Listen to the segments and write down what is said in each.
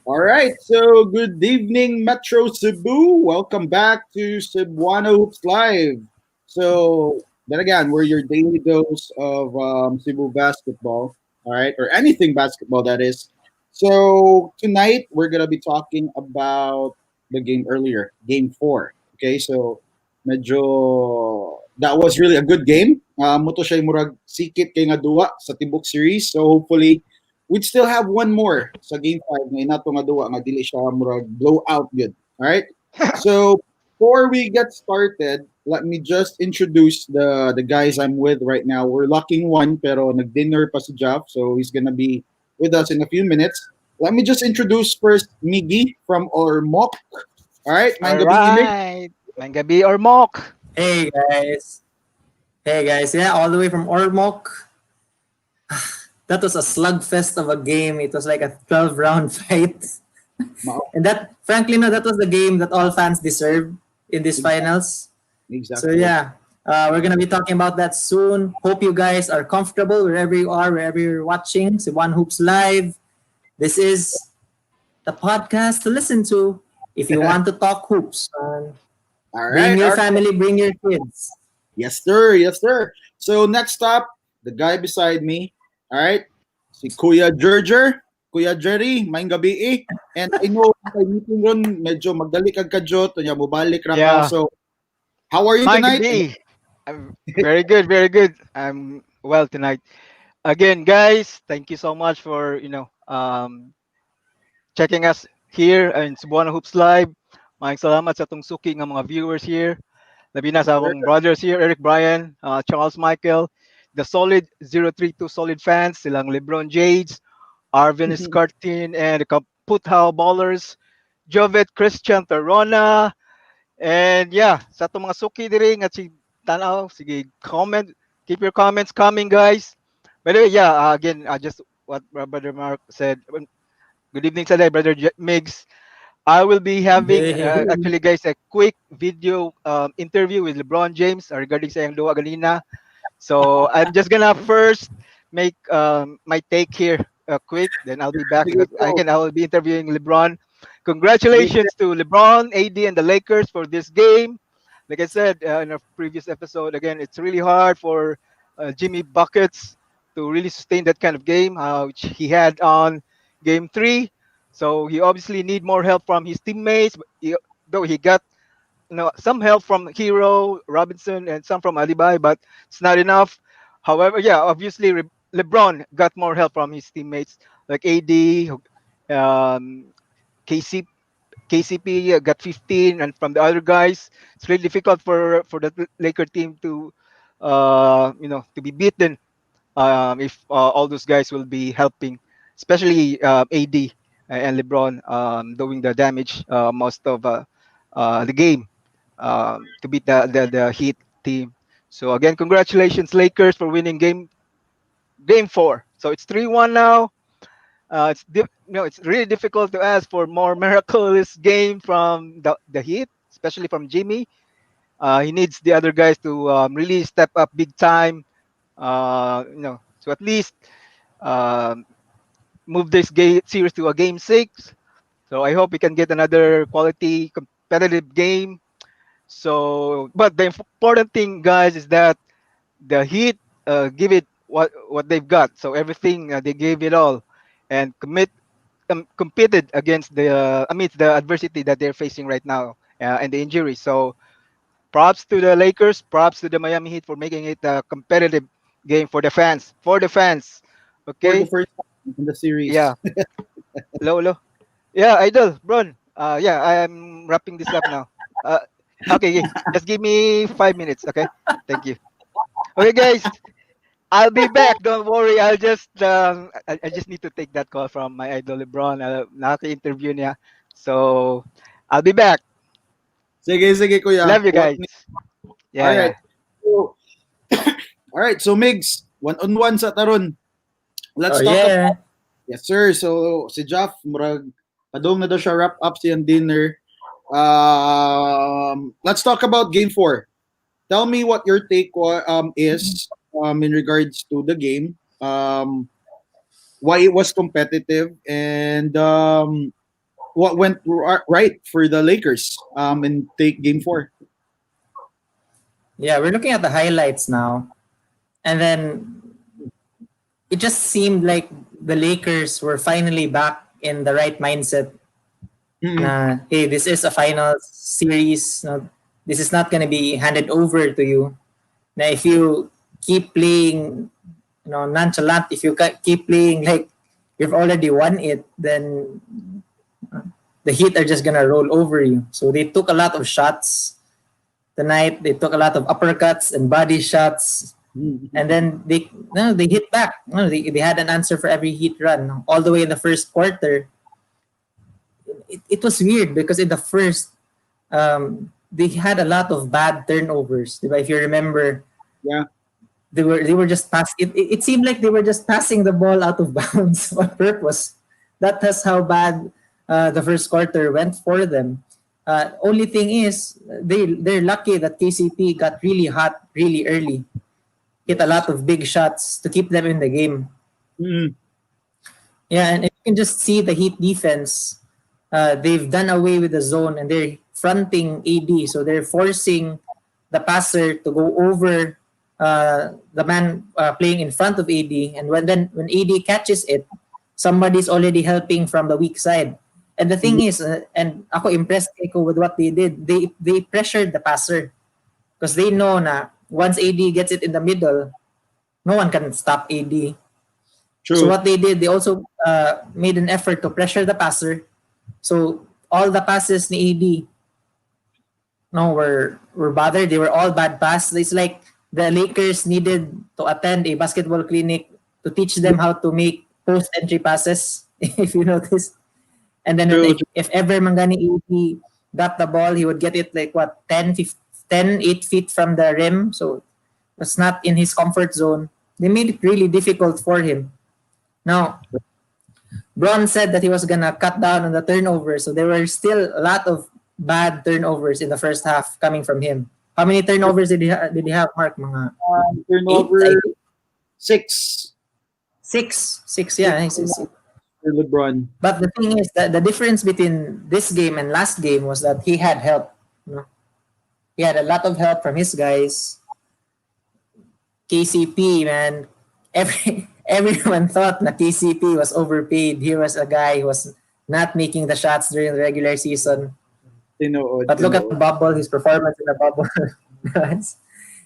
All right, so good evening, Metro Cebu. Welcome back to Cebuano Hoops Live. So, then again, we're your daily dose of Cebu basketball, all right, or anything basketball that is. So, tonight we're going to be talking about the game earlier, game four. Okay, so medyo that was really a good game. Moto siya murag sikit kay nga duwa sa Tibok series. So, hopefully, we'd still have one more sa game 5 nga inato nga duwa nga dili siya murag blowout good. All right? So before we get started, let me just introduce the guys I'm with right now. We're locking one pero nag-dinner pa si Jeff, so he's gonna be with us in a few minutes. Let me just introduce first Miggy from Ormoc. All right, All maayong gabi Mig. right. Mangabi or Mok. Hey guys. Hey guys. Yeah, all the way from Ormoc. That was a slugfest of a game. It was like a 12 round fight. Mao. And that, frankly, no, that was the game that all fans deserve in these Exactly. finals. So, Exactly. yeah, we're going to be talking about that soon. Hope you guys are comfortable wherever you are, wherever you're watching. Cebuano Hoops Live. This is the podcast to listen to if you want to talk hoops. All Bring right. your All right. family, bring your kids. Yes, sir. Yes, sir. So next up, the guy beside me. All right, si Kuya Jerger, Kuya Jerry, maayong gabi eh. And I know kay meeting ron medyo magdali kag kadyo to nya mobalik ra ka. Yeah. So how are you tonight? And Mangabi. I'm very good, very good. I'm well tonight. Again, guys, thank you so much for, checking us here in Cebuano Hoops Live. Maraming salamat sa tong suki ng mga viewers here. Labi na sa akong brothers here, Eric Bryan, Charles Michael, the solid 032 solid fans, silang LeBron James, Arvin Escartin, and the Kaputhaw Ballers, Jovet Christian Torona, and yeah, sa itong mga suki diri nga si tanaw, sige, comment, keep your comments coming, guys. By the way, yeah, again, just what Brother Mark said. Good evening sa day, Brother Migs. I will be having, Hey. actually, guys, a quick video interview with LeBron James regarding sa yung duwa ganina. So I'm just gonna first make my take here quick. Then I'll be back sige because po. again I will be interviewing LeBron. Sige po. Congratulations to LeBron, AD, and the Lakers for this game. Like I said in a previous episode, again it's really hard for Jimmy buckets to really sustain that kind of game which he had on Game 3. So he obviously need more help from his teammates. But though he got some help from Hero, Robinson, and some from Alibi, but it's not enough. However, yeah, obviously LeBron got more help from his teammates like AD, um, KC, KCP got 15, and from the other guys, it's really difficult for the Laker team to, to be beaten if all those guys will be helping, especially AD and LeBron doing the damage most of the game to beat the Heat team. So again, congratulations Lakers for winning game 4. So it's 3-1 now. It's really difficult to ask for more miraculous game from the Heat, especially from Jimmy. He needs the other guys to really step up big time. So at least um, move this series to a game 6. So I hope we can get another quality competitive game. So, but the important thing, guys, is that the Heat give it what they've got. So everything they gave it all, and competed against amidst the adversity that they're facing right now and the injuries. So props to the Lakers, props to the Miami Heat for making it a competitive game for the fans. For the fans, For the okay? first time in the series. Yeah, low. Yeah, Idol, Bron. Yeah, I'm wrapping this up now. Uh, okay, okay. Just give me 5 minutes, okay? Thank you. Okay, guys, I'll be back. Don't worry. I just need to take that call from my idol LeBron. Naka-interview niya. So, I'll be back. Sige, sige kuya. Love you guys. All Yeah, right. yeah. So, all right. So Migs, one on one sa taron. Oh, Let's talk yeah. about. Yes, sir. So, si Jeff, murag, padong na daw siya wrap up siyang dinner. Let's talk about game 4. Tell me what your take is in regards to the game, why it was competitive, and what went right for the Lakers in take game 4? Yeah, we're looking at the highlights now. And then it just seemed like the Lakers were finally back in the right mindset. Mm-mm. Na, hey, this is a final series. No, this is not going to be handed over to you. Now, if you keep playing, nonchalant, if you keep playing like you've already won it, then the Heat are just going to roll over you. So they took a lot of shots tonight. They took a lot of uppercuts and body shots. And then they hit back. No, they had an answer for every Heat run all the way in the first quarter. It was weird because in the first, they had a lot of bad turnovers. Diba? If you remember, Yeah, they were just pass. It seemed like they were just passing the ball out of bounds on purpose. That's how bad the first quarter went for them. Only thing is they're lucky that KCP got really hot really early, hit a lot yes. of big shots to keep them in the game. Mm-mm. Yeah, and you can just see the Heat defense. They've done away with the zone and they're fronting AD, so they're forcing the passer to go over the man playing in front of AD, and when AD catches it, somebody's already helping from the weak side. And the thing is, and ako impressed ako with what they did. They pressured the passer because they know na once AD gets it in the middle, no one can stop AD. So True. what they did, they also made an effort to pressure the passer. So all the passes ni AD no were bothered. They were all bad passes. It's like the Lakers needed to attend a basketball clinic to teach them how to make post entry passes. If you notice, and then True. if ever Mangani AD got the ball, he would get it like what 8 feet from the rim. So it's not in his comfort zone. They made it really difficult for him. Now, Braun said that he was gonna cut down on the turnovers, so there were still a lot of bad turnovers in the first half coming from him. How many turnovers did he have, Mark? Mga eight, I Turnover think. 6. Six. Yeah, 6 for LeBron. but the thing is that the difference between this game and last game was that he had help. He had a lot of help from his guys. KCP, man, everyone thought that KCP was overpaid. He was a guy who was not making the shots during the regular season. Tinood, But look at the tinood. bubble, his performance in the bubble.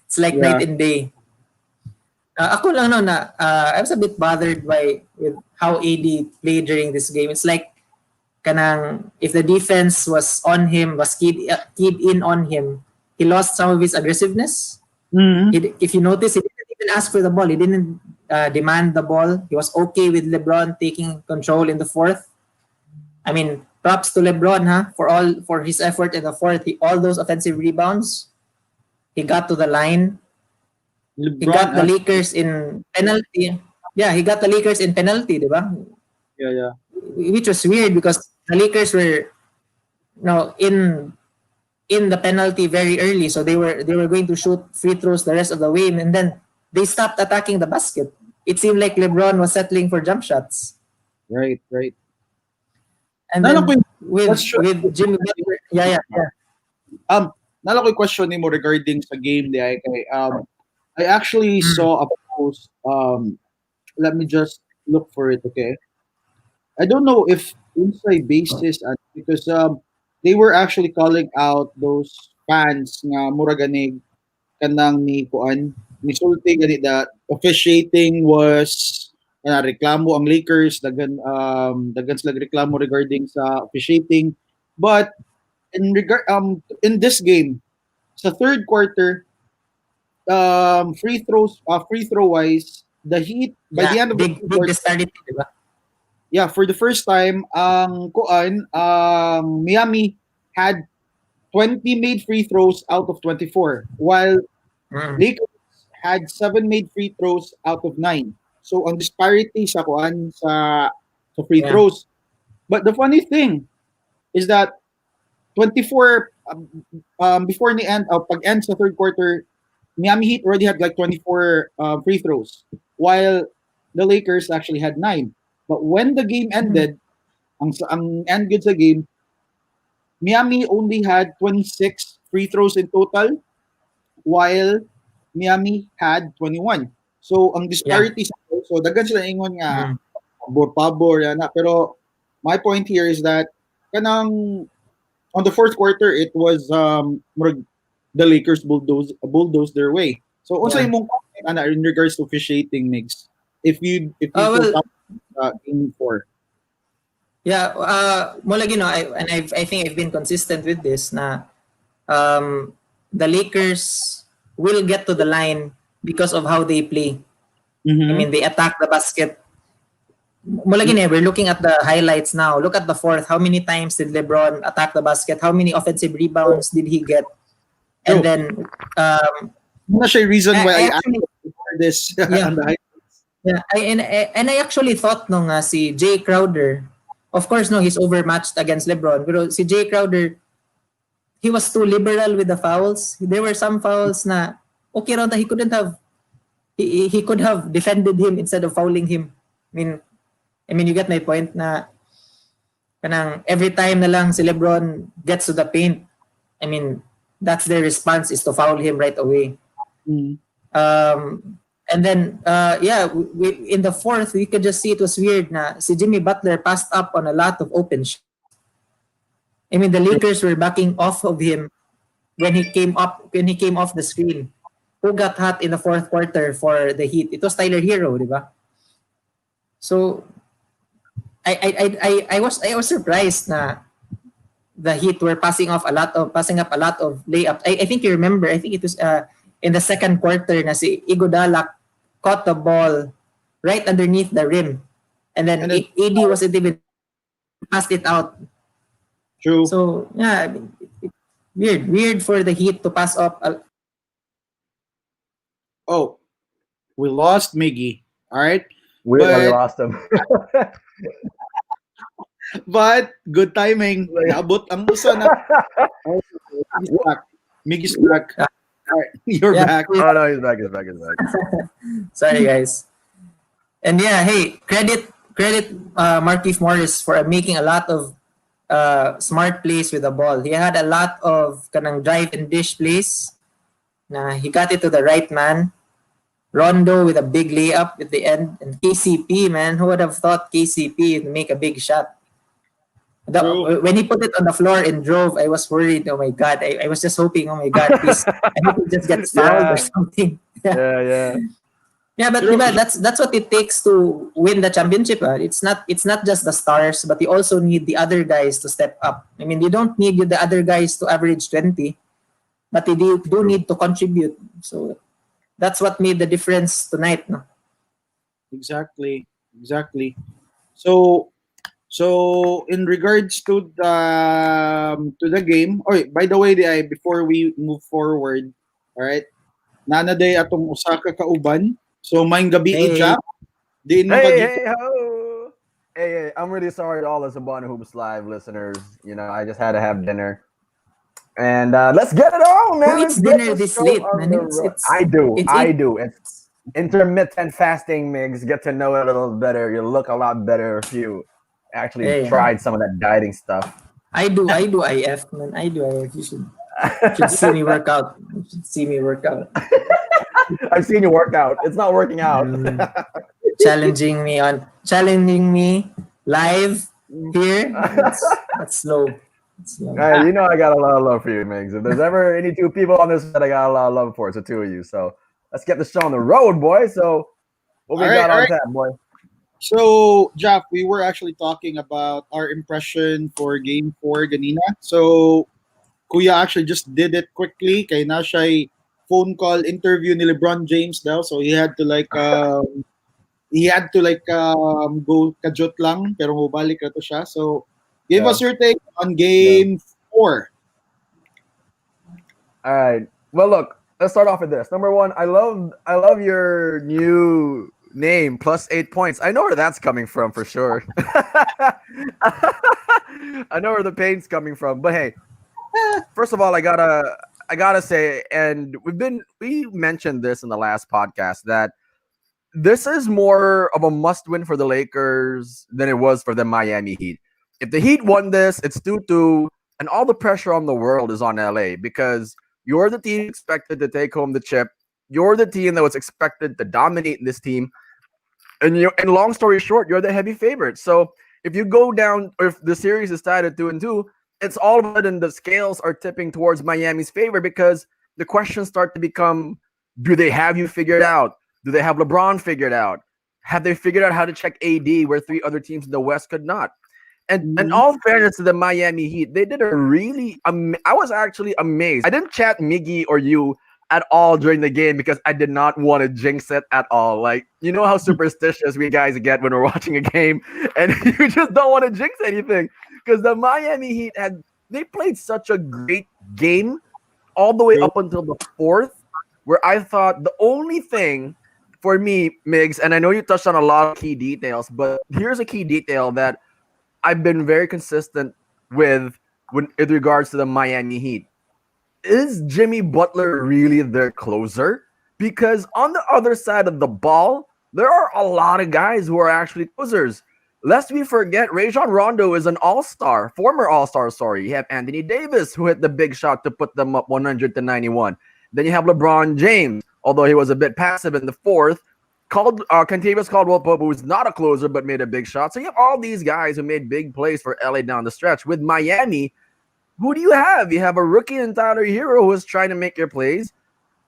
it's like night Yeah. and day. Ako lang no na I was a bit bothered by with how AD played during this game. It's like kanang if the defense was on him, was keyed in on him, he lost some of his aggressiveness. Mm-hmm. If you notice, he didn't even ask for the ball. He didn't demand the ball. He was okay with LeBron taking control in the fourth. I mean, props to LeBron, huh? For his effort in the fourth. All those offensive rebounds, he got to the line. He LeBron got the actually. Lakers in penalty. Yeah, he got the Lakers in penalty, di ba? Yeah, yeah. Which was weird because the Lakers were in the penalty very early, so they were going to shoot free throws the rest of the way, and then they stopped attacking the basket. It seemed like LeBron was settling for jump shots, Right, right. and Nala ko then yung with question. with Jimmy Butler, yeah. Um, nala ko yung question ni mo regarding sa game di ay kay I actually Mm, saw a post. Let me just look for it. Okay. I don't know if inside basis because they were actually calling out those fans nga mura ganig kanang ni kuan misulti gani that officiating was reklamo ang Lakers dagan sila reklamo regarding sa officiating, but in this game sa third quarter free throw wise the Heat by yeah, the end of the big third big quarter, disparity, di ba? yeah, for the first time ang kuan Miami had 20 made free throws out of 24 while Mm, Lakers had 7 made free throws out of 9. So ang disparity sa kuan sa free yeah. throws. But the funny thing is that 24 before the end pag end sa third quarter, Miami Heat already had like 24 free throws while the Lakers actually had 9. But when the game Mm, ended, ang end good sa game, Miami only had 26 free throws in total, while Miami had 21. So ang Yeah. disparity sa so daghan sila ingon nga Mm. pabor yan na, pero my point here is that kanang on the fourth quarter it was the Lakers bulldoze their way. So unsa Yeah. imong comment ana in regards to officiating mix if you Oh, go well, top game 4. yeah. Mo lagi no, I think I've been consistent with this na the Lakers will get to the line because of how they play. I Mhm. mean, they attack the basket. Mula gini, we're looking at the highlights now. Look at the fourth. How many times did LeBron attack the basket? How many offensive True. rebounds did he get? And True. then, um, Muna siya yung reason why I I actually, asked for this yeah, on the high. yeah. And I actually thought nung si Jay Crowder, of course, no, he's overmatched against LeBron. Pero si Jay Crowder, he was too liberal with the fouls. There were some fouls na okay raw he couldn't have he could have defended him instead of fouling him. I mean you get my point na kanang every time na lang si LeBron gets to the paint, I mean that's their response is to foul him right away. Mm. And then yeah, in the fourth we could just see it was weird na si Jimmy Butler passed up on a lot of open shots. I mean the Lakers were backing off of him when he came off the screen. Who got hot in the fourth quarter for the Heat? It was Tyler Hero, di ba? So I was surprised na the Heat were passing up a lot of layups. I think you remember. I think it was in the second quarter na si Iguodala caught the ball right underneath the rim, and then And then AD wasn't even passed it out. true. So yeah, I mean, weird for the Heat to pass up. Oh, we lost Miggy. All right. We already But lost him. good timing. Naabot ang usa na. Oh, Miggy's back. Miggy's back. All right, you're Yeah, back. Oh no, he's back. He's back. He's back. sorry guys. And yeah, hey, credit Markieff Morris for making a lot of smart plays with the ball. He had a lot of kanang drive and dish plays. Na he got it to the right man. Rondo with a big layup at the end, and KCP, man, who would have thought KCP would make a big shot? True. When he put it on the floor and drove, I was worried. Oh my god! I was just hoping. Oh my god! Please, I hope he just gets fouled or Yeah, something. yeah. Yeah, but True. diba, that's what it takes to win the championship. It's not just the stars, but you also need the other guys to step up. I mean, you don't need the other guys to average 20, but they do need to contribute. So that's what made the difference tonight. No? Exactly. Exactly. So in regards to the game. Oh, by the way, before we move forward, all right. Nana day atong Osaka kauban. So maing gabi Hey, ija. Di mo Hey, kagito. hey, ho! Hey, I'm really sorry to all the Cebuano Hoops Live listeners. You know, I just had to have dinner. And let's get it on, who man. eats Let's get dinner the this show late, on man? the It's road. it's I do. it's I eight. do. It's intermittent fasting, Migs. Get to know it a little better. You look a lot better if you actually Hey, tried some of that dieting stuff. I do IF, man. I do IF. You should see me work out. You should see me work out. I've seen you work out. It's not working out. Mm, challenging me live here. That's slow. That's slow. You know I got a lot of love for you, Migs. If there's ever any two people on this set I got a lot of love for, it's the two of you. So let's get the show on the road, boy. So what we got All on right. tap, boy? So, Jeff, we were actually talking about our impression for Game 4 ganina. So, Kuya actually just did it quickly. Kay na siya phone call interview ni LeBron James daw. So, he had to go kajot lang pero mubalik na to siya. So, give Yeah. us your take on Yeah. Game 4. All right. Well, look, let's start off with this. Number one, I love your new name, +8 points. I know where that's coming from for sure. I know where the pain's coming from. But hey, first of all, I gotta say, and we mentioned this in the last podcast that this is more of a must-win for the Lakers than it was for the Miami Heat. If the Heat won this, it's 2-2, and all the pressure on the world is on LA because you're the team expected to take home the chip. You're the team that was expected to dominate this team. And long story short, you're the heavy favorite. So if you go down, or if the series is tied at 2-2, it's all of a sudden the scales are tipping towards Miami's favor because the questions start to become: do they have you figured out? Do they have LeBron figured out? Have they figured out how to check AD where three other teams in the West could not? And Mhm. all fairness to the Miami Heat, they did a really. I was actually amazed. I didn't chat Miggy or you at all during the game because I did not want to jinx it at all. Like, you know how superstitious we guys get when we're watching a game, and you just don't want to jinx anything because the Miami Heat they played such a great game all the way True. up until the fourth, where I thought the only thing for me, Migs, and I know you touched on a lot of key details, but here's a key detail that I've been very consistent with regards to the Miami Heat. Is Jimmy Butler really their closer? Because on the other side of the ball, there are a lot of guys who are actually closers. Lest we forget, Rajon Rondo is an all-star, former all-star, sorry. You have Anthony Davis, who hit the big shot to put them up 100-91. Then you have LeBron James, although he was a bit passive in the fourth. Contavious Caldwell Pope, who's not a closer but made a big shot. So you have all these guys who made big plays for LA down the stretch. With Miami, who do you have? You have a rookie in Tyler Hero who is trying to make your plays.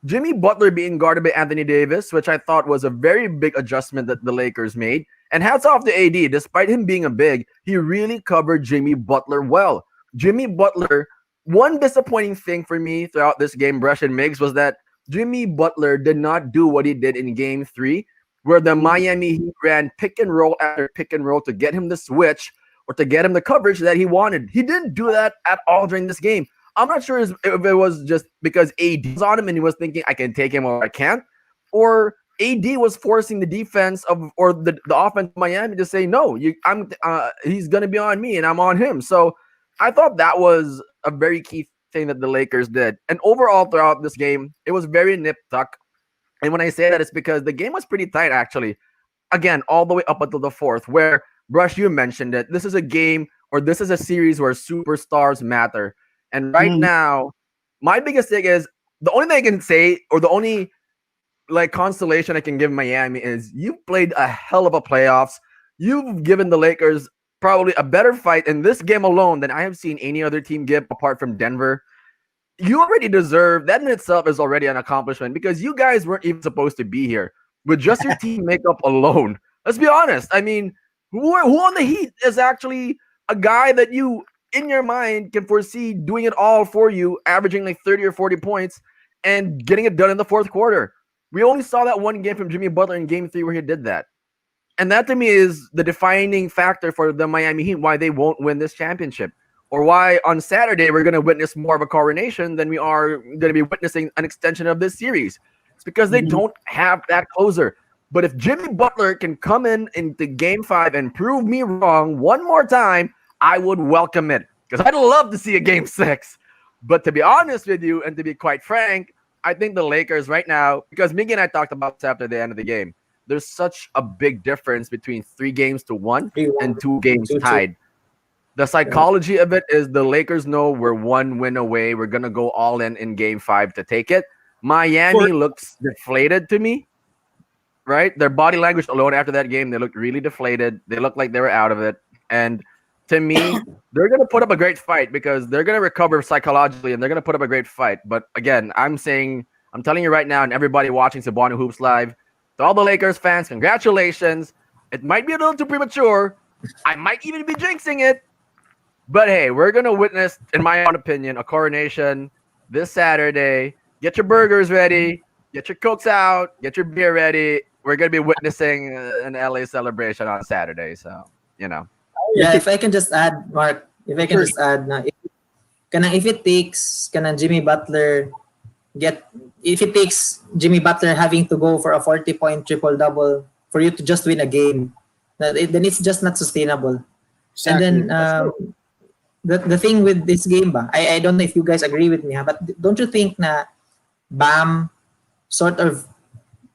Jimmy Butler being guarded by Anthony Davis, which I thought was a very big adjustment that the Lakers made. And hats off to AD. Despite him being a big, he really covered Jimmy Butler well. Jimmy Butler, one disappointing thing for me throughout this game, Brush and Miggs, was that Jimmy Butler did not do what he did in game 3, where the Miami Heat ran pick and roll after pick and roll to get him the switch or to get him the coverage that he wanted. He didn't do that at all during this game. I'm not sure if it was just because AD was on him and he was thinking, I can take him or I can't, or AD was forcing the defense or the offense of Miami to say, no, he's going to be on me and I'm on him. So I thought that was a very key thing that the Lakers did. And overall throughout this game, it was very nip tuck. And when I say that, it's because the game was pretty tight, actually. Again, all the way up until the fourth, where, Brush, you mentioned it. This is a game, or this is a series where superstars matter. And right Mhm. now, my biggest thing is the only thing I can say, or the only like consolation I can give Miami is you played a hell of a playoffs. You've given the Lakers probably a better fight in this game alone than I have seen any other team give apart from Denver. You already deserve that in itself is already an accomplishment because you guys weren't even supposed to be here with just your team makeup alone. Let's be honest. I mean, who on the Heat is actually a guy that you in your mind can foresee doing it all for you, averaging like 30 or 40 points and getting it done in the fourth quarter? We only saw that one game from Jimmy Butler in game 3 where he did that. And that to me is the defining factor for the Miami Heat, why they won't win this championship. Or why on Saturday we're going to witness more of a coronation than we are going to be witnessing an extension of this series. It's because they Mhm. don't have that closer. But if Jimmy Butler can come in into game 5 and prove me wrong one more time, I would welcome it. Because I'd love to see a game 6. But to be honest with you, and to be quite frank, I think the Lakers right now, because Miggy and I talked about this after the end of the game, there's such a big difference between 3 games to 1 3-1, and 2 games 2-2. tied. The Yeah. psychology of it is the Lakers know we're 1 win away. We're going to go all in game 5 to take it. For Miami looks deflated to me, right? Their body language alone after that game, they looked really deflated. They looked like they were out of it. And to me, they're going to put up a great fight because they're going to recover psychologically and they're going to put up a great fight. But again, I'm telling you right now, and everybody watching Cebuano Hoops Live, to all the Lakers fans, congratulations. It might be a little too premature. I might even be jinxing it. But hey, we're going to witness, in my own opinion, a coronation this Saturday. Get your burgers ready. Get your cokes out. Get your beer ready. We're going to be witnessing an LA celebration on Saturday. So, you know. Yeah, if I can just add, Mark, if I can sure. just add, if it takes Jimmy Butler get if it takes Jimmy Butler having to go for a 40-point triple double for you to just win a game, then it's just not sustainable. And Exactly. then That's true. the thing with this game, I don't know if you guys agree with me, but don't you think na Bam sort of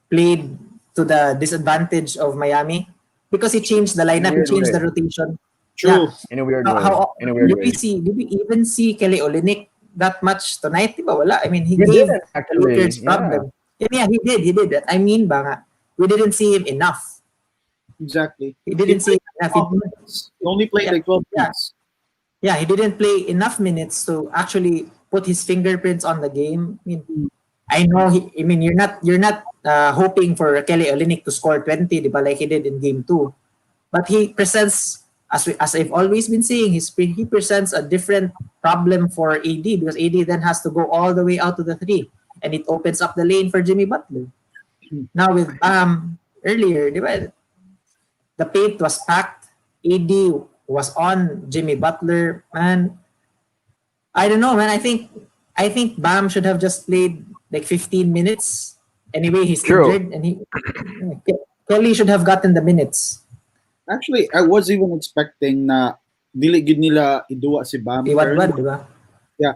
played to the disadvantage of Miami because he changed the lineup, he changed Really? the rotation. Yeah. True. in a weird How way. In a weird way. did we even see Kelly Olynyk that much tonight? Di ba? Wala. I mean, he We gave didn't the actually. Lakers Yeah. problem. Yeah, he did. He did that. I mean, ba nga, we didn't see him enough. Exactly. He He didn't see played him enough. 12 minutes. He only played Yeah, like 12 yeah, minutes. yeah. He didn't play enough minutes to actually put his fingerprints on the game. I mean, I know. I mean, you're not hoping for Kelly Olynyk to score 20, di ba, like he did in game two. But he presents, as I've always been saying, he presents a different problem for AD because AD then has to go all the way out to the three, and it opens up the lane for Jimmy Butler. Now with Bam earlier, di ba, the paint was packed. AD was on Jimmy Butler. Man, I don't know, man. I think Bam should have just played like 15 minutes. Anyway, he's True. injured, and Kelly should have gotten the minutes. Actually, I was even expecting na dili gid nila iduwa si Bam karon. Iwadwad, di ba? Yeah.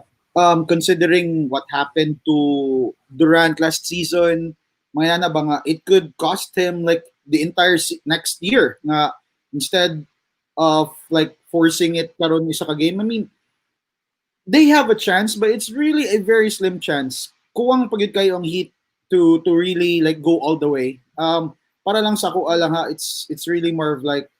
Considering what happened to Durant last season, maya na ba nga, it could cost him like the entire next year. Na instead of like forcing it karon isa ka game. I mean, they have a chance, but it's really a very slim chance. Kuwang pagid kayo ang Heat to really like go all the way. Para lang sa ko lang ha, it's really more of like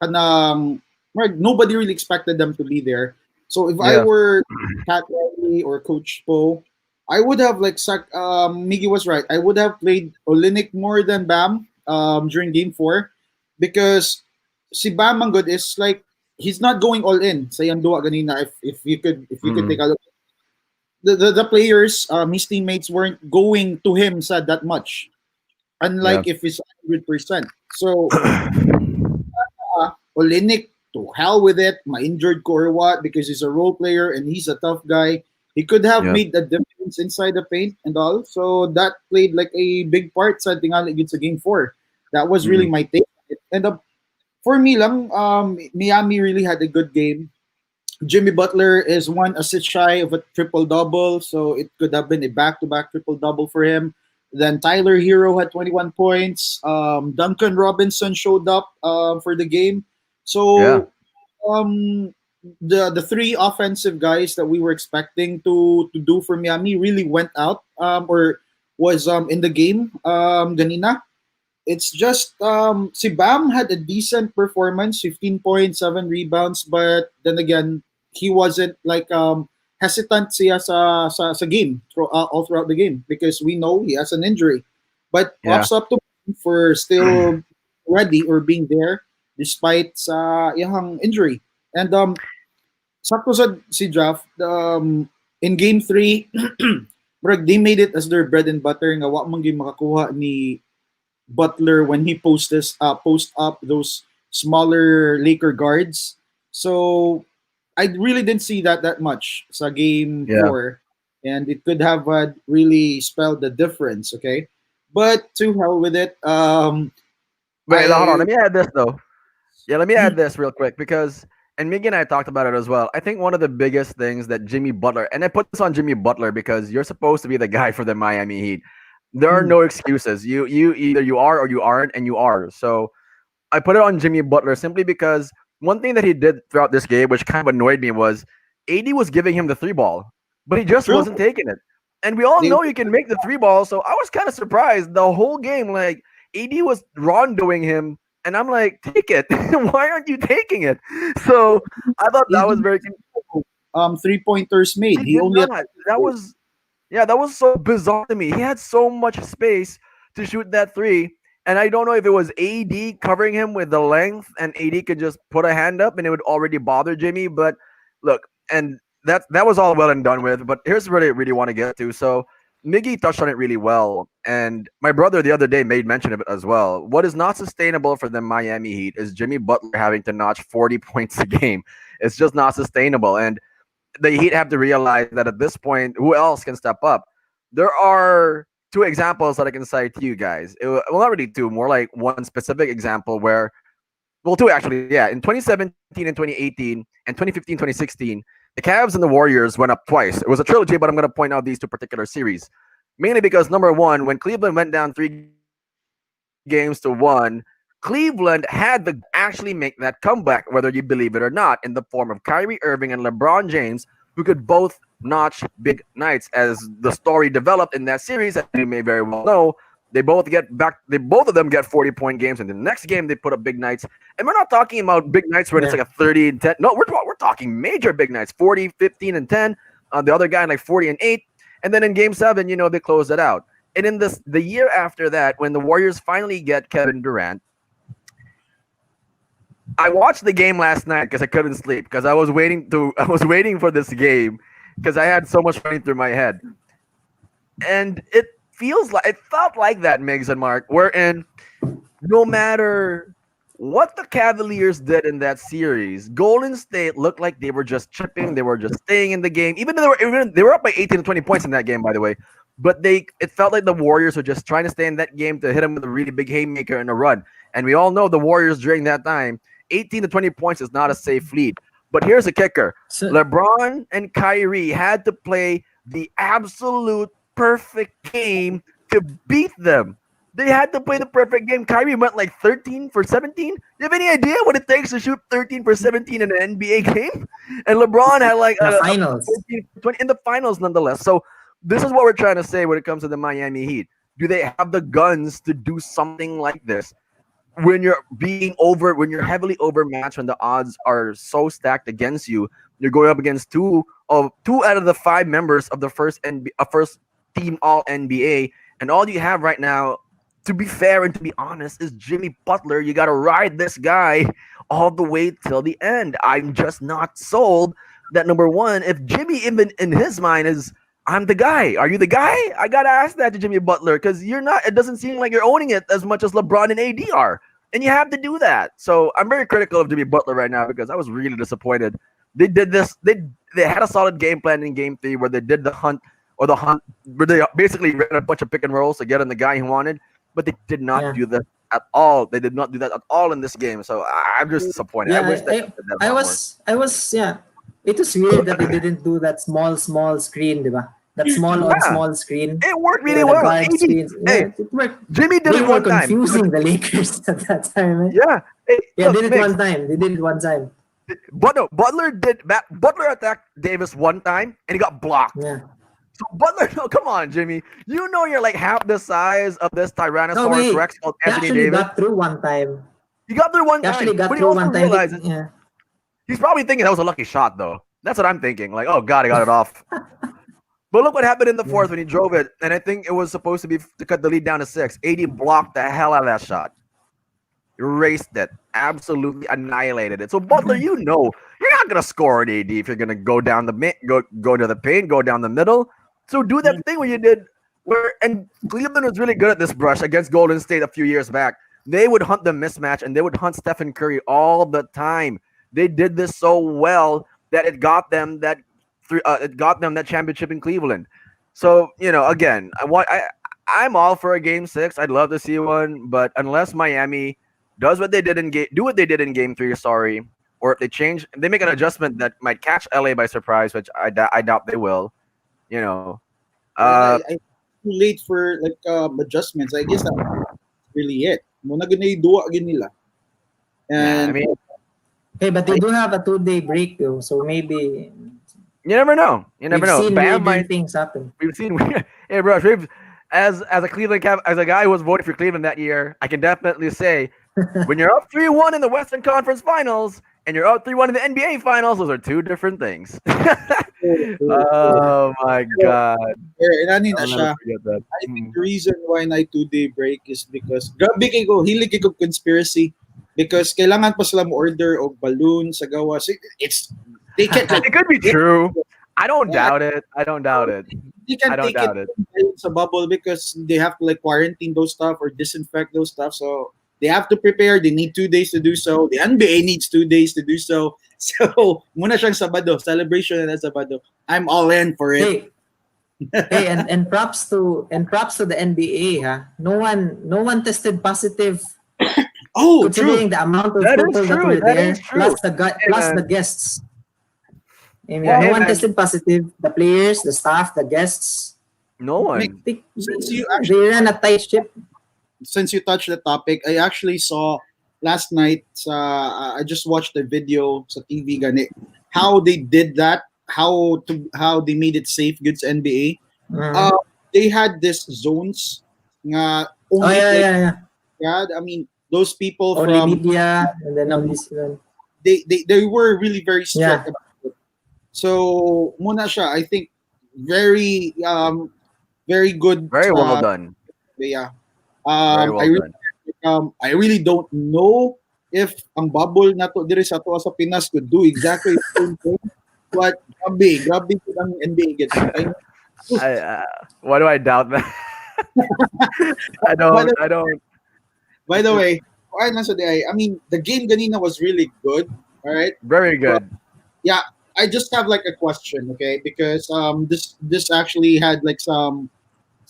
kanang nobody really expected them to be there. So if I Yeah. were Pat Riley or Coach Poe, I would have like Miggy was right. I would have played Olenek more than Bam during Game 4 because si Bam ang good is like he's not going all in. Sa yung duwa ganina if you could take Mm. a look, the players his teammates weren't going to him sad that much. Yeah. Unlike if he's 100%. So Olenek, to hell with it, ma-injured ko or what, because he's a role player and he's a tough guy. He could have Yeah. made a difference inside the paint and all. So that played like a big part sa tingali gid sa game 4. That was really Mm. my take. And for me lang, Miami really had a good game. Jimmy Butler is one assist shy of a triple double, so it could have been a back-to-back triple double for him. Then Tyler Hero had 21 points. Duncan Robinson showed up for the game. Yeah. So um, the three offensive guys that we were expecting to do for Miami really went out or was in the game ganina. It's just si Bam had a decent performance, 15 points, 7 rebounds, but then again, he wasn't like hesitant siya sa game all throughout the game because we know he has an injury. But Yeah. props up to him for still ready or being there despite sa iyang injury. And sakto sa si Draft in game 3 they made it as their bread and butter nga wa man gyud makakuha ni Butler when he post up those smaller Laker guards. So I really didn't see that much sa game Yeah. 4, and it could have really spelled the difference. Okay, but to hell with it. Wait, hold on. I Let me add this though. Yeah, let me add this real quick because, and Miggy and I talked about it as well. I think one of the biggest things that Jimmy Butler, and I put this on Jimmy Butler because you're supposed to be the guy for the Miami Heat. There are no excuses. You either you are or you aren't, and you are. So I put it on Jimmy Butler simply because one thing that he did throughout this game, which kind of annoyed me, was AD was giving him the three ball, but he just true. wasn't taking it. And we all They know you can make the three ball, so I was kind of surprised the whole game. Like AD was rondoing him, and I'm like, take it. Why aren't you taking it? So I thought he that was didn't very. 3 pointers made. He He did only had not. That was Yeah, that was so bizarre to me. He had so much space to shoot that three. And I don't know if it was AD covering him with the length and AD could just put a hand up and it would already bother Jimmy. But look, and that was all well and done with. But here's what I really want to get to. So Miggy touched on it really well. And my brother the other day made mention of it as well. What is not sustainable for the Miami Heat is Jimmy Butler having to notch 40 points a game. It's just not sustainable. And the Heat have to realize that at this point, who else can step up? There are two examples that I can cite to you guys. Well, not really two, more like one specific example where, well, two actually, yeah. In 2017 and 2018 and 2015, 2016, the Cavs and the Warriors went up twice. It was a trilogy, but I'm going to point out these two particular series. Mainly because, number one, when Cleveland went down 3 games to 1, Cleveland Cleveland had to actually make that comeback, whether you believe it or not, in the form of Kyrie Irving and LeBron James, who could both notch big nights. As the story developed in that series, as you may very well know, they both get back. They both of them get 40-point games, and the next game they put up big nights. And we're not talking about big nights where it's Yeah. like a 30 and 10. No, we're talking major big nights, 40, 15, and 10. The other guy like 40 and 8. And then in game 7, they closed it out. And in the year after that, when the Warriors finally get Kevin Durant, I watched the game last night because I couldn't sleep because I was waiting for this game because I had so much running through my head. And it felt like that, Migs and Mark, wherein no matter what the Cavaliers did in that series, Golden State looked like they were just chipping, they were just staying in the game, even though they were up by 18 to 20 points in that game, by the way. But it felt like the Warriors were just trying to stay in that game to hit them with a really big haymaker in a run. And we all know the Warriors during that time, 18 to 20 points is not a safe lead. But here's the kicker. So, LeBron and Kyrie had to play the absolute perfect game to beat them. They had to play the perfect game. Kyrie went like 13 for 17. You have any idea what it takes to shoot 13 for 17 in an NBA game? And LeBron had like the finals. 14, 20 in the finals nonetheless. So this is what we're trying to say when it comes to the Miami Heat. Do they have the guns to do something like this? When you're heavily overmatched, when the odds are so stacked against you, you're going up against two out of the 5 members of the first team All NBA, and all you have right now, to be fair and to be honest, is Jimmy Butler. You got to ride this guy all the way till the end. I'm just not sold that, number one, if Jimmy even in his mind is, I'm the guy. Are you the guy? I gotta ask that to Jimmy Butler because you're not. It doesn't seem like you're owning it as much as LeBron and AD are, and you have to do that. So I'm very critical of Jimmy Butler right now because I was really disappointed. They did this. They had a solid game plan in Game 3 where they did the hunt where they basically ran a bunch of pick and rolls to get on the guy he wanted, but they did not Yeah. do that at all. They did not do that at all in this game. So I'm just disappointed. Yeah, I wish they did that a lot more. yeah. It was weird that they didn't do that small screen, diba? That small on Yeah. small screen. It worked really The well. guard AD, screens. hey, Yeah, it worked. Jimmy did They it were one time. confusing the Lakers at that time. Eh? Yeah. Hey, Yeah, look, they did it Migs, one time. They did it one time. But no, Butler attacked Davis one time and he got blocked. Yeah. So Butler, no, come on, Jimmy. You know you're like half the size of this No, Tyrannosaurus wait. Rex called He Anthony actually Davis. got through one time. He got there one He actually time, got but he through also one time. realizes Yeah. he's probably thinking that was a lucky shot, though. That's what I'm thinking. Like, oh god, I got it off. But look what happened in the fourth when he drove it, and I think it was supposed to be to cut the lead down to 6. AD blocked the hell out of that shot. Erased it. Absolutely annihilated it. So Butler, you know, you're not gonna score an AD if you're gonna go down go to the paint, go down the middle. So do that thing where you did and Cleveland was really good at this brush against Golden State a few years back. They would hunt the mismatch and they would hunt Stephen Curry all the time. They did this so well that it got them that championship in Cleveland. So, again, I'm all for a game 6. I'd love to see one, but unless Miami does what they did in game 3, sorry, or if they make an adjustment that might catch LA by surprise, which I doubt they will, I too late for like adjustments. I guess that's really it. Muna ganay duwa gin nila. I And mean, Hey, but they do have a 2-day break though, so maybe you never know. You never we've know. seen Bam weirder might things happen. We've seen hey bro, as a as a guy who was voting for Cleveland that year, I can definitely say when you're up 3-1 in the Western Conference Finals and you're up 3-1 in the NBA Finals, those are two different things. Oh my god. inanin na I'll siya. never forget that. I think the reason why na 2-day break is because grabe kay ko hilig kay ko conspiracy because kailangan pa sila mo order og balloon sa gawas. They can't It could be true. I don't doubt it. I don't doubt it. they can't I don't take doubt it it. sa bubble because they have to like quarantine those stuff or disinfect those stuff. So they have to prepare. They need 2 days to do so. The NBA needs 2 days to do so. So muna siyang Sabado celebration na Sabado. I'm all in for it. Hey, hey, and props to the NBA, huh? No one tested positive. Oh, Considering true. the amount of That is people that true. were That there, is true. plus man. the guests. I mean, Well, no hey, one man. tested positive. The players, the staff, the guests. No one. They, Since you they ran a tight ship. Since you touched the topic, I actually saw last night I just watched the video sa TV gani how they did that, how they made it safe goods NBA. Mhm. They had this zones nga Oh only yeah, play. yeah, yeah. Yeah, I mean those people Only from media, and then all this. they were really very strict Yeah. about it. So muna siya, I think very very good. Very well done. Yeah. Very I well really done. I really don't know if ang bubble na to diri sa to sa Pinas could do exactly the same thing. But grabe ko ang NBA gets. Why do I doubt that? I By don't. the, I don't. by the way, ay nasa day, I mean, the game ganina was really good. All right. Very But good. yeah, I just have like a question, okay? Because this actually had like some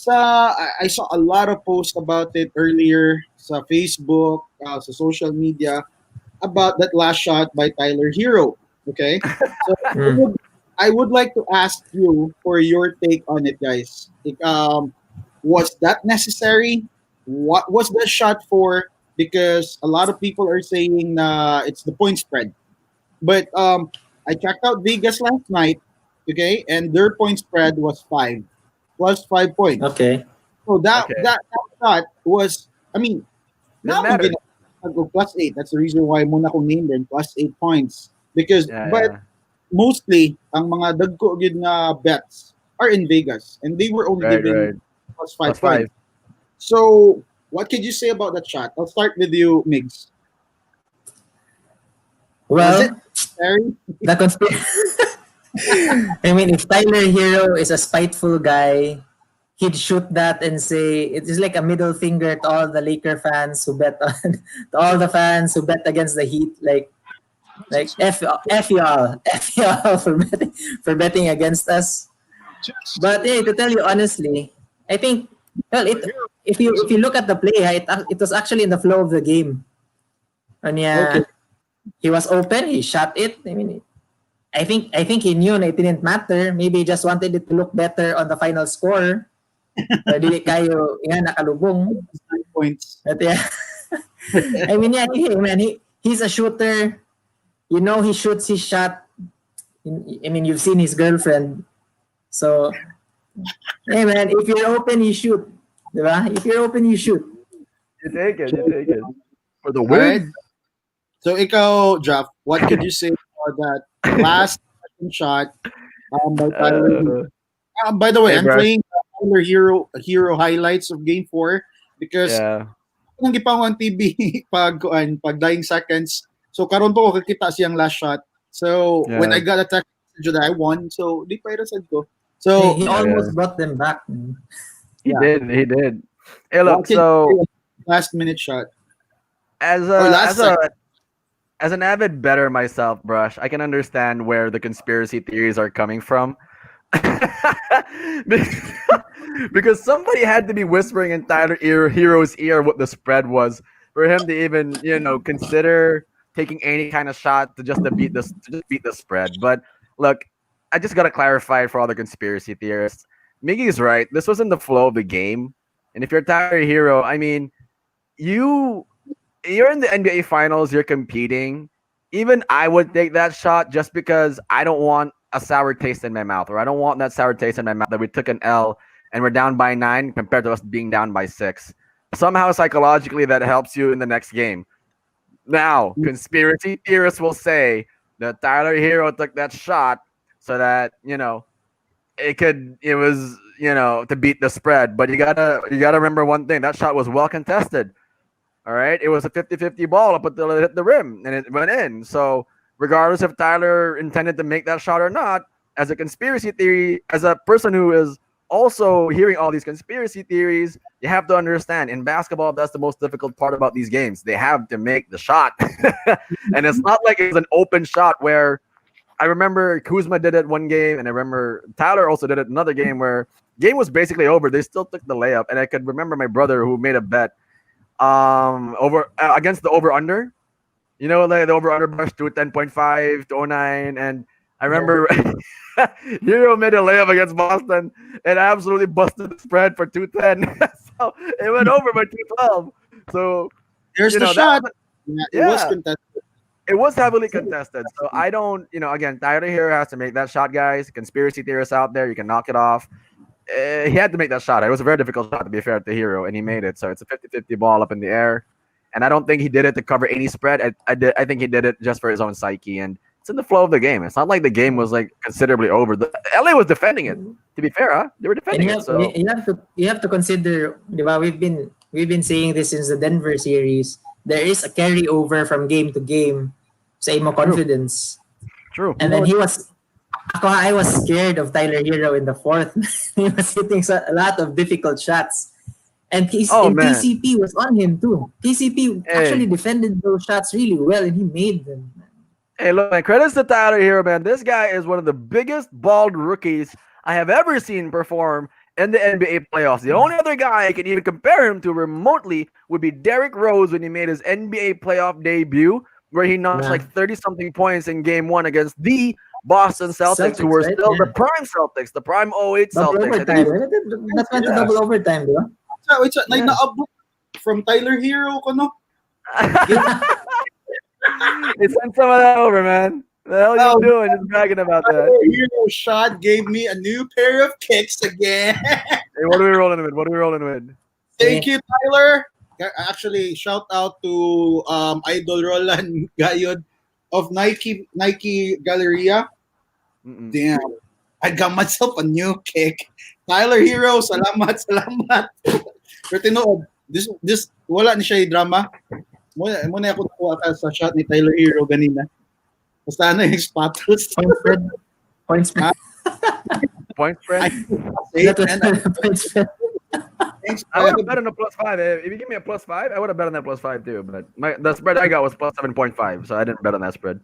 I saw a lot of posts about it earlier sa Facebook, sa social media about that last shot by Tyler Hero. Okay, so Mm. I would like to ask you for your take on it, guys. Like, was that necessary? What was the shot for? Because a lot of people are saying it's the point spread. But I checked out Vegas last night, okay, and their point spread was 5 plus 5 points. Okay. So Okay. that shot was, I mean, Didn't now I'm matter. gonna go +8. That's the reason why muna kong name din +8 points. Because Yeah. but Yeah. mostly ang mga dagko gid nga bets are in Vegas and they were only Right. giving Right. plus Plus five five. points. So what could you say about that shot? I'll start with you, Migs. Was it Well, necessary? the conspiracy. I mean, if Tyler Hero is a spiteful guy, he'd shoot that and say it is like a middle finger to all the Laker fans who bet on, to all the fans who bet against the Heat. Like f y'all, f y'all for betting against us. But hey, to tell you honestly, I think well, it if you look at the play, it was actually in the flow of the game. And Okay. yeah, he was open, he shot it. I mean, I think he knew na it didn't matter. Maybe he just wanted it to look better on the final score. Or dili kayo nga nakalubong. 9 points. But yeah, I mean, yeah, man, he's a shooter. You know, he shoots his shot. I mean, you've seen his girlfriend. So, hey man, if you're open, you shoot. Diba? If you're open, you shoot. You take it. You take it. For the All right. win. So ikaw, Jeff, what could you say about that last second shot by Tyler Hero? Uh, By the way, hey, I'm bruh. playing Tyler Hero highlights of Game 4 because Yeah. nang gipangon TV pag dying seconds. So karon po ko kakita siyang last shot. So when Yeah. I got a text message that I won, so di pa sad ko. He, So he Yeah. Yeah. almost brought them back. He yeah, did. He did. Hey, look. what can you say So about last minute shot as or a last as a second? as an avid bettor myself, Brush, I can understand where the conspiracy theories are coming from. Because somebody had to be whispering in Tyler Hero's ear what the spread was for him to even, consider taking any kind of shot to just beat the spread. But look, I just gotta clarify for all the conspiracy theorists. Miggy is right. This was in the flow of the game, and if you're Tyler Hero, I mean, you you're in the NBA finals, you're competing. Even I would take that shot just because I don't want a sour taste in my mouth, or I don't want that sour taste in my mouth that we took an L and we're down by 9 compared to us being down by 6. Somehow psychologically that helps you in the next game. Now, conspiracy theorists will say that Tyler Hero took that shot so that, it was, to beat the spread, but you gotta remember one thing. That shot was well contested. All right. It was a 50-50 ball up until it hit the rim and it went in. So, regardless if Tyler intended to make that shot or not, as a conspiracy theory, as a person who is also hearing all these conspiracy theories, you have to understand in basketball, that's the most difficult part about these games. They have to make the shot. And it's not like it was an open shot where I remember Kuzma did it one game, and I remember Tyler also did it another game where game was basically over. They still took the layup. And I could remember my brother who made a bet over against the over under. Like the over under brush to 10.5 to 09, and I remember Hero made a layup against Boston and absolutely busted the spread for 210. So it went over by 212. So There's the that shot. Yeah, it was Yeah, contested. it was heavily contested. So I don't, again, Tyler Hero has to make that shot, guys. Conspiracy theorists out there, you can knock it off. He had to make that shot. It was a very difficult shot, to be fair to Hero, and he made it. So it's a 50-50 ball up in the air. And I don't think he did it to cover any spread. I think he did it just for his own psyche. And it's in the flow of the game. It's not like the game was like considerably over. LA was defending it. To be fair, huh? They were And defending it. So you have to consider, di ba, we've been saying this since the Denver series. There is a carryover from game to game sa imo true, confidence. true. And then I was scared of Tyler Hero in the fourth. He was hitting a lot of difficult shots. Oh And man, TCP was on him too. TCP actually hey, defended those shots really well and he made them. hey, look, man. Credits to Tyler Hero, man. This guy is one of the biggest bald rookies I have ever seen perform in the NBA playoffs. The only other guy I can even compare him to remotely would be Derrick Rose when he made his NBA playoff debut, where he notched Yeah. like 30 something points in game one against the Boston Celtics, who Celtics, were right? still the Yeah. prime Celtics, the prime '08 Double Celtics. I think overtime. it was, That went to yeah, double overtime, di ba? So it's like yeah. naabot from Tyler Hero ko no. They sent some of that over, man. The hell you Oh, doing? Just bragging about that. Tyler Hero shot gave me a new pair of kicks again. Hey, what are we rolling with? What are we rolling with? Thank Okay. you, Tyler. Actually, shout out to Idol Roland Gayod of Nike Galleria. Mm-mm. Damn, I got myself a new kick. Tyler Hero, salamat, salamat. Pero tinuod, this wala ni siya yung drama. Muna ako nakuha ka sa shot ni Tyler Hero ganina. Basta ano yung spattles. Point spread. Point spread. Point I spread. say That was and the point spread. thanks. I would have bet on a +5. If you give me a +5, I would have bet on that +5 too. But the spread I got was +7.5, so I didn't bet on that spread.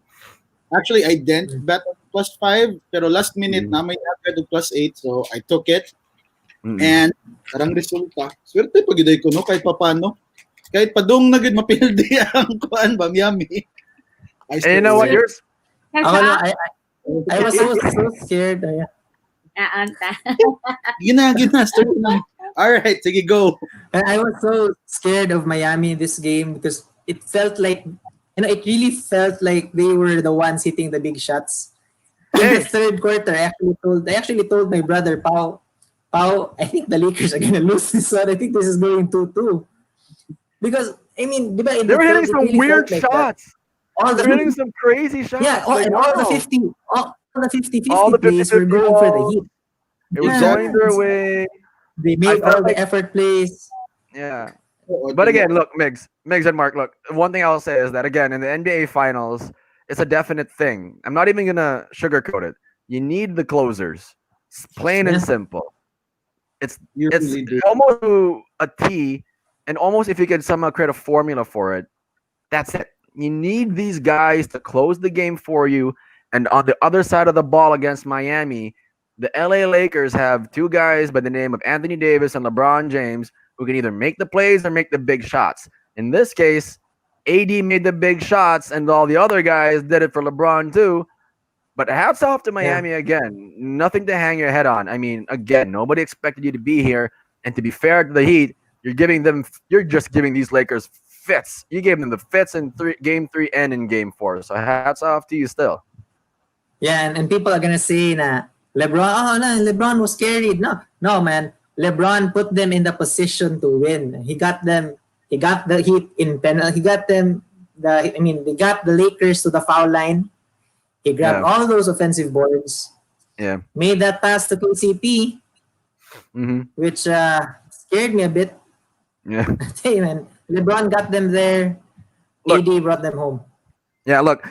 Actually, I didn't bet on +5, pero last minute na may agad ng +8, so I took it. Mm-mm. And karang resulta, swerte pa giday ko no kahit papano. Kahit padung na gid mapildi ang kuan ba Miami. I And you know what? still Yours. Ako, no, I was so scared. Anta. gina start na. All right, sige go. I was so scared of Miami in this game because it felt like, it really felt like they were the ones hitting the big shots. In the Hey, third quarter, I actually told my brother Pau, I think the Lakers are gonna lose this one. I think this is going 2-2 because di ba in they the were hitting third it some really weird felt like that. shots. All They're hitting the some crazy shots. yeah, Like, and all the wow. 50, all the 50 All 50 the plays were 50-50 going for the balls. Heat. It was Yeah, going Exactly. their way. they I made felt all the like, effort plays. yeah. Oo, But tinuod. again, look, Migs and Mark, look, one thing I'll say is that again, in the NBA finals, it's a definite thing. I'm not even gonna sugarcoat it. You need the closers. It's plain and Yeah. simple. It's You it's really do. almost to a T, and almost if you could somehow create a formula for it, that's it. You need these guys to close the game for you. And on the other side of the ball against Miami, the LA Lakers have two guys by the name of Anthony Davis and LeBron James who can either make the plays or make the big shots. In this case, AD made the big shots, and all the other guys did it for LeBron too. But hats off to Yeah. Miami again. Nothing to hang your head on. I mean, again, nobody expected you to be here. And to be fair to the Heat, you're just giving these Lakers fits. You gave them the fits in game 3 and in game 4. So hats off to you still. Yeah, and people are gonna say na LeBron was carried. No, man. LeBron put them in the position to win. He got the Heat in penalty. He got them they got the Lakers to the foul line. He grabbed Yeah. all those offensive boards, Yeah. made that pass to KCP, Mm-hmm. which scared me a bit. Yeah. Hey, man, LeBron got them there. Look. AD brought them home. Yeah, look,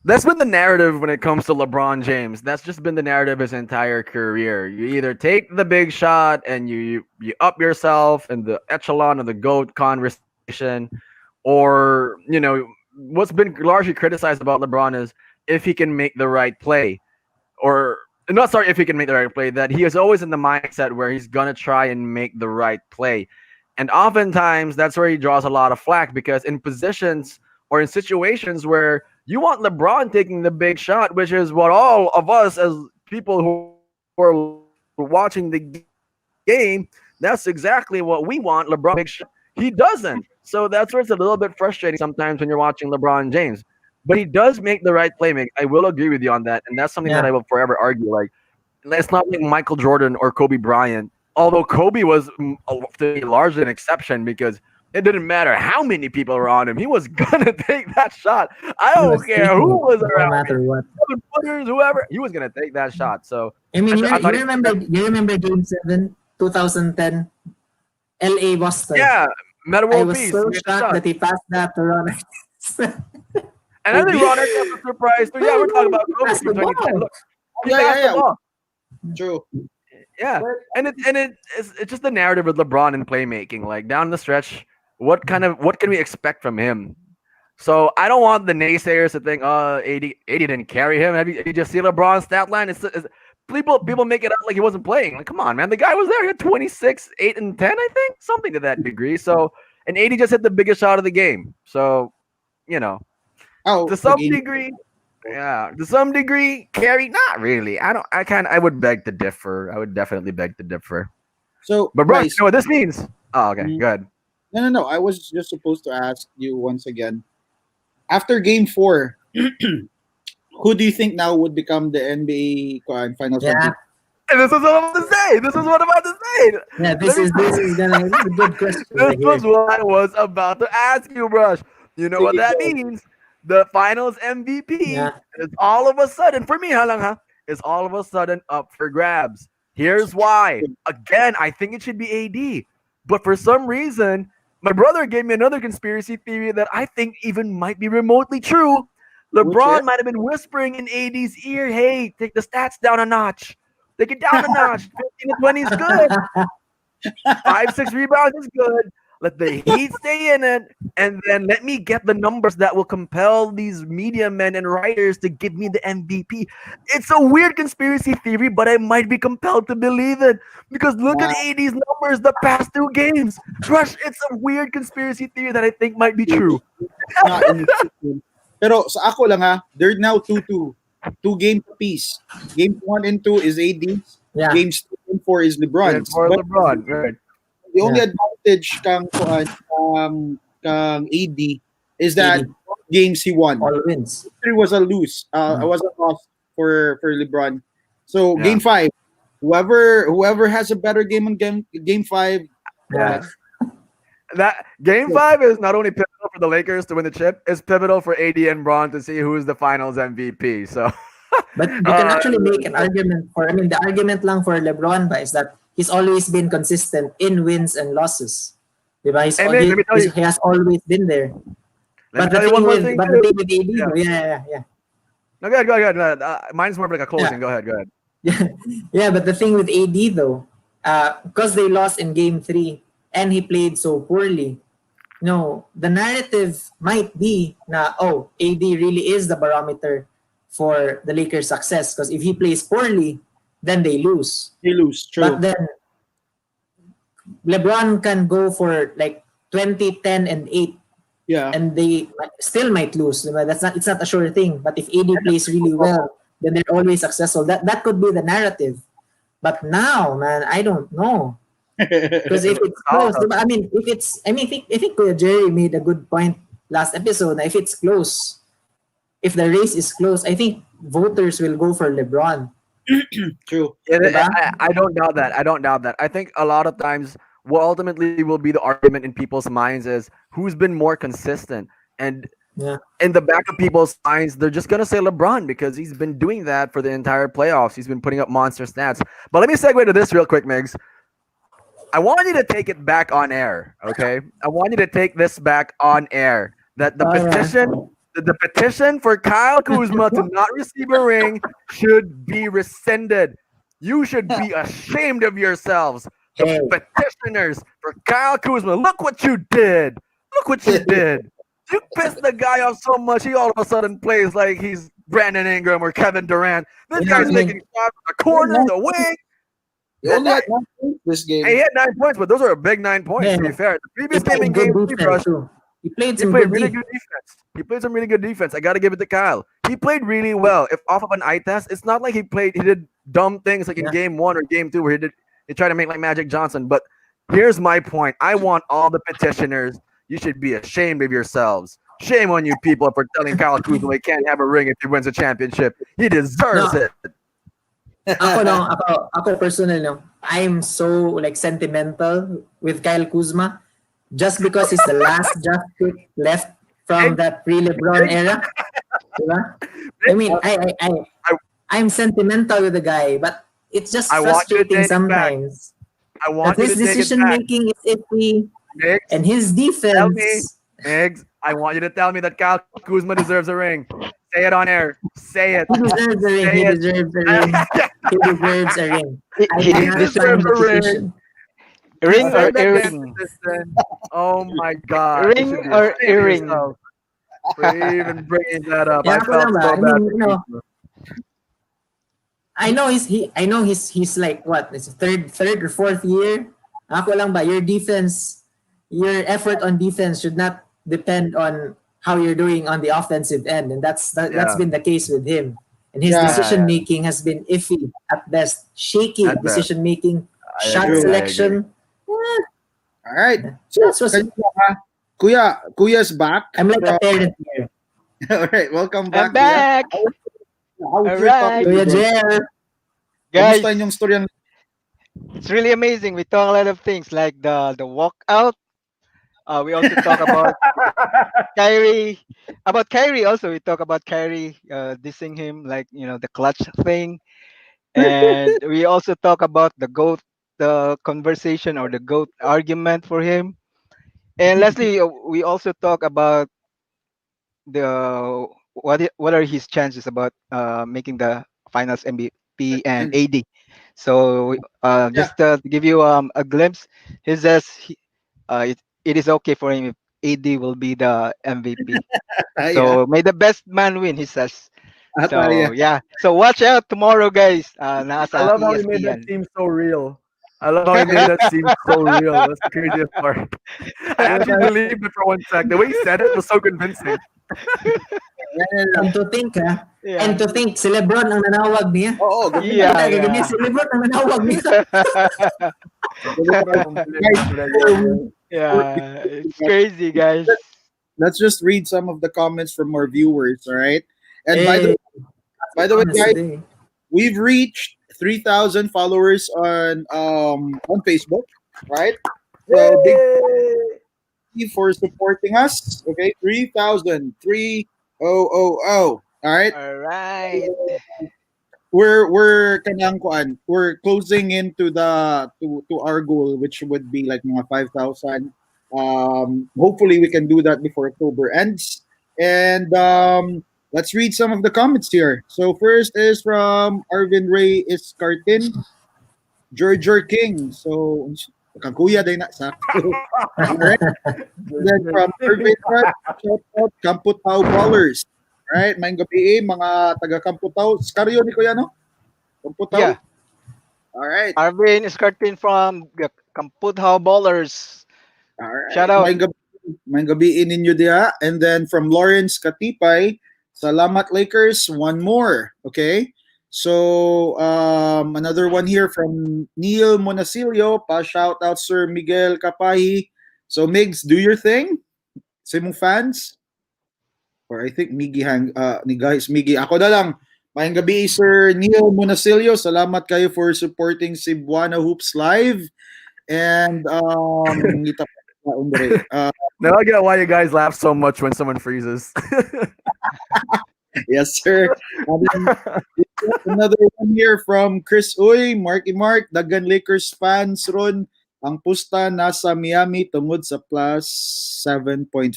that's been the narrative when it comes to LeBron James. That's just been the narrative his entire career. You either take the big shot and you up yourself in the echelon of the GOAT conversation, or, what's been largely criticized about LeBron is if he can make the right play. Or, not sorry, if he can make the right play, that he is always in the mindset where he's going to try and make the right play. And oftentimes, that's where he draws a lot of flack because in positions or in situations where you want LeBron taking the big shot, which is what all of us as people who are watching the game, that's exactly what we want. LeBron big shot. He doesn't. So that's where it's a little bit frustrating sometimes when you're watching LeBron James. But he does make the right play. I will agree with you on that, and that's something that Yeah. I will forever argue. Like it's not like Michael Jordan or Kobe Bryant. Although Kobe was, to me, largely an exception because it didn't matter how many people were on him. He was gonna take that shot. I He was don't care taking who it was no around me, matter what. 7 footers, whoever. He was gonna take that shot. So I mean, I thought you he, remember Game 7, 2010, LA Boston. yeah, Meta I World was Peace so made the shocked shot. that he passed that to Ron. And I think Ron Artest was surprised too. Yeah, we're talking about He Kobe passed from the 2010. ball. Look, he Yeah, yeah, passed the yeah. ball. True. Yeah, But it's just the narrative with LeBron and playmaking. Like down the stretch, what can we expect from him? So I don't want the naysayers to think, oh, 80 didn't carry him. Have you just seen LeBron's stat line? People make it out like he wasn't playing. Like, come on, man, the guy was there. He had 26, 8, and 10, I think, something to that degree. So and 80 just hit the biggest shot of the game. So you know, to Oh, the some game. degree, yeah, to some degree, carry. Not really. I don't. I can. I would beg to differ. I would definitely beg to differ. So, But bro, you guys, know what this means? Oh, okay, mm, good. no, no, no. I was just supposed to ask you once again. After Game 4, who do you think now would become the NBA Finals yeah, MVP? And this is what I'm about to say. This is what I'm about to say. yeah, Let me. this is gonna this is a good question This right was here. what I was about to ask you, Brush. You know what Sige, that go. means? The Finals MVP Yeah, is all of a sudden for me, halang ha, is all of a sudden up for grabs. Here's why. Again, I think it should be AD, but for some reason, my brother gave me another conspiracy theory that I think even might be remotely true. Which is LeBron might have been whispering in AD's ear, "Hey, take the stats down a notch. Take it down a notch. 15 to 20 is good. 5, 6 rebounds is good. Let the Heat stay in it, and then let me get the numbers that will compel these media men and writers to give me the MVP." It's a weird conspiracy theory, but I might be compelled to believe it because look at not, AD's numbers the past 2 games. Rush, it's a weird conspiracy theory that I think might be true. not in existence. Pero sa ako lang ha, they're now 2-2. Two games apiece. Games 1 and 2 is AD's. yeah, Games 2 and 4 is And LeBron's. for But LeBron, right? the only yeah. advantage kang AD is that 80 games he won. all wins. Three was a lose. Was a loss for LeBron. So Yeah. game 5, whoever has a better game on game 5, Yeah, that's That game 5 is not only pivotal for the Lakers to win the chip, it's pivotal for AD and Bron to see who is the Finals MVP. So, but you can uh, actually make an argument for. I mean, the argument lang for LeBron ba is that he's always been consistent in wins and losses. Diba? and Nick, let me tell you, He has always been there. let me But the tell you thing one more with thing but the too. thing with AD, Yeah. though, yeah. No, go ahead. Mine's more of like a closing. Go ahead. Yeah, yeah, but the thing with AD though, because they lost in Game 3 and he played so poorly, no, the narrative might be na AD really is the barometer for the Lakers' success because if he plays poorly, then they lose. they lose. But True. then LeBron can go for like 20, 10, and 8 Yeah. and they still might lose. Diba? It's not a sure thing. But if AD plays really well, then they're always successful. That could be the narrative. But now, man, I don't know. Because if it's close, diba? I think Kuya Jerry made a good point last episode. If it's close, if the race is close, I think voters will go for LeBron. True. Diba? I don't doubt that. I don't doubt that. I think a lot of times what ultimately will be the argument in people's minds is who's been more consistent. And Yeah. in the back of people's minds, they're just gonna say LeBron because he's been doing that for the entire playoffs. He's been putting up monster stats. But let me segue to this real quick, Migs. I want you to take it back on air, okay? I want you to take this back on air. That the Oh, yeah. petition, the petition for Kyle Kuzma to not receive a ring should be rescinded. You should be ashamed of yourselves, the Hey. petitioners for Kyle Kuzma. Look what you did. Look what you did. You pissed the guy off so much, he all of a sudden plays like he's Brandon Ingram or Kevin Durant. This Yeah, guy's I mean- making shots from the corner, the wing. He only had 1 point this game. He had 9 points, but those are big 9 points, to be Yeah. fair. The He previous game played in good game 3, defense Brush, too. He played he some played good really defense. good defense. He played some really good defense. I got to give it to Kyle. He played really well. If off of an eye test, it's not like he did dumb things like in Yeah. game 1 or game 2 where he tried to make like Magic Johnson. But here's my point. I want all the petitioners You should be ashamed of yourselves. Shame on you people for telling Kyle Kuzma he can't have a ring if he wins a championship. He deserves No, it. ako no, ako personal no. I'm so like sentimental with Kyle Kuzma just because he's the last draft pick left from Big, that pre-LeBron big, era. Diba? I big. mean, I, I'm sentimental with the guy, but it's just I want you to frustrating take it back. sometimes I that want you his to take it decision back. making is iffy Migs, and his tell me. defense. Migs, I want you to tell me that Kyle Kuzma deserves a ring. Say it on air. Say it. He deserves a ring. Say He it. deserves a ring. He deserves a ring. I He did He not deserves sign deserves the a ring. petition. He ring or said that damn earring, petition. Oh my God. You should ring be or ashamed of earring. yourself for even bringing that up. Yeah, I ako felt lang ba? so I bad mean, for Kuzma. I know he's like what? It's third or fourth year. Ako lang ba? Your defense, your effort on defense should not depend on how you're doing on the offensive end, and that's Yeah. been the case with him. And his Yeah, Yeah. decision Yeah. making has been iffy at best, shaky At best. decision making, I shot agree. true. I agree. selection. Eh, All right. So, that's what's. Kuya's back I'm like a from. parent here. All right, welcome I'm back, Kuya. back. How's All your talk with right, you, Kuya bro? Jer. Kamusta guys. yung storya? It's really amazing. We talk a lot of things like the walkout. We also talk about Kyrie. About Kyrie also, we talk about Kyrie dissing him, like the clutch thing, and we also talk about the conversation or the goat argument for him. And lastly, we also talk about the what are his chances about making the finals MVP and AD. So Yeah, just to give you a glimpse, he says it is okay for him if AD will be the MVP. yeah. So may the best man win, he says. Yeah. So yeah. So watch out tomorrow, guys. I Nasa love how he made that ESPN. seem so real. I love how he made that seem so real. That's the craziest part. I actually believed it for one sec. The way he said it was so convincing. And to think ha, and Yeah. to think si Lebron ang nanawag niya. Oo, gabi na. Yeah, Gabi yeah. si Lebron ang nanawag niya. Gabi na. Guys, Yeah, it's crazy, guys. let's just read some of the comments from our viewers, all right? And Eh, by the way, guys, honestly. we've reached 3,000 followers on Facebook, right? So big Yay! thank you for supporting us. Okay, 3,000. All right. All right. We're kanang kuan. We're closing into the to our goal, which would be like mga 5,000. Hopefully we can do that before October ends. And let's read some of the comments here. So first is from Arvin Ray Iscartin, George King. So kakuya day na sakto. Alright. Then from Irvin Rod, shout out Kamputaw Ballers. Right, may gabi mga taga Kamputaw. Skaryo ni Kuya no? Kamputaw. Yeah. All right. Arvin is curtain from the Kamputhaw Ballers. All Shout right. out. May gabi ninyo diha. And then from Lawrence Katipay, Salamat Lakers, one more. Okay. So another one here from Neil Monasilio, pa shout out Sir Miguel Kapahi. So Migs, do your thing. Sa imong fans. Or I think Miggy ni guys Miggy. Ako na lang. Mayang gabi Sir Neil Monasilio. Salamat kayo for supporting Cebuano Hoops Live. And ngita pa umbre. Now I get why you guys laugh so much when someone freezes. Yes, sir. And then another one here from Chris Uy, Marky Mark, Dagan Lakers fans ron. Ang pusta nasa Miami tungod sa plus 7.5.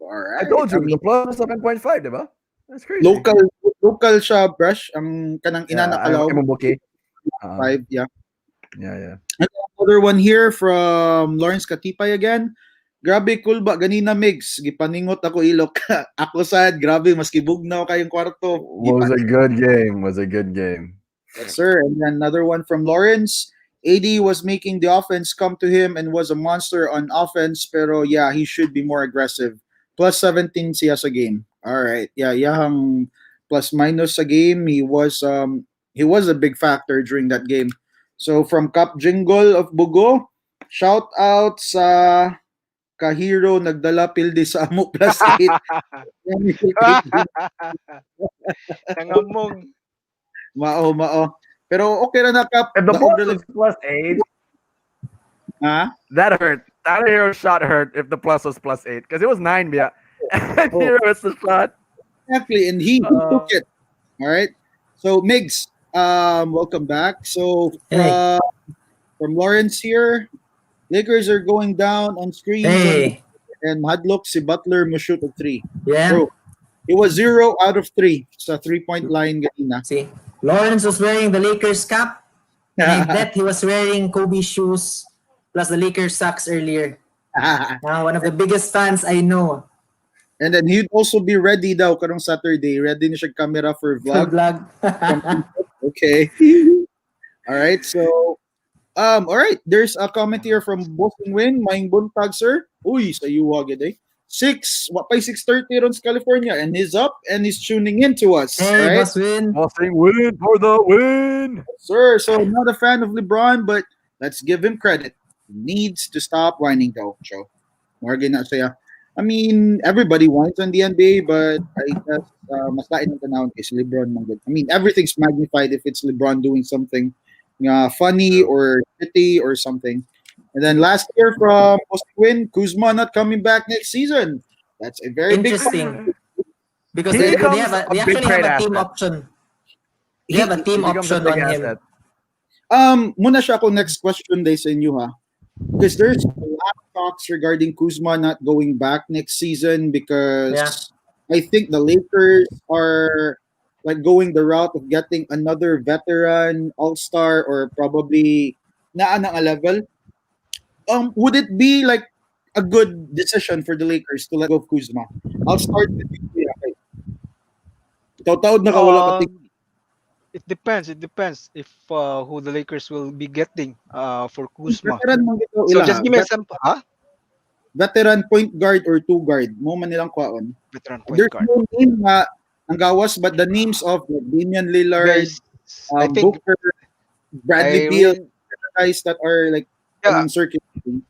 All I right. told I you, mean, the plus 7.5, diba? That's crazy. local siya, brush. Ang kanang Yeah, inanakalaw I'm okay. 5. Yeah. Yeah. Another one here from Lawrence Katipay again. Grabe cool ba ganina mix gipaningot ako ilok. Ako sad grabe mas kibugnaw kayong kwarto. Was a good game. Was a good game. Yes, sir. And then another one from Lawrence. AD was making the offense come to him and was a monster on offense, pero yeah, he should be more aggressive. Plus 17 siya sa game. All right. Yeah, yahang plus minus sa game, he was a big factor during that game. So from Cap Jingle of Bugo, shout out sa kahiro nagdala pildi sa amo plus 8. Nangamong. Mao. Pero okay ra na kap. If the Daog plus ra was +8, ha? that hurt. That hero shot hurt if the plus was +8 because it was 9, yeah. And Oh, hero is the shot. exactly. And he took Uh, it. All right. So Migs, welcome back. So Hey, from Lawrence here, Lakers are going down on screens hey, and Hadlock si Butler mo shoot of 3. yeah. Bro, it was 0 out of 3 sa 3-point line ganina. See, Lawrence was wearing the Lakers cap, and I bet he was wearing Kobe shoes plus the Lakers socks earlier. Now, one of the biggest fans I know. And then he'd also be ready daw karong Saturday. Ready na siya camera for The vlog. vlog. Okay. All right. So all right. There's a comment here from Boston Win. Maing buntag, sir. Uy, sa iyo agad eh. 6:30 ron sa California, and he's up and he's tuning in to us. All Hey, right, boss win. Boston win for the win. sir. So not a fan of LeBron, but let's give him credit. He needs to stop whining though. So, Morgan na siya. I mean, everybody whines on the NBA, but I guess mas lain ang tanawon is LeBron man good. I mean, everything's magnified if it's LeBron doing something funny or pretty or something. And then last year from Win, Kuzma not coming back next season. That's a very big Interesting. Because He they becomes they a big actually have trade a team asset. option. They he, have a He team becomes a option big on asset. him. muna siya ako next question day sa inyo ha. Because there's a lot of talks regarding Kuzma not going back next season Yeah. because I think the Lakers are like going the route of getting another veteran all-star or probably naa ng a level. Would it be like a good decision for the Lakers to let go of Kuzma? I'll start with you. Kuya. Okay. Taw-taod na ka wala ka Um, it depends. It depends if who the Lakers will be getting for Kuzma. veteran man gito So ila just ha. give me some Veteran point guard or two guard. Mo man nilang kwaon. veteran point There's guard. no name nga ang gawas but the names of like, Damian Lillard, Guys, I think Booker, Bradley I Beal, really guys that are like yeah circulating.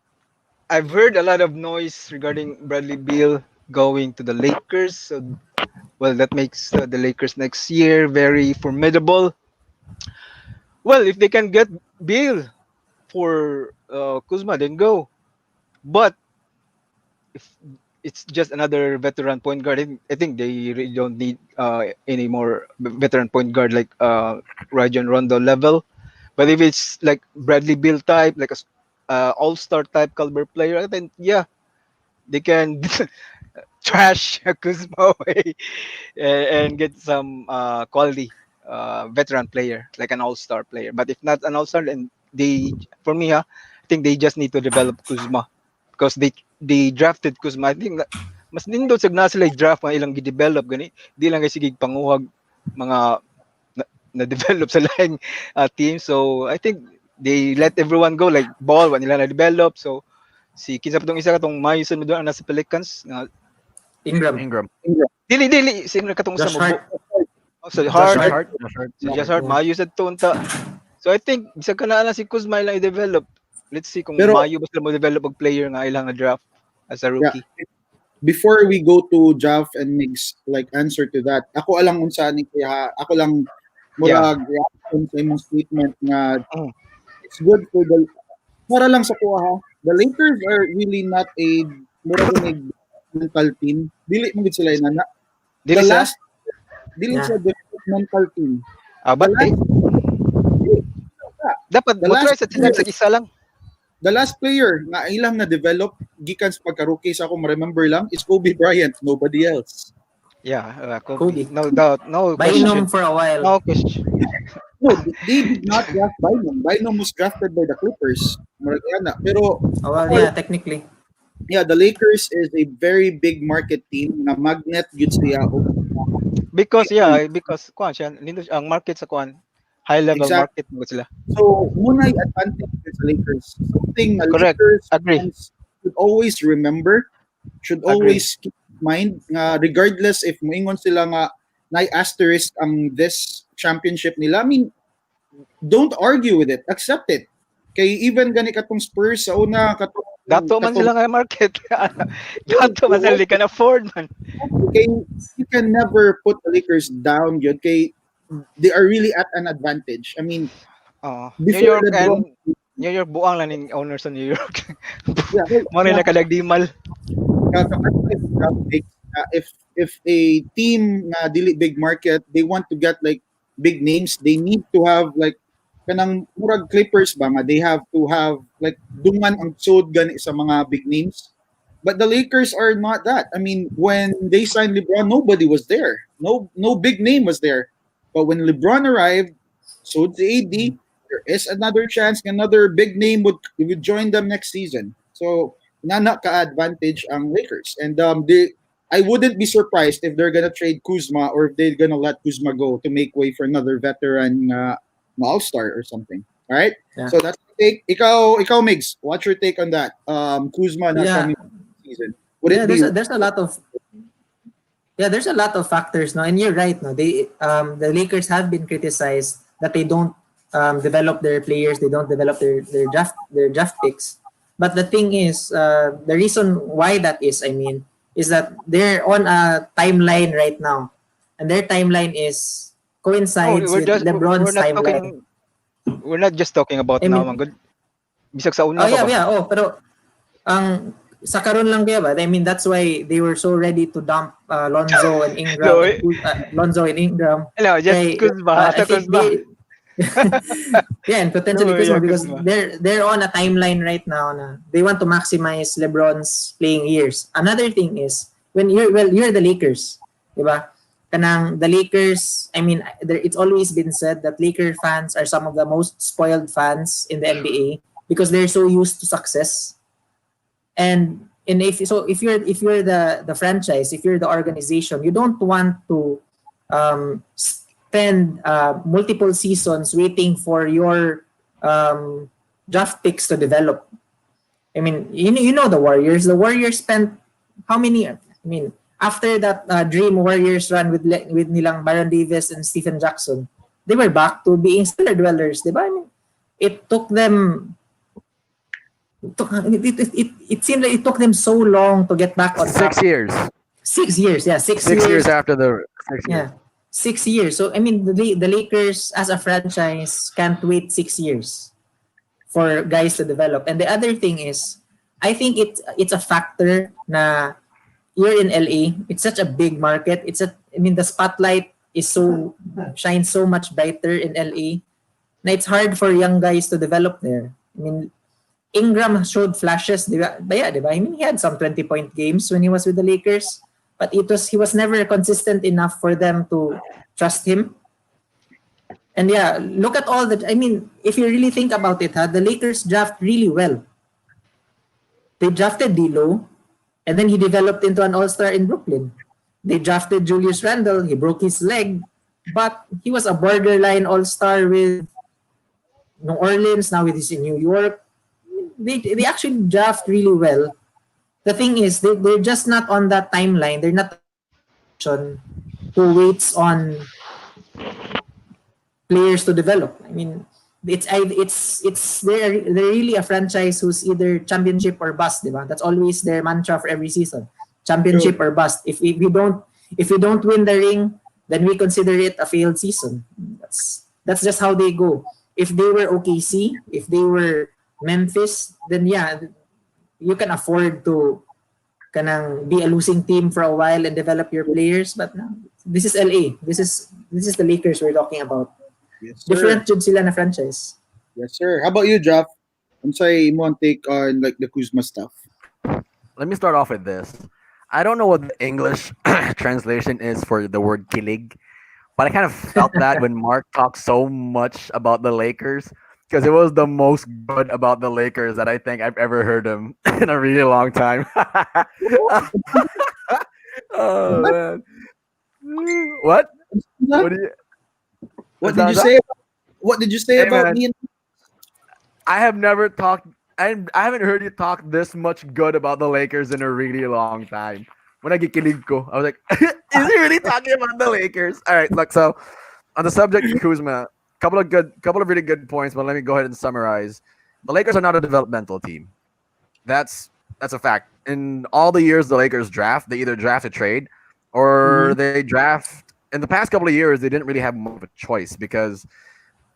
I've heard a lot of noise regarding Bradley Beal going to the Lakers. So well, that makes the Lakers next year very formidable. Well, if they can get Beal for Kuzma, then go. But if it's just another veteran point guard, I think they really don't need any more veteran point guard like Rajon Rondo level. But if it's like Bradley Beal type, like a all-star type caliber player, then yeah, they can trash Kuzma away and get some quality veteran player like an all-star player. But if not an all-star, then for me, I think they just need to develop Kuzma because they drafted Kuzma. I think mas nindot sa na sila draft mga ilang gi-develop gani. Di lang kasi panguhag mga na-develop sa laing team. So I think they let everyone go like ball wa nila na-develop. So si kinsa pa tong isa katong Mayuson mo doon nasa Pelicans Ingram. Ingram. dili sino katong isa Josh mo Hart. so Josh hard Hart. so just hard Yeah. maayos at tunta. So I think bisag kana na si Kuzma ilang i-develop. Let's see kung Pero maayo ba sila mo develop og player nga ilang na draft as a yeah, rookie. before we go to Jaff and Migs like answer to that, ako alang unsa ni kaya ako lang Yeah. murag reaction sa imong statement nga Mm. it's good for the para lang sa kuha ha. The Lakers are really not a mura gani mental team. Dili mo gid sila inana. The Dili sa last dili Yeah. sa developmental team. The but last dapat the mo last try sa team sa isa lang. the last player nga ilang na develop gikan sa pagka-rookie sa ako ma-remember lang is Kobe Bryant, nobody else. Yeah, Kobe. No doubt, no Bynum question. for a while. No question. No, they did not draft Bynum. Bynum was drafted by the Clippers. Murag ana. Pero Oh, well, yeah, technically. yeah, the Lakers is a very big market team na magnet yun siya. Because kuan siya ang market sa kuan high level Exactly. market mo sila. So, muna yung advantage yun sa Lakers. Something na Correct. Lakers Agree. fans should always remember, should Agree. always keep in mind nga regardless if moingon sila nga na asterisk ang this championship nila. I mean, don't argue with it. Accept it. Kay even gani katong Spurs sa una katong Dato man katulad sila nga market. Dato man sila, they can afford man. kay you can never put the Lakers down yun kay they are really at an advantage. I mean, New before York LeBron, and New York buang lang ning owner sa New York. yeah, well, Mo nila kadagdimal. ano kay draft picks, if a team na dili big market, they want to get like big names, they need to have like kanang murag Clippers ba nga, they have to have like dungan ang sod gani sa mga big names. But the Lakers are not that. I mean, when they signed LeBron, nobody was there. No big name was there. But when LeBron arrived, so did AD. There is another chance, another big name would join them next season. So nana ka advantage ang Lakers, and I wouldn't be surprised if they're gonna trade Kuzma or if they're gonna let Kuzma go to make way for another veteran All Star or something. All right. Yeah. So that's my take. Ikaw, Migs, what's your take on that? Kuzma not Yeah. coming season. Would Yeah, it be there's a lot of there's a lot of factors, no, and you're right, no. The Lakers have been criticized that they don't develop their players, they don't develop their draft picks. But the thing is, the reason why that is, I mean, is that they're on a timeline right now, and their timeline is No, coincides with we're LeBron's not timeline. talking, we're not just talking about I now, mean, man. Good. Bisag sa oh una pa yeah, ba? yeah, oh, pero ang sa karon lang kaya ba? I mean, that's why they were so ready to dump Lonzo and No, Ingram, Lonzo and Ingram. no, just Kay, Kuzma. I Ato think Kuzma. yeah, and potentially No, Kuzma yeah, because Kuzma. they're on a timeline right now na they want to maximize LeBron's playing years. Another thing is when you're the Lakers, diba? Kanang the Lakers, I mean, it's always been said that Laker fans are some of the most spoiled fans in the NBA because they're so used to success. And if you're the franchise, if you're the organization, you don't want to spend multiple seasons waiting for your draft picks to develop. I mean, you know the Warriors. The Warriors spent how many? I mean, after that Dream Warriors run with nilang Baron Davis and Stephen Jackson, they were back to being cellar dwellers, diba? I mean, it took them. It seemed like it took them so long to get back on track. 6 years. 6 years, yeah, 6 years. 6 years after the 6 years. Yeah, 6 years. So I mean, the Lakers as a franchise can't wait 6 years for guys to develop. And the other thing is, I think it's a factor na you're in LA. It's such a big market. I mean, the spotlight is so shines so much brighter in LA. Na it's hard for young guys to develop there. I mean, Ingram showed flashes, di ba? Di ba? I mean, he had some 20-point games when he was with the Lakers, but he was never consistent enough for them to trust him. And yeah, look at all that. I mean, if you really think about it, the Lakers draft really well. They drafted D'Lo, and then he developed into an all-star in Brooklyn. They drafted Julius Randle. He broke his leg, but he was a borderline all-star with New Orleans. Now he's in New York. They actually draft really well. The thing is, they're just not on that timeline. They're not who waits on players to develop. I mean, they're really a franchise who's either championship or bust, diba? That's always their mantra for every season. Championship or bust. If we don't win the ring, then we consider it a failed season. That's just how they go. If they were OKC, if they were Memphis, then yeah, you can afford to kanang be a losing team for a while and develop your players. But no, this is LA. This is the Lakers we're talking about. Yes, sir. Different jud sila na franchise. Yes, sir. How about you, Jeff? I'm sorry, mo ang take on like the Kuzma stuff. Let me start off with this. I don't know what the English translation is for the word kilig, but I kind of felt that when Mark talked so much about the Lakers because it was the most good about the Lakers that I think I've ever heard him in a really long time. Oh man. What? What do you What What's did you that? say? What did you say Hey, about man. me? I have never talked. I haven't heard you talk this much good about the Lakers in a really long time. When I get kilig ko, I was like, "Is he really talking about the Lakers?" All right, look. So on the subject of Kuzma, couple of really good points. But let me go ahead and summarize. The Lakers are not a developmental team. That's a fact. In all the years the Lakers draft, they either draft a trade or Mhm. they draft. In the past couple of years, they didn't really have much of a choice because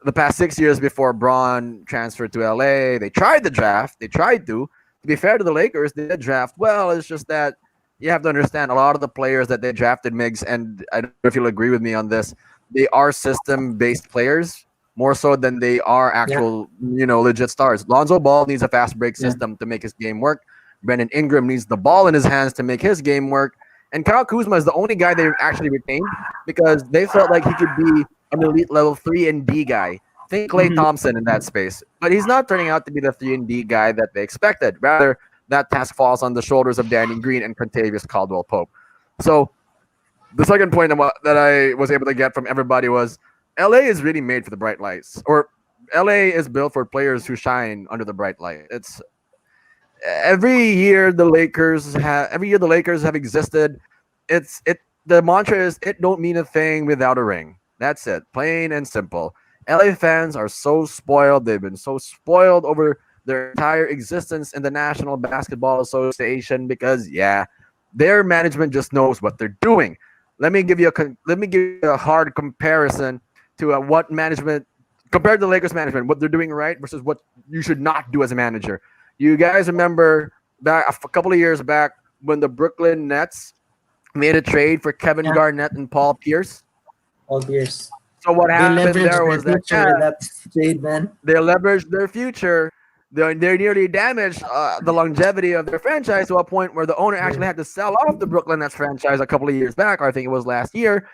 the past 6 years before Braun transferred to LA, they tried the draft. They tried to. To be fair to the Lakers, they did draft well. It's just that you have to understand a lot of the players that they drafted, Migs, and I don't know if you'll agree with me on this. They are system-based players more so than they are Yeah, actual, legit stars. Lonzo Ball needs a fast break yeah, system to make his game work. Brandon Ingram needs the ball in his hands to make his game work. And Kyle Kuzma is the only guy they actually retained because they felt like he could be an elite level 3 and D guy. Think Clay Mhm. Thompson in that space. But he's not turning out to be the 3 and D guy that they expected. Rather, that task falls on the shoulders of Danny Green and Contavious Caldwell Pope. So the second point that I was able to get from everybody was LA is really made for the bright lights. Or LA is built for players who shine under the bright light. It's every year the Lakers have existed. It the mantra is it don't mean a thing without a ring. That's it. Plain and simple. LA fans are so spoiled. They've been so spoiled over their entire existence in the National Basketball Association because their management just knows what they're doing. Let me give you a hard comparison to what management compared to the Lakers management, what they're doing right versus what you should not do as a manager. You guys remember back a couple of years back when the Brooklyn Nets made a trade for Kevin yeah. Garnett and Paul Pierce? All years. So what They happened leveraged there their was that future with that trade, man. they leveraged their future. They nearly damaged the longevity of their franchise to a point where the owner Yeah, actually had to sell off the Brooklyn Nets franchise a couple of years back, or I think it was last year,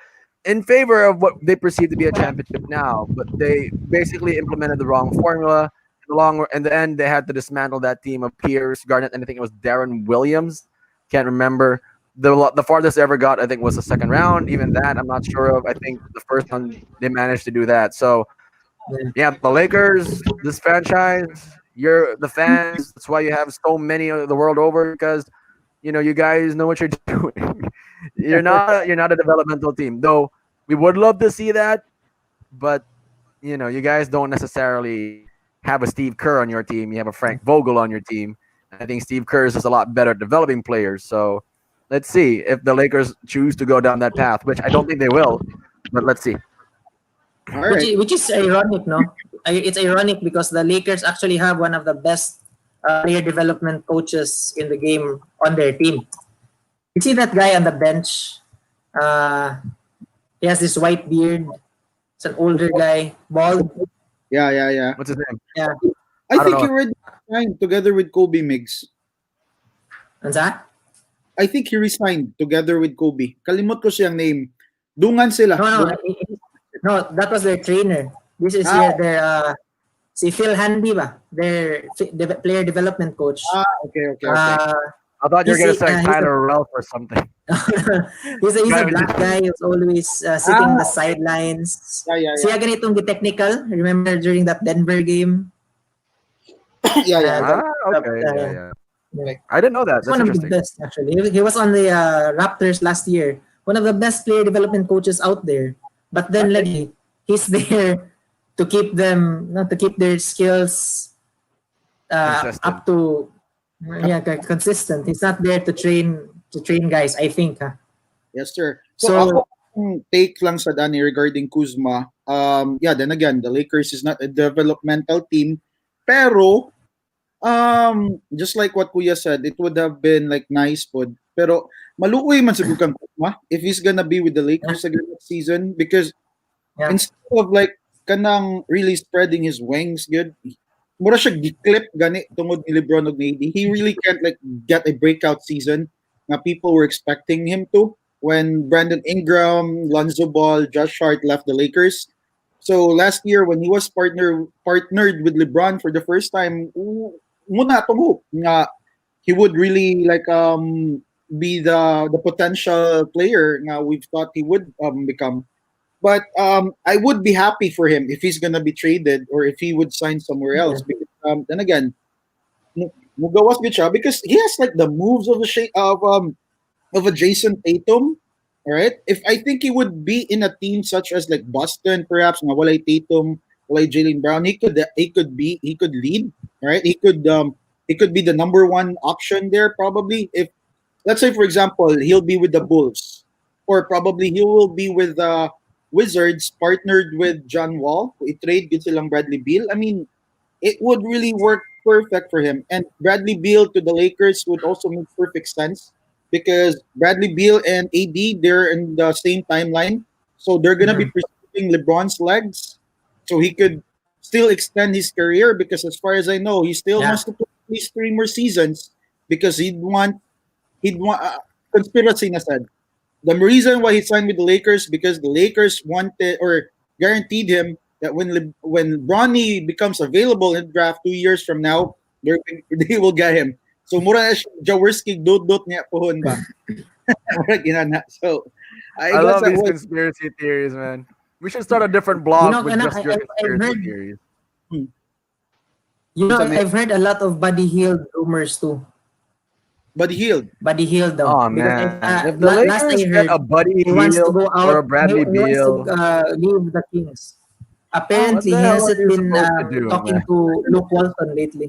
in favor of what they perceive to be a championship now. But they basically implemented the wrong formula. In the end, they had to dismantle that team of Pierce, Garnett, and I think it was Darren Williams. Can't remember. The farthest they ever got, I think, was the second round. Even that, I'm not sure of. I think the first one they managed to do that. So yeah. yeah, the Lakers, this franchise, you're the fans. That's why you have so many of the world over because you guys know what you're doing. You're not a developmental team, though. We would love to see that, but you guys don't necessarily have a Steve Kerr on your team. You have a Frank Vogel on your team. I think Steve Kerr is just a lot better at developing players. So let's see if the Lakers choose to go down that path, which I don't think they will. But let's see. All Which right. is ironic, no? It's ironic because the Lakers actually have one of the best player development coaches in the game on their team. You see that guy on the bench? Uh, he has this white beard. It's an older guy, bald. Yeah, yeah, yeah. What's his name? Yeah, I I don't think he know. already signed together with Kobe Migs. what's that? I think he resigned together with Kobe. Kalimot ko siyang name. Dungan sila. No, no, Dungan. no. That was their trainer. This is Ah, their si Phil Handy ba? Their player development coach. okay, okay, okay. Uh, I thought you were he's gonna a, say he's a Tyler Ralph or something. he's a Guy with black the- guy who's always sitting on Ah, the sidelines. yeah, yeah, Siya ganitong technical. Remember during that Denver game? yeah, yeah, yeah. Okay, yeah. Yeah. I didn't know that. He's That's one of the interesting. best actually. He was on the Raptors last year. One of the best player development coaches out there. But then lagi, he's there to keep them, not to keep their skills Consistent. up to consistent. He's not there to train guys. I think. Yes, sir. So, So ako, take lang sa Danny regarding Kuzma. Yeah, then again, the Lakers is not a developmental team. Pero, just like what Kuya said, it would have been like nice pod. Pero, maluoy man siguro kang Kuzma if he's gonna be with the Lakers again next season because yeah, instead of like kanang really spreading his wings good, mura siya giklip gani tungod ni LeBron ug ni AD. He really can't like get a breakout season na people were expecting him to when Brandon Ingram, Lonzo Ball, Josh Hart left the Lakers. So last year when he was partnered with LeBron for the first time, muna atong hope nga he would really like be the potential player nga we've thought he would become. But I would be happy for him if he's gonna be traded or if he would sign somewhere yeah, else. Because then again, mugawas gud siya because he has like the moves of a Jason Tatum. All right, if I think he would be in a team such as like Boston, perhaps nga walay Tatum, walay Jalen Brown, he could lead. All right, he could he could be the number one option there probably. If let's say for example he'll be with the Bulls, or probably he will be with the Wizards, partnered with John Wall. I-trade yun silang Bradley Beal. I mean, it would really work perfect for him. And Bradley Beal to the Lakers would also make perfect sense because Bradley Beal and AD, they're in the same timeline. So they're gonna be Mhm. pursuing LeBron's legs. So he could still extend his career because as far as I know, he still Yeah. wants to play at least 3 more seasons because he'd want conspiracy na said. The reason why he signed with the Lakers because the Lakers wanted or guaranteed him that when Bronny becomes available in the draft 2 years from now, they will get him. So mura na siya Jaworski dot niya pohon ba? Mura ginana. So I I guess love that these was conspiracy theories, man. We should start a different You blog know, with and just your I've conspiracy heard, theories. hmm, you know, sabi, I've heard a lot of Buddy Hield rumors too. but he healed. Buddy Hield though, Oh because man, if the last Lakers I get a heard, Buddy he wants to Hield go or a out. Bradley He wants to Beal, leave the Kings. Oh, what Apparently, the he hell are hasn't you been supposed to do, talking man? to Luke Walton lately.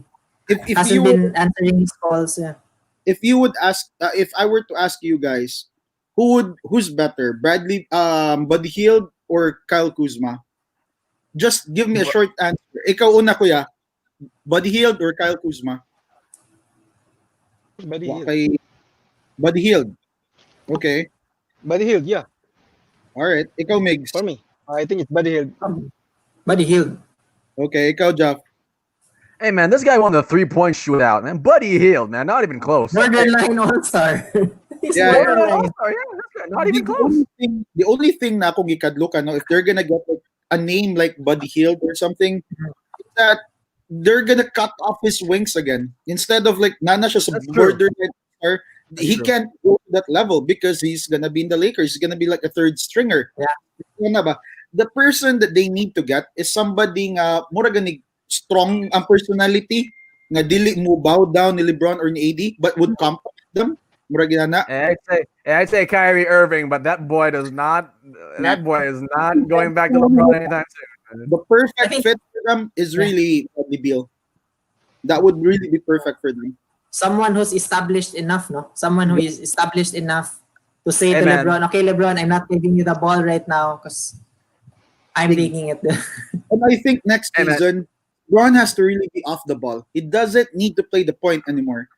if Hasn't you would been answering his calls. Yeah. if you would ask if I were to ask you guys who's better, Buddy Hield or Kyle Kuzma? Just give me a But short answer. Ikaw una kuya, Buddy Hield or Kyle Kuzma? Buddy Wa Hield. kay Buddy Hield. Okay. Buddy Hield, yeah. All right. Ikaw For Migs. me, I think it's Buddy Hield. Buddy Hield, Okay. Ikaw Jeff. hey, man, this guy won the 3-point shootout, man. Buddy Hield, man, not even close. borderline All Star. He's Yeah, yeah. Borderline borderline. All-Star, yeah, this guy, not The, even the close. only thing na akong gikadlok ano, if they're gonna get like, a name like Buddy Hield or something, is that they're gonna cut off his wings again. Instead of like nana siya sa That's true. borderline star, That's he true. can't go to that level because he's gonna be in the Lakers. He's gonna be like a third stringer. Yeah. Yan na ba? The person that they need to get is somebody nga mura gani strong ang personality nga dili mo bow down ni LeBron or ni AD but would compliment them. Mura ginana. I'd say Kyrie Irving, but that boy does not. That boy is not going back to LeBron anytime soon. Man. The I perfect think fit for them is yeah, really Bradley Beal. That would really be perfect for them. someone who's established enough, no? Someone who is established enough to say Hey, to man. LeBron, okay, LeBron, I'm not giving you the ball right now because I'm Like, taking it. and I think next Hey, man. season, Ron has to really be off the ball. He doesn't need to play the point anymore.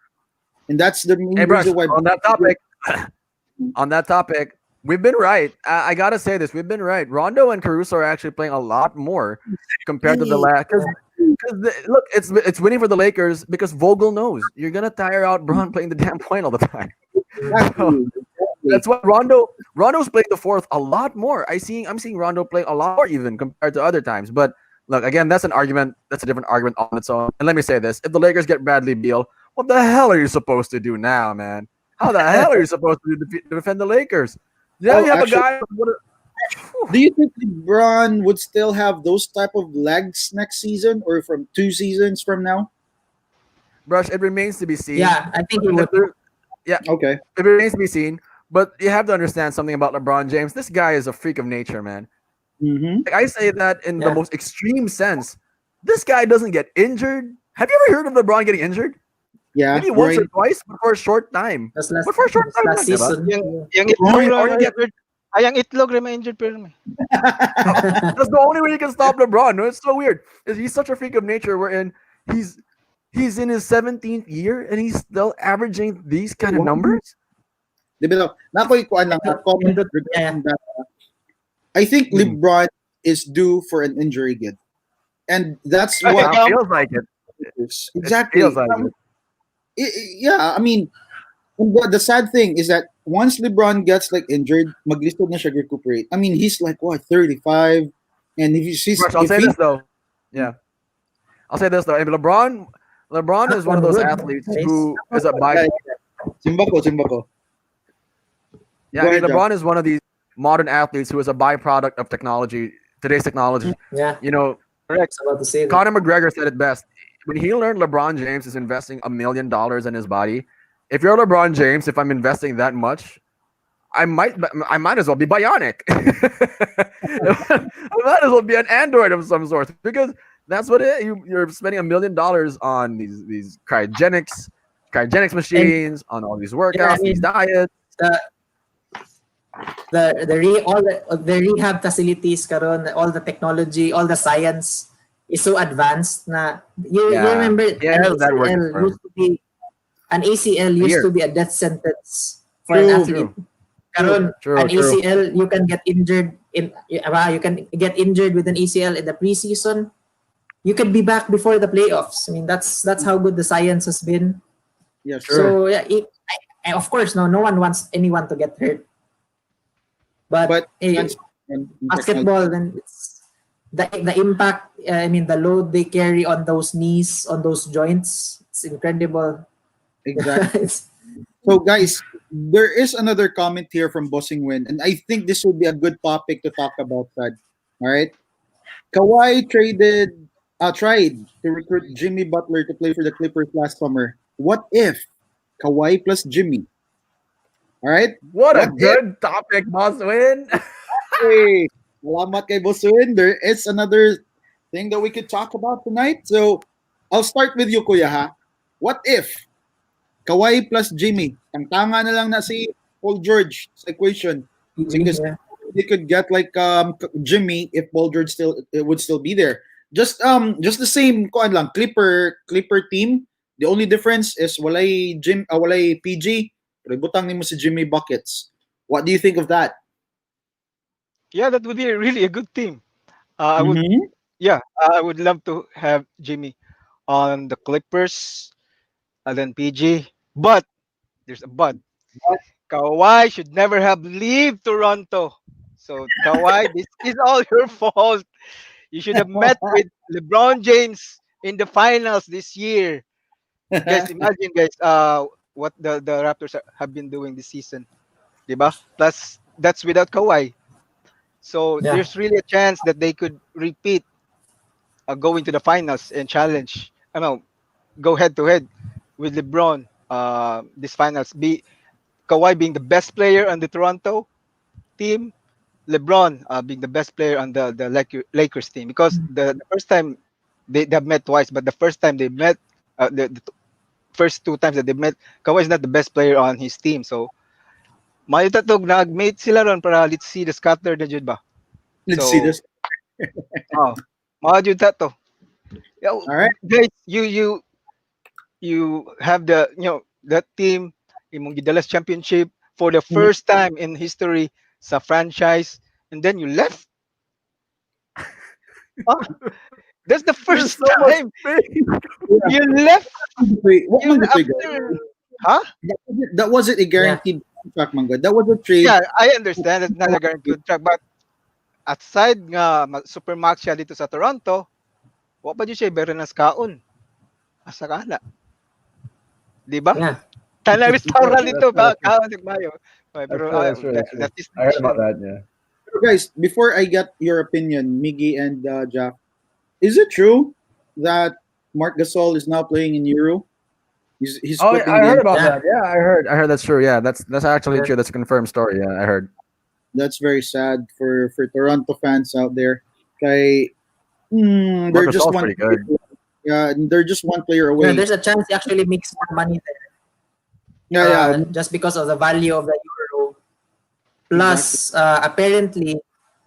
And that's the main Hey, Brush, reason why. on that topic, we've been right. I gotta say this, we've been right. Rondo and Caruso are actually playing a lot more compared to the last. Because look, it's winning for the Lakers because Vogel knows you're gonna tire out Braun playing the damn point all the time. So that's why Rondo's playing the fourth a lot more. I'm seeing Rondo play a lot more even compared to other times. But look, again, that's an argument. That's a different argument on its own. And let me say this: if the Lakers get Bradley Beal, what the hell are you supposed to do now, man? How the hell are you supposed to defend the Lakers? Yeah, Oh, you have actually, a guy. do you think LeBron would still have those type of legs next season or from 2 seasons from now? Brush, it remains to be seen. Yeah, I think he If would. there- yeah, Okay. it remains to be seen. But you have to understand something about LeBron James. This guy is a freak of nature, man. Mm-hmm. Like, I say that in the Yeah. most extreme sense. This guy doesn't get injured. Have you ever heard of LeBron getting injured? Yeah. Maybe once Right. or twice, but for a short time. That's last, But for a short that's time, last lang, diba? season. Yang itlog Or lang you get injured. Yang itlog rin ma-injured pero may. That's the only way you can stop LeBron. No, it's so weird. He's such a freak of nature. Wherein he's in his 17th year and he's still averaging these kind of numbers. Di ba? Nakoy kuan lang comment Yeah. regarding that. I think Hmm. LeBron is due for an injury again. And that's Ay, what ikaw? Feels like it. exactly. It feels like it. Yeah, I mean, and the sad thing is that once LeBron gets like injured, maglistod na siya recuperate. I mean, he's like what 35, and if I'll if say he this though. Yeah. I'll say this though. LeBron is one of those Good. athletes who is a by. Simbako. Yeah, Go I mean, ahead, John. LeBron is one of these modern athletes who is a byproduct of technology, today's technology. Yeah, You know, I was about to say that. Conor McGregor said it best. When he learned LeBron James is investing $1 million in his body, if you're LeBron James, if I'm investing that much, I might as well be bionic. I might as well be an android of some sort because That's what it. You're spending $1 million on these cryogenics And machines, on all these yeah, I workouts, these mean diets. the all the rehab facilities karon, all the technology, all the science is so advanced na you Yeah, remember he has that working for him. An ACL A used year. to be a death sentence for an True, athlete. True, true. Karon true, an true. ACL you can get injured you can get injured with an ACL in the preseason. You could be back before the playoffs. I mean that's how good the science has been. Yes, True. sir. So yeah, of course no one wants anyone to get hurt. But But advancement in technology. basketball, then it's the impact. I mean, the load they carry on those knees, on those joints. It's incredible. Exactly. It's, So, guys, there is another comment here from Bossing Win, and I think this would be a good topic to talk about, Fred. All right. Kawhi tried to recruit Jimmy Butler to play for the Clippers last summer. What if Kawhi plus Jimmy? All right. What a What if? good topic, boss win. Hey, salamat kay Boss Win. There is another thing that we could talk about tonight. So, I'll start with you, Kuya, ha? What if Kawhi plus Jimmy? Tangtanga na lang na si Paul George sa equation because yeah. they could get like Jimmy if Paul George still it would still be there. Just the same kuan lang Clipper team. The only difference is walay PG, pero butang nimo si Jimmy buckets. What do you think of that? Yeah, that would be really a good team. I would, Mm-hmm. yeah, I would love to have Jimmy on the Clippers and then PG. But there's a but. Kawhi should never have leave Toronto. So Kawhi, this is all your fault. You should have met with LeBron James in the finals this year. Guys, imagine guys, what the Raptors have been doing this season, 'di ba? Plus that's without Kawhi. So Yeah. there's really a chance that they could repeat, going to the finals and challenge. I know, go head to head with LeBron. This finals be Kawhi being the best player on the Toronto team, LeBron being the best player on the Lakers team, because the first time they have met twice, but the first time they met, the first two times that they met, Kawhi is not the best player on his team. So may tatog nag-mate sila ron para let's see the scatter na jud ba. Let's see So this. oh, mga jud to. Yeah, All right. guys, you have the that team imong gidalas championship for the Mhm. first time in history sa franchise, and then you left. Ah, that's the There's first so much time space. Yeah. you left. What You man dito, guys? after, huh? That wasn't a Yeah. guaranteed contract, man. That was a Yeah, trade. I understand it's not a guaranteed contract, but aside nga supermax siya dito sa Toronto, wa pa jud siya better na kaon. Asa ka na, di ba? Yeah. Tanang restaurant That's dito true. ba That's true. kaon mayo. That's Pero true. That's true. That's true. that is the I heard about issue. that. Yeah. Guys, before I get your opinion, Miggy and Jack, is it true that Mark Gasol is now playing in Euro? He's Oh, yeah, quitting I the. heard about Yeah. that. Yeah, I heard. I heard that's true. Yeah, that's actually Yeah. true. That's a confirmed story. Yeah, I heard. That's very sad for Toronto fans out there. Okay, they're Marcus just Gasol's one. pretty good. Yeah, they're just one player Yeah. away. There's a chance he actually makes more money there. Yeah, yeah, Just because of the value of the euro. exactly. Plus, apparently,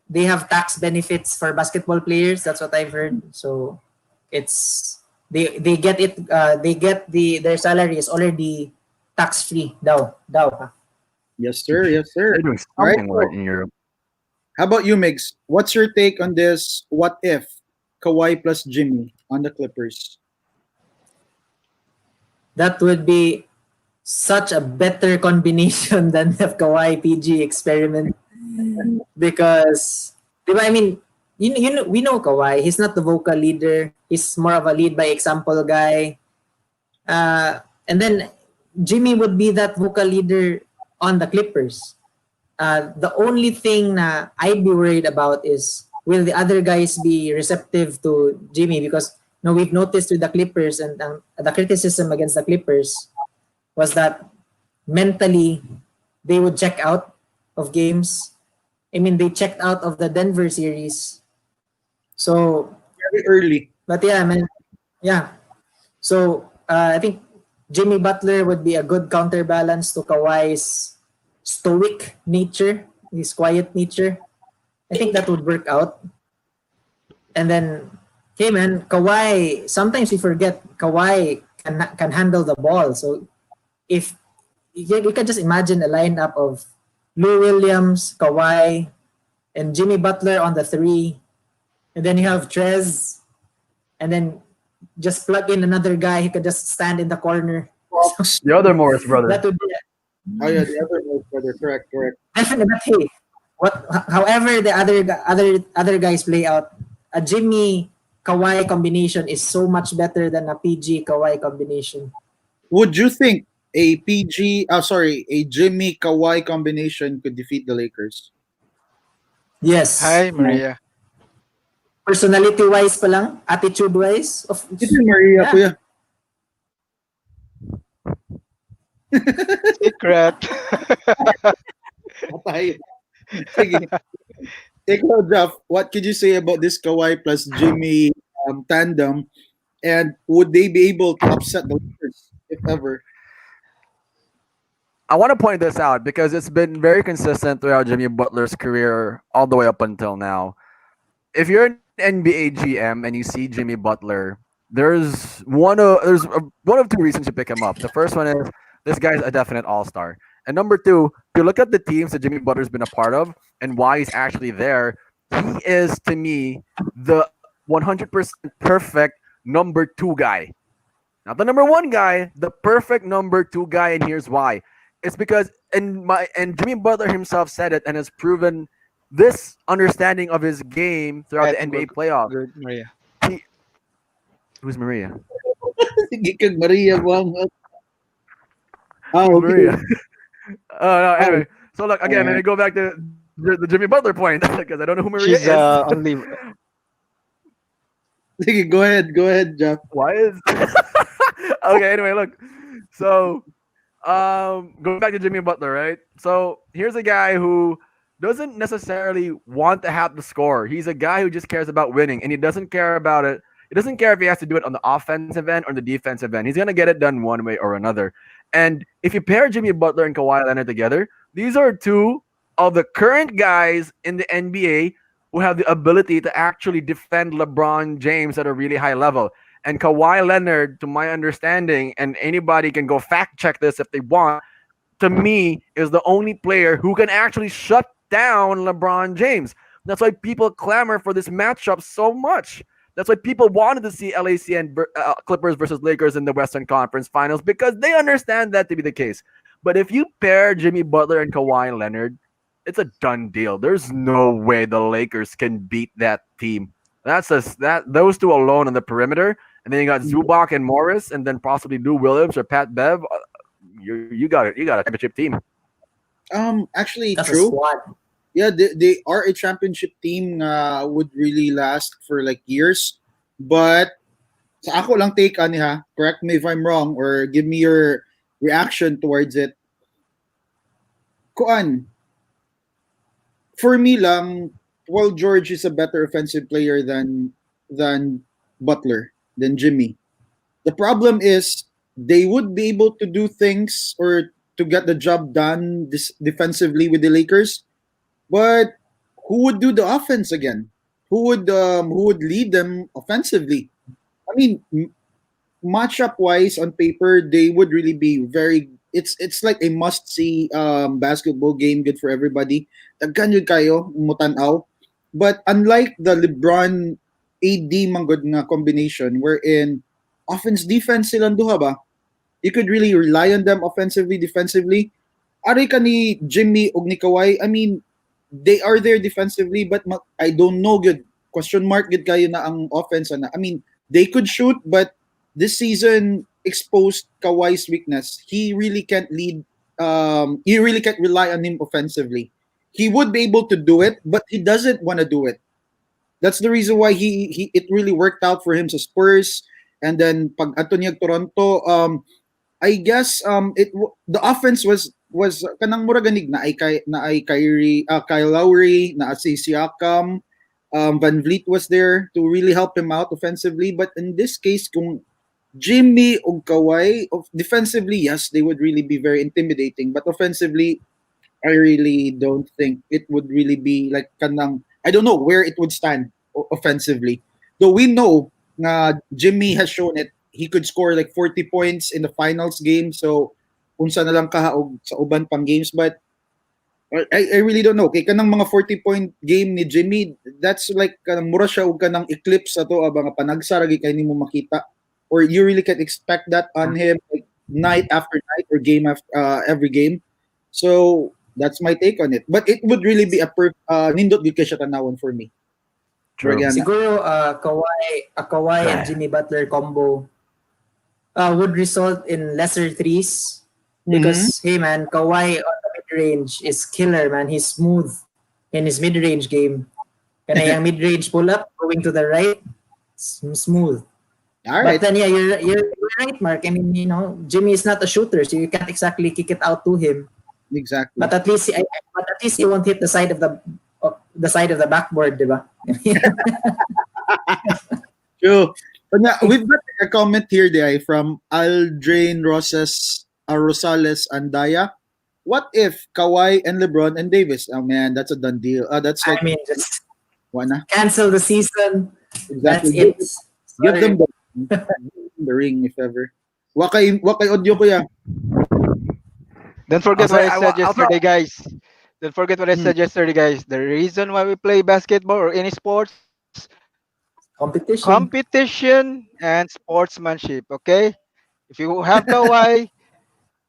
they have tax benefits for basketball players. That's what I've heard. So, it's they get it. They get their salary is already tax free. Daw. Yes, sir. Yes, They're sir. doing All right. something right So, in Europe. how about you, Migs? What's your take on this? What if Kawhi plus Jimmy on the Clippers? That would be such a better combination than the Kawhi PG experiment because, di ba, I mean, we know Kawhi. He's not the vocal leader. He's more of a lead by example guy. And then Jimmy would be that vocal leader on the Clippers. The only thing na I'd be worried about is will the other guys be receptive to Jimmy because we've noticed with the Clippers and the criticism against the Clippers was that mentally they would check out of games. I mean, they checked out of the Denver series. So Very early. But yeah, man. Yeah. So I think Jimmy Butler would be a good counterbalance to Kawhi's stoic nature, his quiet nature. I think that would work out. And then, hey man, Kawhi. Sometimes we forget Kawhi can handle the ball. So if you can just imagine a lineup of Lou Williams, Kawhi, and Jimmy Butler on the three, and then you have Trez, and then just plug in another guy who could just stand in the corner. The other Morris That brother. would be Oh yeah, the other note brother. Correct, correct. definitely. But hey, however the other guys play out, a Jimmy Kawhi combination is so much better than a PG Kawhi combination. Would you think a a Jimmy Kawhi combination could defeat the Lakers? Yes. Hi, Maria. Personality wise pa lang, attitude wise, of Ito yung Maria, yeah. kuya. Secret. Patay. Sige. Ikaw, Jeff, what could you say about this Kawhi plus Jimmy tandem? And would they be able to upset the Lakers, if ever? I want to point this out because it's been very consistent throughout Jimmy Butler's career all the way up until now. If you're an NBA GM and you see Jimmy Butler, there's one of two reasons you pick him up. The first one is this guy's a definite all star, and number two, if you look at the teams that Jimmy Butler's been a part of and why he's actually there, he is to me the 100% perfect number two guy. Not the number one guy, the perfect number two guy, and here's why. It's because and Jimmy Butler himself said it and has proven this understanding of his game throughout Right, the NBA good, playoffs. good, Maria. He, who's Maria? Sige kag Maria bang. Ah, Who's okay. Maria? Oh no. Oh, Anyway, so look again. Let me go back to the Jimmy Butler point because I don't know who Maria She's is. only sige, go ahead, Jeff. Why is okay? Anyway, look. So, going back to Jimmy Butler, right? So here's a guy who doesn't necessarily want to have the score. He's a guy who just cares about winning, and he doesn't care about it. He doesn't care if he has to do it on the offensive end or the defensive end. He's gonna get it done one way or another. And if you pair Jimmy Butler and Kawhi Leonard together, these are two of the current guys in the NBA who have the ability to actually defend LeBron James at a really high level. And Kawhi Leonard, to my understanding, and anybody can go fact check this if they want, to me, is the only player who can actually shut down LeBron James. That's why people clamor for this matchup so much. That's why people wanted to see LAC and Clippers versus Lakers in the Western Conference Finals because they understand that to be the case. But if you pair Jimmy Butler and Kawhi Leonard, it's a done deal. There's no way the Lakers can beat that team. That those two alone on the perimeter, and then you got Zubac and Morris, and then possibly Lou Williams or Pat Bev. You got it. You got a championship team. Actually, That's a true. squad. Yeah, they are a championship team. Would really last for like years. But sa ako lang take ani ha. Correct me if I'm wrong or give me your reaction towards it. Kuan, for me lang, Paul George is a better offensive player than Butler, than Jimmy. The problem is they would be able to do things or to get the job done defensively with the Lakers, but who would do the offense again? Who would lead them offensively? I mean, matchup wise on paper, they would really be very. It's like a must see basketball game, good for everybody. Daghan yun kayo mutanaw. But unlike the LeBron AD manggod nga combination, wherein offense defense silang duha ba? You could really rely on them offensively, defensively. Ari ka ni Jimmy ug ni Kawhi, I mean, they are there defensively, but I don't know good. Question mark good kayo na ang offense na. I mean, they could shoot, but this season exposed Kawhi's weakness. He really can't lead. He really can't rely on him offensively. He would be able to do it, but he doesn't want to do it. That's the reason why he it really worked out for him sa Spurs, and then pag ato niya Toronto, I guess the offense was kanang mura ganig na ay Kyrie, Kyle Lowry, na si Siakam, Van Vliet was there to really help him out offensively. But in this case, kung Jimmy o Kawhi, defensively, yes, they would really be very intimidating. But offensively, I really don't think it would really be like kanang. I don't know where it would stand offensively. Though we know na Jimmy has shown it, he could score like 40 points in the finals game. So unsa na lang kahaog sa uban pang games. But I really don't know. Kay kanang mga 40-point game ni Jimmy, that's like kanang mura siya og kanang eclipse ato mga panagsa ragi kay nimo makita. Or you really can expect that on him like night after night or game after every game. So that's my take on it. But it would really be nindot gyud kay siya tanawon for me. True. Again, Siguro Kawhi and Jimmy Butler combo would result in lesser threes because hey man, Kawhi on the mid range is killer man. He's smooth in his mid range game. Kana yung mid range pull up going to the right, smooth. all But right. then yeah, you're right, Mark. I mean, Jimmy is not a shooter, so you can't exactly kick it out to him. Exactly. But at least he won't hit the side of the backboard, diba? True. But now, we've got a comment here, Day, from Aldrain Rosales Andaya. What if Kawhi and LeBron and Davis? Oh man, that's a done deal. That's like I mean, just wanna cancel the season. That's exactly it. give Sorry. them the ring if ever. Wakay audio ko ya. Don't forget I'll what say- I I- said I'll throw- yesterday, guys. Don't forget what I said yesterday, guys. The reason why we play basketball or any sports, Competition. competition and sportsmanship. Okay, if you have Kawhi,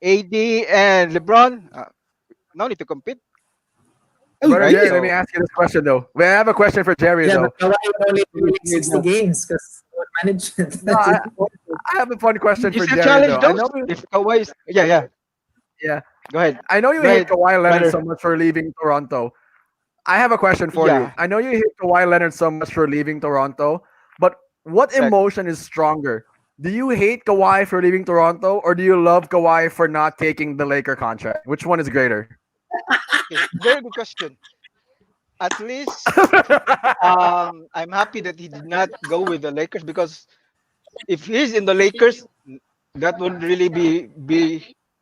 AD, and LeBron, no need to compete. Brother Right. Jerry, So- let me ask you this question though. We have a question for Jerry Yeah, though. but Kawhi would only play like 60 games because management. No, I have a fun question You for still Jerry challenge though. I those? know, If Kawhi is, yeah. yeah, Go ahead. I know you Right, hate Kawhi Leonard brother. so much for leaving Toronto. I have a question for you. Yeah. I know you hate Kawhi Leonard so much for leaving Toronto, but what Correct. emotion is stronger? Do you hate Kawhi for leaving Toronto, or do you love Kawhi for not taking the Laker contract? Which one is greater? Okay, very good question. At least I'm happy that he did not go with the Lakers because if he's in the Lakers, that would really be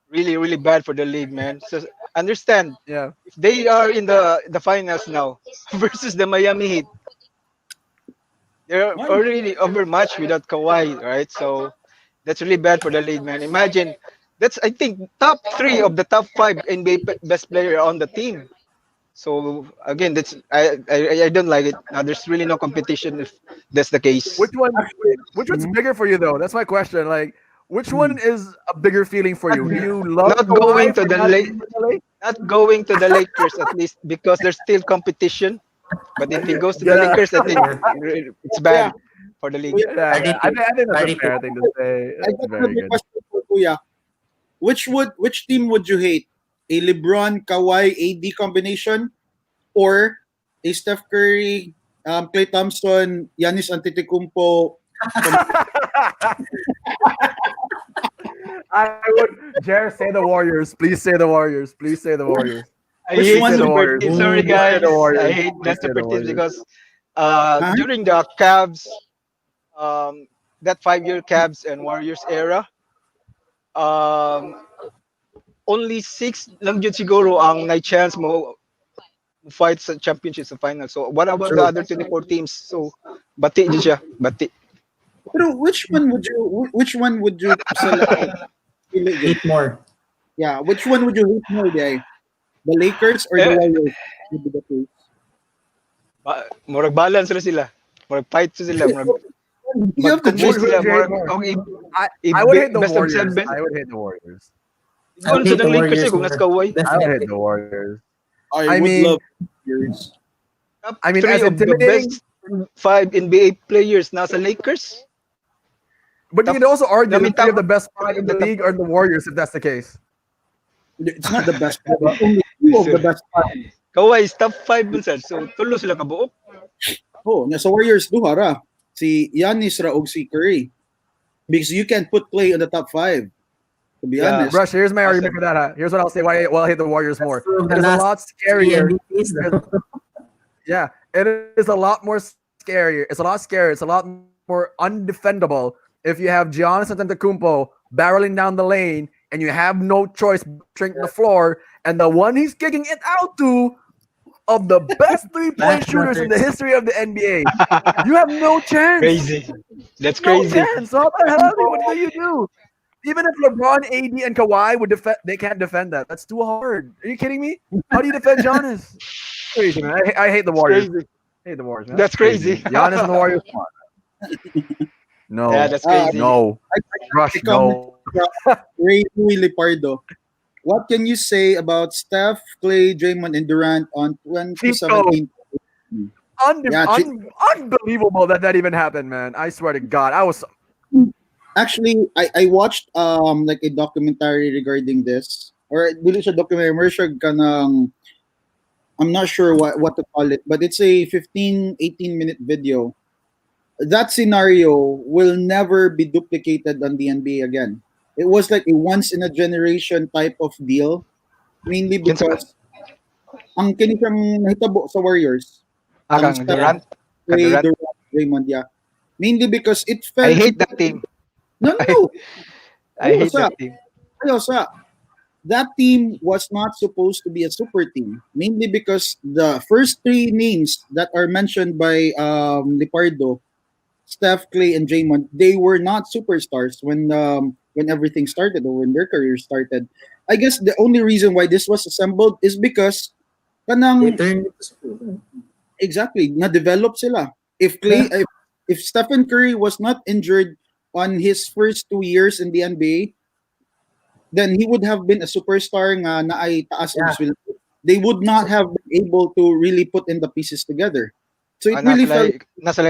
really bad for the league, man. So understand Yeah. if they are in the finals now versus the Miami Heat, they're already overmatched without Kawhi, right? So that's really bad for the league, man. Imagine that's I think top three of the top five NBA best player on the team. So again, I don't like it. There's really no competition if that's the case. Which one? Which one's bigger for you though? That's my question. Like, which one is a bigger feeling for you? Do you love Not Kawhi going to for the not late, being with the Lakers? not going to the Lakers at least because there's still competition. But if he goes to the Yeah. Lakers, I think it's bad for the league. Yeah, Ready yeah. I think that's a ready to- fair thing to say. I That's got very another good. question for Kuya. Which team would you hate? A LeBron Kawhi AD combination or a Steph Curry Klay Thompson Giannis Antetokounmpo? I would, Jer, say the Warriors. Please say the Warriors. Please say the Warriors. I Which hate one super the Warriors? teams. Ooh, Sorry, say guys. the Warriors. I hate Please that say the super teams Warriors. because Huh? during the Cavs, that 5 year Cavs and Warriors era, um, only six lang yun siguro ang may chance mo fight sa championships sa final. So what about the other 24 teams? So bati din siya, bati. Pero which one would you select? Eight more. Yeah, which one would you hate more, Day? The Lakers or the Eh. Warriors? Would be the case. Murag balance na sila. Murag fight sila. Murag You have to mag-compete choose. Who sila. would you hate Murag, more? kung I would hate the best of Warriors. seven. I would hate the Warriors. I would Doon sa hate the ng Lakers Warriors kung more. nasa Kawhi. I would hate Definitely. the Warriors. I I would mean- love Warriors. Top I mean, three as of the intimidating- best five NBA players nasa Lakers. But you could also argue I mean, that three of the top- best five in the the top- league are the Warriors, if that's the case. It's not the best. But only two of the best five. Kawhi is top 5 man sir. So tulo sila kabuok. Oh, nasa Warriors duha ra. Si Giannis ra og si Curry. Because you can't put Clay in the top 5. To be Yeah. honest. Brush, here's my argument for that. Huh? Here's what I'll say why I hate the Warriors more. Two of the It is a last lot Three scarier. MVPs though. Yeah, It is a lot more scarier. It's a lot scarier. It's a lot more undefendable if you have Giannis Antetokounmpo barreling down the lane and you have no choice but to shrink the floor, and the one he's kicking it out to of the best three-point Flash shooters in the brothers. history of the NBA. You have no chance. Crazy. That's No crazy. chance. So how the hell? What do you do? Even if LeBron, AD, and Kawhi would defend, they can't defend that. That's too hard. Are you kidding me? How do you defend Giannis? Crazy, man. I hate the It's Warriors. crazy. I hate the Warriors, man. That's That's crazy. crazy. Giannis and the Warriors. Come on. Yeah, No, that's Uh, crazy. no, I Rush, comment no. from Ray Lipardo. What can you say about Steph, Clay, Draymond, and Durant on Cheat code. 2017? Un- Yeah, un- Unbelievable that that even happened, man. I swear to God, I was. actually, I watched like a documentary regarding this. Or dili siya documentary, more siya kanang, I'm not sure what to call it, but it's a 15-18 minute video. That scenario will never be duplicated on the NBA again. It was like a once in a generation type of deal, mainly Kinsa man? because ang kini siyang nahitabo sa Warriors, ang Kang Steph, Durant. Kang Clay, Durant. Durant, Draymond, yeah. Mainly because it I fell hate into that team. no I, no I ayaw hate sa that team. ayaw sa that team was not supposed to be a super team, mainly because the first three names that are mentioned by Lipardo, Steph, Clay, and Draymond, they were not superstars when everything started or when their career started. I guess the only reason why this was assembled is because They kanang turned. exactly na-develop sila. If Clay, Yeah. if Stephen Curry was not injured on his first 2 years in the NBA, then he would have been a superstar nga na ay taas og Yeah. sweldo. They would not have been able to really put in the pieces together. So it really Nasa felt nasa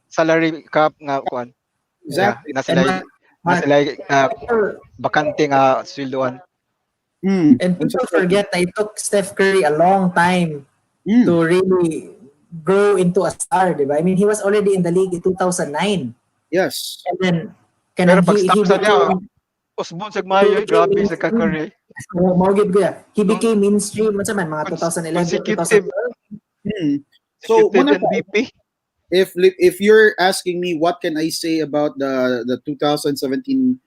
salary cap nga kuan. Yeah, exactly. nasa And nasa people, bakante nga sweldoan. and Unsa people pa? forget that it took Steph Curry a long time to Mm, really grow into a star, di ba? I mean, he was already in the league in 2009. yes. And then, Pero kanang pag he stop sa niya, became, usbon sa he mayo, became grabe sa mainstream. Curry. Mawagid ko ya. He Con- became mainstream, man, mga 2011, consecutive 2012. Mm. So consecutive muna MVP. if you're asking me what can I say about the 2017-18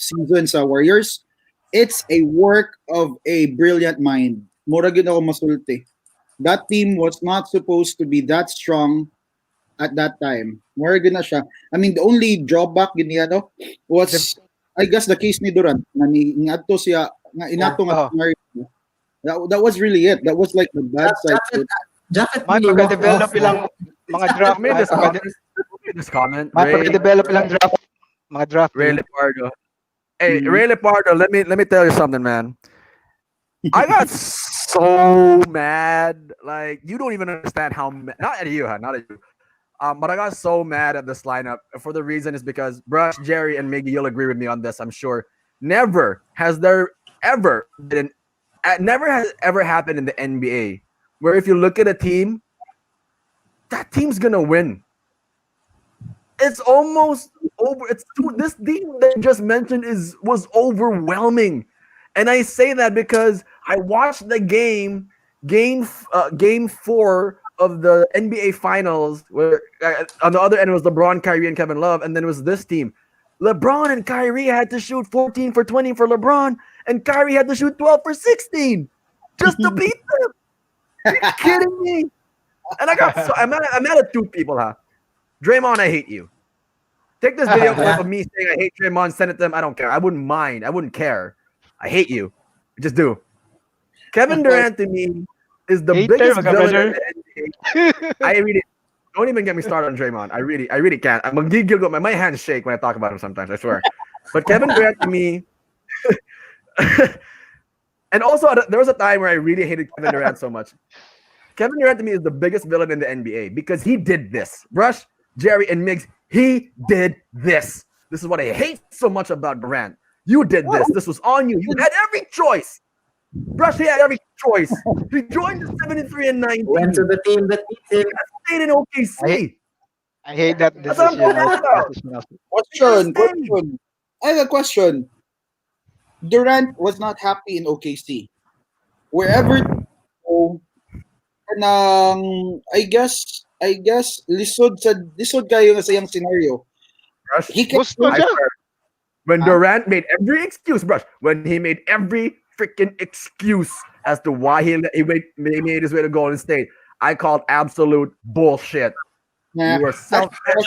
season sa Warriors, it's a work of a brilliant mind. Mura gyud ako masulti. That team was not supposed to be that strong at that time. Mura gyud na siya. I mean, the only drawback gid niya no The, was I guess the case ni Durant nga ni adto siya nga Yeah. inato nga oh, scenario. That was really it. That was like the bad side. Jacket may really walked pagka-develop off. ilang mga draft, Who made may this pagka comment? Who made this comment? may pagka-develop ilang draft, mga draft Ray nila. Lepardo. Hey, Mhm. Ray Lepardo. Let me tell you something, man. I got so mad. Like you don't even understand how not at you, huh? Not at you. But I got so mad at this lineup for the reason is because Brush, Jerry, and Miggy, you'll agree with me on this. I'm sure. Never has there ever been, never has ever happened in the NBA where if you look at a team, that team's gonna win. It's almost over. It's too, this team that you just mentioned was overwhelming, and I say that because I watched the game 4 of the NBA Finals, where on the other end was LeBron, Kyrie, and Kevin Love, and then it was this team. LeBron and Kyrie had to shoot 14 for 20 for LeBron, and Kyrie had to shoot 12 for 16 just to beat them. Are you kidding me? And I'm mad at two people, huh? Draymond, I hate you. Take this video clip Yeah. of me saying I hate Draymond, send it to them. I don't care. I wouldn't mind. I wouldn't care. I hate you. I just do. Kevin Durant to me is the Hater, biggest mga villain in brother. the NBA. I really don't even get me started on Draymond. I really can't. I'm gonna giggle. My hands shake when I talk about him sometimes. I swear. But Kevin Durant to me, and also there was a time where I really hated Kevin Durant so much. Kevin Durant to me is the biggest villain in the NBA because he did this. Rush, Jerry, and Miggs, he did this. This is what I hate so much about Durant. You did this. This was on you. You had every choice. Rush, he had every choice. He joined the 73 and 19. Went to the team that beat him. Stayed in OKC. I hate that That's what I'm decision. talking about. Decision also. Question. I have a question. Durant was not happy in OKC. Wherever he go, And I guess lisod kayo nga sa iyang scenario. Brush. He can Boston I siya. swear. When huh? Durant made every excuse, Brush, when he made every freaking excuse as to why he made his way to Golden State, I called absolute bullshit. Nah. You were Actually, selfish.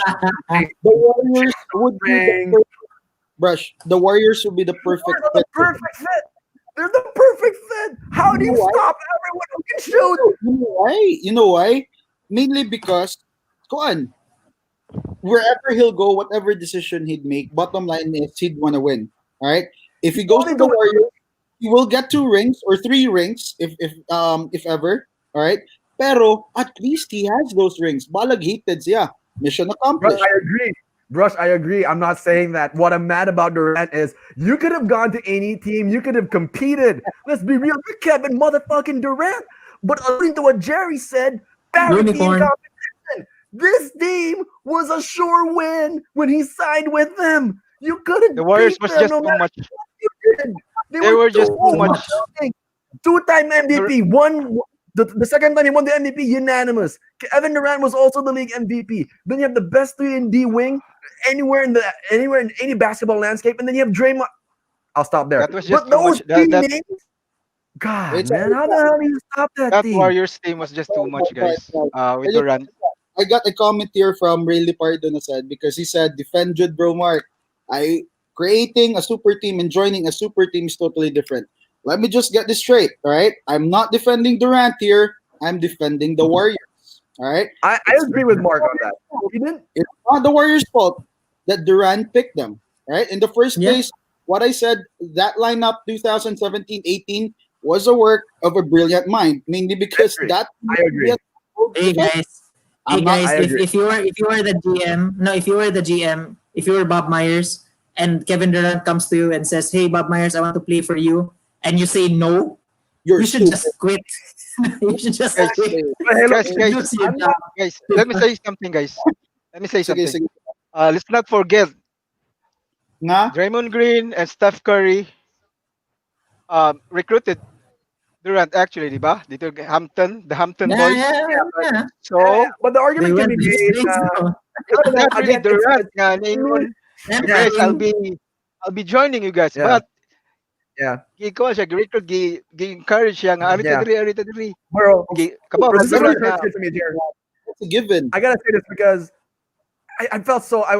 You the Warriors would be the ring. perfect brush. The Warriors would be the The perfect Warriors are fit the for him. perfect fit. They're the perfect fit. How You do know you why? stop everyone who can No, shoot? no. You know why? Mainly because kuan, wherever he'll go, whatever decision he'd make, bottom line is he'd want to win. All right. If he goes Only to the do it. Warriors, he will get 2 rings or 3 rings if ever. All right. Pero at least he has those rings. Balag hated siya. Mission Brush, accomplished. I agree. Brush, I agree. I'm not saying that. What I'm mad about Durant is you could have gone to any team. You could have competed. Let's be real. You're Kevin motherfucking Durant. But according to what Jerry said, parity and Unicorn. competition. This team was a sure win when he signed with them. You could The have Warriors beat was them just no too matter much. what you did. They They were were just too Too too much. much. much. Two-time The, MVP. The second time he won the MVP, unanimous. Kevin Durant was also the league MVP. Then you have the best 3 and D wing anywhere in any basketball landscape, and then you have Draymond. I'll stop there. that was just But too much. those three names, God, It's man, how the hell do you stop that That team? Warriors team was just too much, but, guys. uh, With Durant. I got a comment here from Ray Lipardo na said because he said defend Jude Bro Mark. I creating a super team and joining a super team is totally different. Let me just get this straight, all right? I'm not defending Durant here. I'm defending the Warriors. All right? I It's agree with Mark on that. He didn't. it's not the Warriors' fault that Durant picked them. Right? In the first Yeah. place, what I said, that lineup 2017-18 was a work of a brilliant mind, mainly I because agree. that I agree. Hey guys. Hey I'm not guys, I agree. if you were the GM, no, if you were the GM, if you were Bob Myers and Kevin Durant comes to you and says, "Hey Bob Myers, I want to play for you," and you say no, you're you should stupid. just quit. You should just Guys, quit. But hey, look, guys, You should guys, lose your I'm job. not. guys. Let me say something, guys. Let me say Sige, something. sige. Let's not forget Nga? Draymond Green and Steph Curry recruited Durant actually, di ba? Dito the Hampton Yeah, Boys. yeah, yeah. So, But the They argument can went be to the made. States now. it's not really Again, Durant it's nga ningon, yeah, guys, Tempting. I'll be joining you guys. yeah, But yeah, gi siya, gi-recruit, encourage siya nga yeah. arita diri. Bro, Kabaw bro, kag this is really Durant nga. touchy to me, Jared. That's a given. I gotta say this because I felt so. Have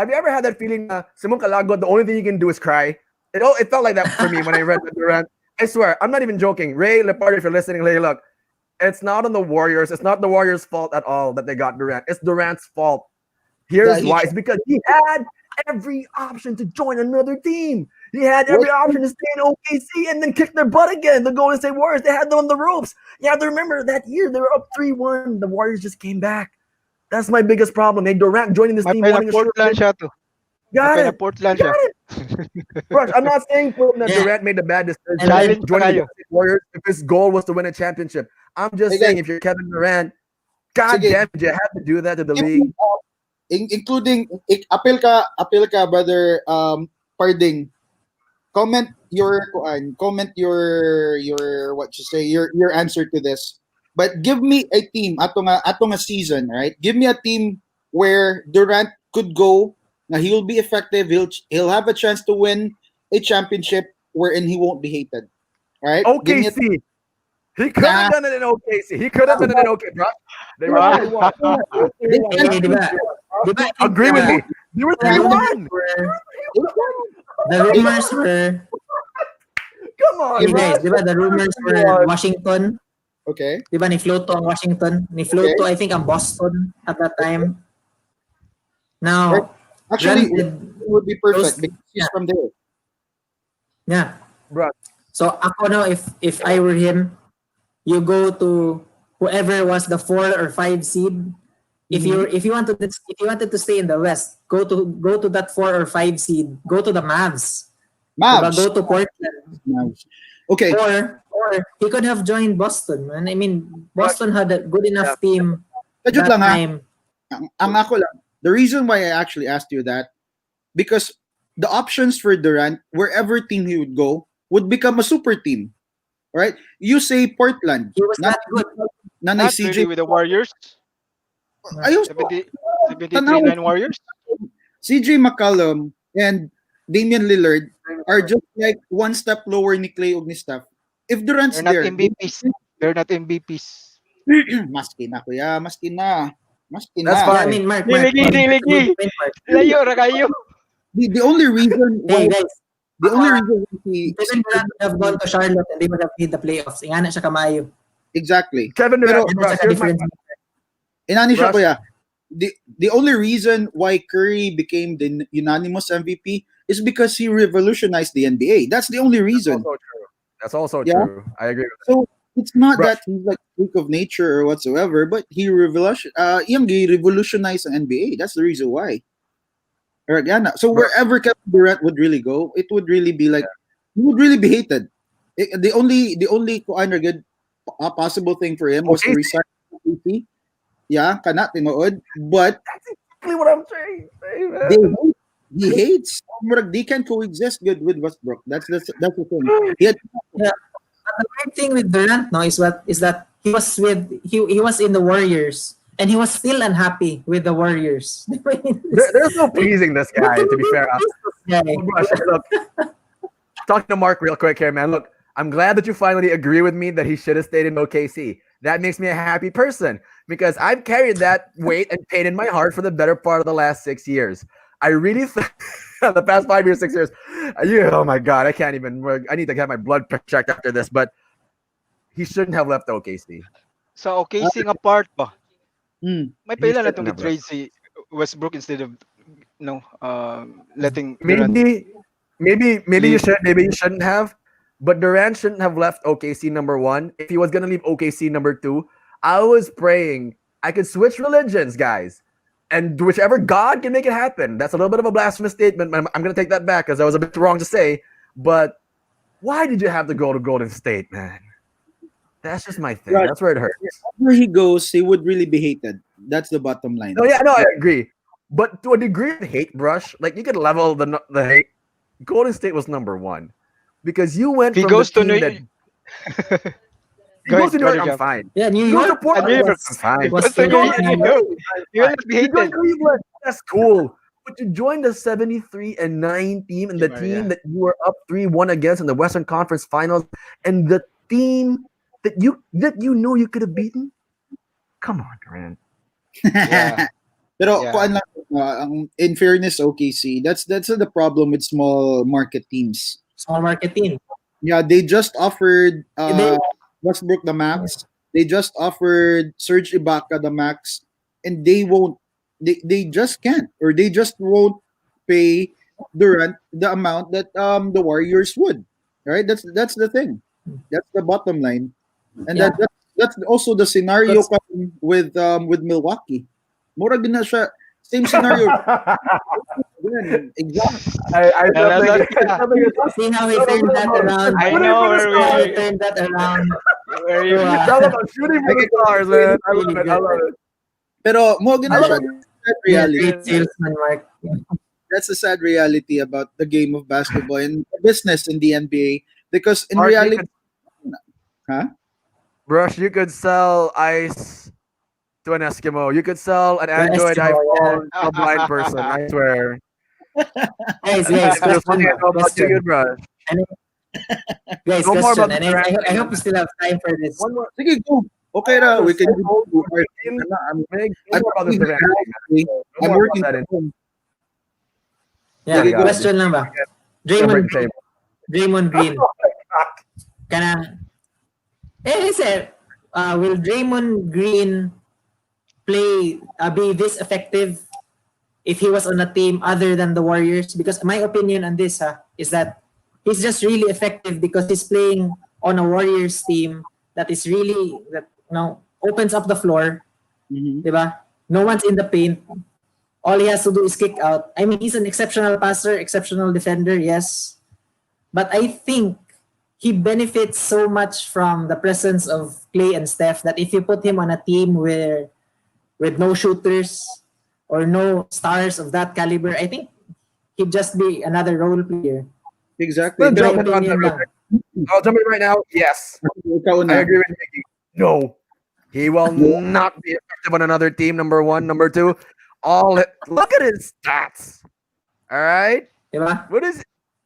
you ever had that feeling? Simon Kalagot, the only thing you can do is cry. It felt like that for me when I read the Durant. I swear, I'm not even joking. Ray Lepardi, if you're listening, Ray, look, it's not on the Warriors. It's not the Warriors' fault at all that they got Durant. It's Durant's fault. That Here's he why. It's because he had every option to join another team. He had was every option to stay in OKC and then kick their butt again. The Golden State Warriors, they had them on the ropes. You have to remember that year they were up 3-1. The Warriors just came back. That's my biggest problem. They Durant joining this May team, wanting a sure Portland win. siya to. Got May it. Portland Got siya. it. Rush, I'm not saying that Yeah. Durant made a bad And decision then Challenge pa joining the kayo. Golden State Warriors if his goal was to win a championship. I'm hey just guys, saying if you're Kevin Durant, god sige, damn it, you have to do that to the give league. me, including appeal ka brother Parding. Comment your what you say your answer to this. But give me a team ato nga season, right? Give me a team where Durant could go. Now he'll be effective. He'll have a chance to win a championship wherein he won't be hated. All right? Give me a OKC. He could have nah, done it in OKC. He could have done it in OK, bro. They were Ah. 3-1. They were they 3-1. can't hey, di ba? Di ba I think Agree with me. They were the rumors 3-1. were they can't the they rumors were Come on, hey give me guys, Rush. di ba the rumors were Washington, okay. di ba ni Floto ang Washington, ni Okay. Floto I think ang Boston at that time. Or Now, actually it granted, would be perfect those because he's yeah, from there. yeah. Bro, So ako no, if I were him, you go to whoever was the 4 or 5 seed. If you wanted to stay in the West, go to that 4 or 5 seed. Go to the Mavs. Diba? Mavs. Go to Portland. Mavs. Okay. Or he could have joined Boston, man. I mean, Rush. Boston had a good Yeah. enough team Tajud that lang ha. time. Ang ako lang. The reason why I actually asked you that because the options for Durant, wherever team he would go, would become a super team. right? You say Portland, He was not that good. nanay Not really CJ. with the Warriors. Ayos po. 70, 73-9 Tanaw, Warriors. CJ McCollum and Damian Lillard are just like one step lower ni Clay ug ni Steph. If Durant's They're not there, MVPs. They're not MVPs. maski na kuya, maski na. Maski That's na. Yeah, I fine. mean, Mark, Diligi, that's a diligi. good point, Mark. Layo ra kayo. The only reason why Hey, guys, he Kevin Durant would have gone to Charlotte and they would have made the playoffs. Ingana siya kamayo. exactly. Kevin Pero Durant, Ingana Rush, siya here's my ka-difference. inani siya Rush. kuya. The only reason why Curry became the unanimous MVP is because he revolutionized the NBA. That's the only reason. also true. That's also Yeah. true. I agree with So it's not Rush. that he's like a freak of nature or whatsoever, but he revolutionized the NBA. That's the reason why. Right, yeah, so Rush. wherever Kevin Durant would really go, it would really be like he would really be hated. The only good possible thing for him was to OKC? resign to OKC. Yeah, kana tinuod, but Exactly what I'm saying, they man. hate, he hates. Murag, they can coexist good with Westbrook. That's the thing. He had, Yeah. But the weird thing with Durant, no, is that he was in the Warriors and he was still unhappy with the Warriors. There's no pleasing this guy, to be fair. Guy. Rush, look, talking to Mark real quick here, man. Look, I'm glad that you finally agree with me that he should have stayed in OKC. That makes me a happy person because I've carried that weight and pain in my heart for the better part of the last 6 years. I really the past 5 years, 6 years. Oh my god, I can't even. I need to have my blood pressure checked after this. But he shouldn't have left OKC. Sa OKC nga part ba? mm, May He pailan na shouldn't itong have trade left. si Westbrook instead of letting Durant Maybe you leave. should. Maybe you shouldn't have. But Durant shouldn't have left OKC number one. If he was gonna leave OKC number two, I was praying I could switch religions, guys. And whichever God can make it happen. That's a little bit of a blasphemous statement, but I'm going to take that back because that was a bit wrong to say. But why did you have to go to Golden State, man? That's just my thing. right. That's where it hurts. Wherever he goes, he would really be hated. That's the bottom line. No, yeah, no, I agree. But to a degree of hate brush, like you could level the hate. Golden State was number one because you went If he from goes the to team New that he Go goes to ahead, New York, brother I'm Jeff. fine. Yeah, New He goes to York Portland, New York. I'm fine. was Because still you not will not be You joined hated. Cleveland. That's cool. But you joined the 73-9 team and the Yeah, team yeah. that you were up 3-1 against in the Western Conference Finals, and the team that you know you could have beaten. Come on, Durant. Yeah. Pero Yeah. kuan lang, in fairness, OKC, that's the problem with small market teams. small market team. Yeah, they just offered They, Westbrook the max. They just offered Serge Ibaka the max, and they won't. They just can't, or they just won't pay Durant the amount that the Warriors would. Right? That's the thing. That's the bottom line, and yeah. that's also the scenario That's- with Milwaukee. Mura din na siya. Same scenario. Again, exactly. I No, no, no, See how he turned that around. I know where See how he we turned that around. where you. Talk about shooting for the stars, man. I love it. I love it. Pero mo gina I siya. love it. Sad Yeah, reality. great salesman, Mark. That's a sad reality about the game of basketball and business in the NBA. Because in Mark, you reality, could- huh? Brush, you could sell ice to an Eskimo. You could sell an Android Eskimo, iPhone to a blind person. I swear. Guys, If there's one thing I know about you, question. good, Brush. Guys, No more question. about the And Durant I hope you still have time for this. One more. Sige, go. Okay na, we can do Meg, no more about this Durant thing, man. No I'm more working about that. from home. Yeah, Sige, go. question lang ba? Break Draymond, the table. Draymond Green. Kana, sir, will Draymond Green be this effective if he was on a team other than the Warriors? Because my opinion on this is that he's just really effective because he's playing on a Warriors team that is really opens up the floor, Mhm. diba? No one's in the paint. All he has to do is kick out. I mean, he's an exceptional passer, exceptional defender, yes. But I think he benefits so much from the presence of Clay and Steph that if you put him on a team with no shooters or no stars of that caliber, I think he'd just be another role player. Exactly. Well, Pero Joe, on that real quick. I'll jump in right now. Yes, Ikaw I na. agree with Mickey. No, he will not be effective on another team. Number one, number two. Look at his stats. All right, Diba? what is?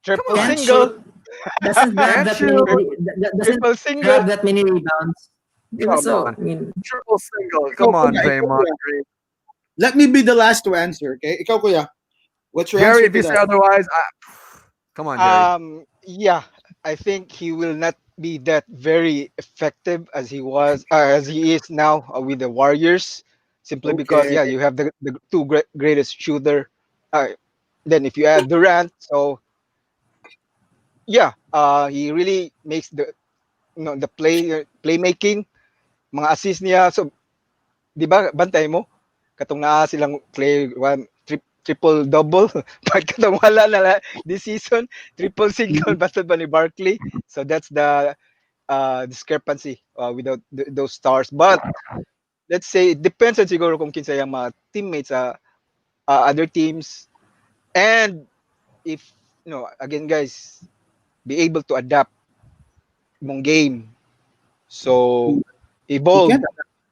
Come Triple Can't on, single, shoot, doesn't grab can't that many, shoot. doesn't triple single. grab that many rebounds. Diba? Come So, on, I mean, triple single. Ikaw, Come on, kuya, ikaw, Draymond kuya. Green. Let me be the last to answer, okay? Ikaw, kuya. What's your Jerry, answer if to you say that? otherwise, come on, Jerry. Yeah, I think he will not be that very effective as as he is now with the Warriors, simply because Okay. yeah, you have the two greatest shooter. Uh, then if you add Durant, so yeah, he really makes the playmaking, mga assist niya. So di ba bantay mo katong naa silang play one triple double pag katong wala this season triple single basta ba ni Barkley, so that's the discrepancy without those stars. But let's say it depends on siguro kung kinsa yung mga teammates sa other teams, and if again guys, be able to adapt mong game, so You evolve can't.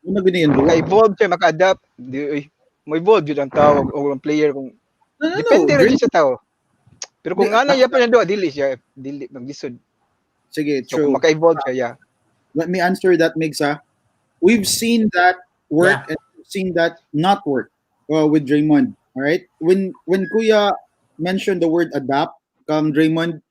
Ano na yung duwa? maka-evolve siya, maka-adapt, mo evolve yun ang tawag o ang player kung No, no, no. depende ra Dream. siya sa tao. Pero kung ano Ako, ya pa niya do, dili maglisod. sige, So kung true. maka-evolve siya, yeah. Let me answer that, Migsa. We've seen that work yeah. and we've seen that not work with Draymond. All right. When Kuya mentioned the word adapt, Draymond,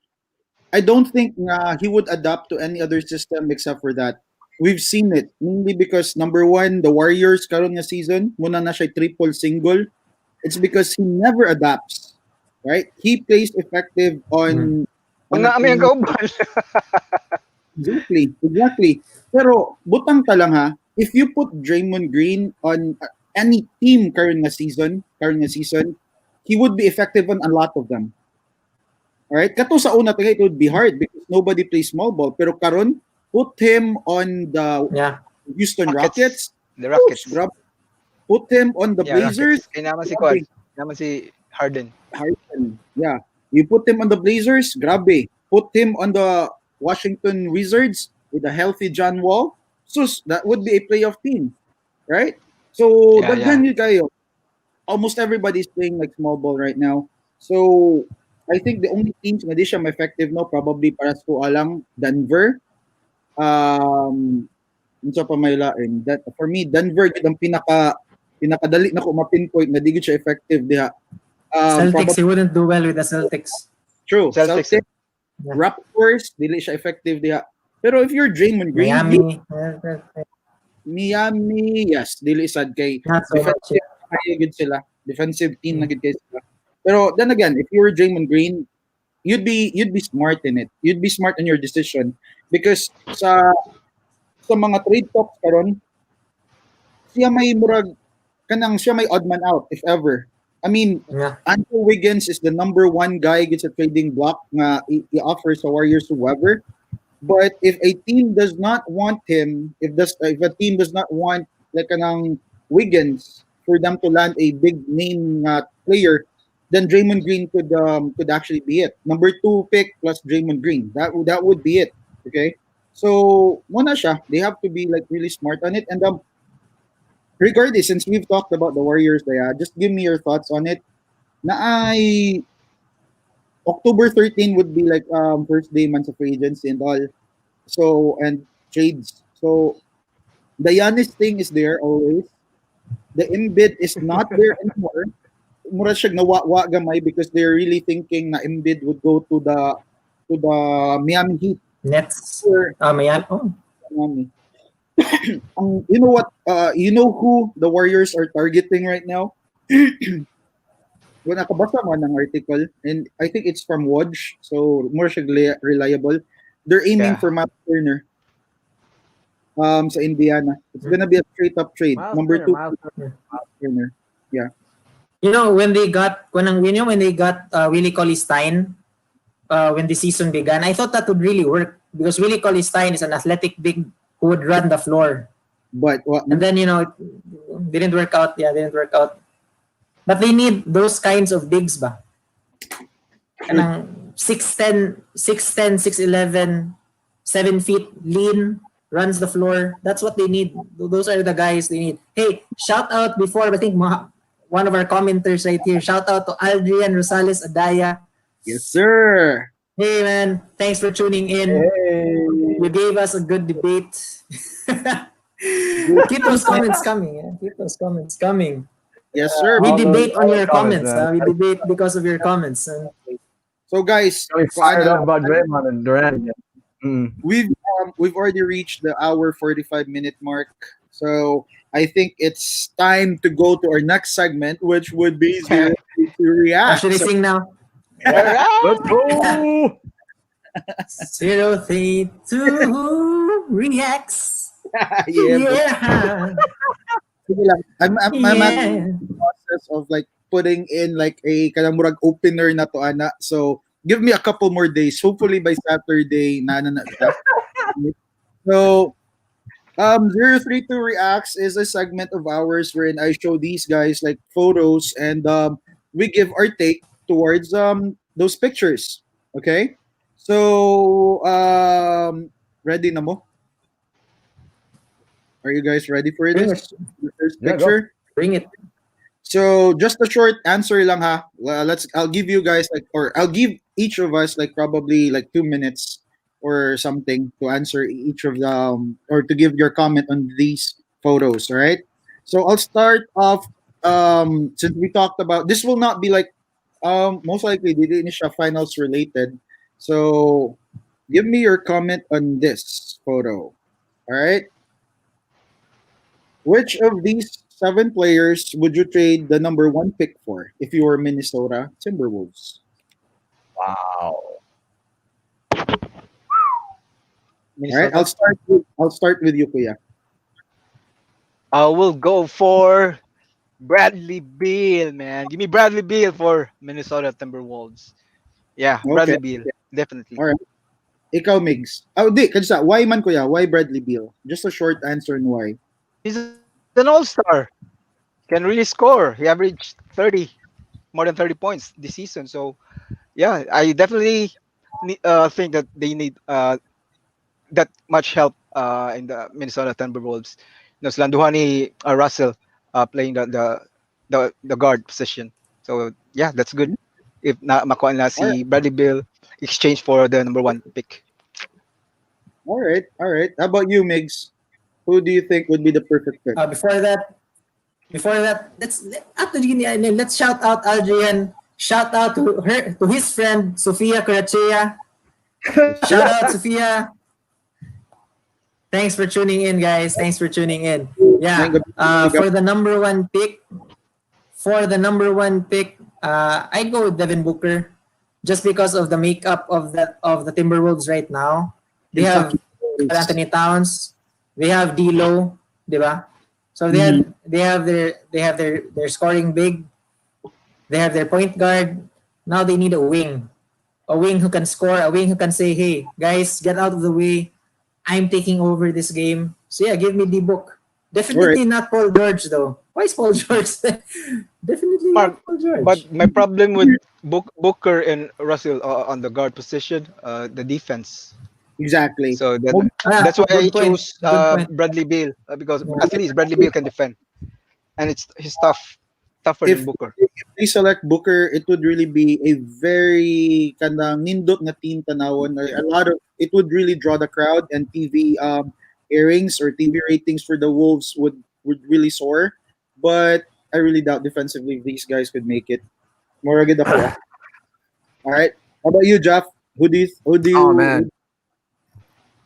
I don't think he would adapt to any other system except for that. We've seen it mainly because number one, the Warriors karon nga season, muna na siya triple single. It's because he never adapts, right? He plays effective Mm. on Mga a ami ang team. kauban. Exactly, exactly. Pero butang ta lang ha, if you put Draymond Green on any team current nga season, he would be effective on a lot of them. All right? Kato sa una tagay, it would be hard because nobody plays small ball. Pero karon, put him on the Yeah. Houston Rockets. Rockets. The Oops, Rockets. grab. Put him on the Yeah, Blazers. Rockets. Kaya naman si Kwan. Grabe. Naman si Harden. Harden. Yeah. You put him on the Blazers, grabe. Put him on the Washington Wizards with a healthy John Wall. Sus, that would be a playoff team, right? So, Yeah, yeah. daghan yun kayo. Almost everybody's playing like small ball right now. So, I think the only teams na di siya effective no, probably para sa alang Denver. Unsa pa may lain. That for me, Denver gid ang pinakadali na ko ma-pinpoint na di gid siya effective diha. Celtics, Probably he wouldn't do well with the Celtics. true. Celtics. Celtics, Yeah. Raptors, dili siya effective diha. Pero if you're Draymond Green, Miami, Miami, yes, dili sad kay not so much. defensive kaya gid sila. Defensive team na gid kay sila. Pero then again, if you were Draymond Green, you'd be smart in it. You'd be smart in your decision because sa mga trade talks karon, siya may odd man out if ever. I mean, Yeah. Andrew Wiggins is the number one guy gets a trading block nga i-offer sa Warriors whoever. But if a team does not want him, if a team does not want like kanang Wiggins for them to land a big name player, then Draymond Green could actually be it. Number two pick plus Draymond Green. That would be it. Okay. So muna siya. They have to be like really smart on it. And regardless, since we've talked about the Warriors, just give me your thoughts on it. Na ay October 13 would be like first day months of agency and all. So and trades. So the Giannis thing is there always. The Embiid is not there anymore. Mura siya nawa gamay because they're really thinking na Embiid would go to the Miami Heat Nets. or Miami. Oh, Miami. You know what? You know who the Warriors are targeting right now? When nakabasa mo ng article, and I think it's from Woj, so more siya reliable. They're aiming Yeah. for Matt Turner sa Indiana. It's gonna be a straight up trade. Miles Number Turner, two, Miles Turner. Matt Turner. Yeah. you know when they got Willie Cauley Stein when the season began, I thought that would really work because Willie Cauley Stein is an athletic big who would run the floor. But what? And then it didn't work out. Yeah, didn't work out. But they need those kinds of bigs ba? Kanang 6'10", 6'11", 7 feet, lean, runs the floor. That's what they need. Those are the guys they need. Hey, shout out before, I think one of our commenters right here, shout out to Adrian Rosales Adaya. Yes, sir. Hey man, thanks for tuning in. Hey. You gave us a good debate. Good. Keep those comments coming. Keep those comments coming. Yes, sir. We All those, debate on all those your comments, comments. man. We debate because of your comments. So, guys, Got me fired up about Draymond and Durant again. Mm. we've already reached the hour 45-minute mark. So I think it's time to go to our next segment, which would be zero to Should react. I So, sing now? All right. Let's go. 032 reacts. yeah, bro. Yeah. Sige lang. I'm at Yeah. the process of like putting in like a kanamurag opener na to ana. So give me a couple more days. Hopefully by Saturday na siya. So 032 Reacts is a segment of ours wherein I show these guys like photos and we give our take towards those pictures. Okay? So ready na mo? Are you guys ready for Bring this? it. The first Yeah, go. picture? Bring it. So just a short answer lang ha. Well, I'll give you guys like or I'll give each of us like probably like 2 minutes or something to answer each of them or to give your comment on these photos, all right? So I'll start off since we talked about this will not be like most likely the initial finals related. So give me your comment on this photo. All right? Which of these seven players would you trade the number one pick for if you were Minnesota Timberwolves? Wow. All right, Minnesota. I'll start with you, Kuya. I will go for Bradley Beal, man. Give me Bradley Beal for Minnesota Timberwolves. Yeah, Okay. Bradley Beal, definitely. All right. Ikaw, Migs. Oh, di. Kasi why man, Kuya? Why Bradley Beal? Just a short answer and why. He's an all-star. Can really score. He averaged 30, more than 30 points this season. So yeah, I definitely think that they need that much help in the Minnesota Timberwolves. No, Slanduhani Russell playing the guard position. So yeah, that's good. If na makuha na All right. si Bradley Beal exchange for the number one pick. All right. All right. How about you, Migs? Who do you think would be the perfect pick? Before that, let's shout out Adrian. Shout out to his friend Sofia Corachea. Shout out Sofia. Thanks for tuning in, guys. Thanks for tuning in. Yeah. For the number one pick, I'd go with Devin Booker, just because of the makeup of the Timberwolves right now. They have Kentucky. Anthony Towns. They have D'Lo, diba? So they're scoring big. They have their point guard. Now they need a wing who can score, a wing who can say, "Hey guys, get out of the way. I'm taking over this game." So yeah, give me the book. Definitely not Paul George though. Why is Paul George? Definitely Mark, not Paul George. but my problem with Booker and Russell on the guard position, the defense. Exactly. So that's why I Good point. choose Good point. Bradley Beal because Yeah. at least Bradley Beal can defend, and he's tougher than If Booker. they select Booker, it would really be a very kanang nindot na team tanawon. A lot of it would really draw the crowd and TV airings or TV ratings for the Wolves would really soar. But I really doubt defensively these guys could make it. More agad ako. All right. How about you, Jeff? Who do you Oh man,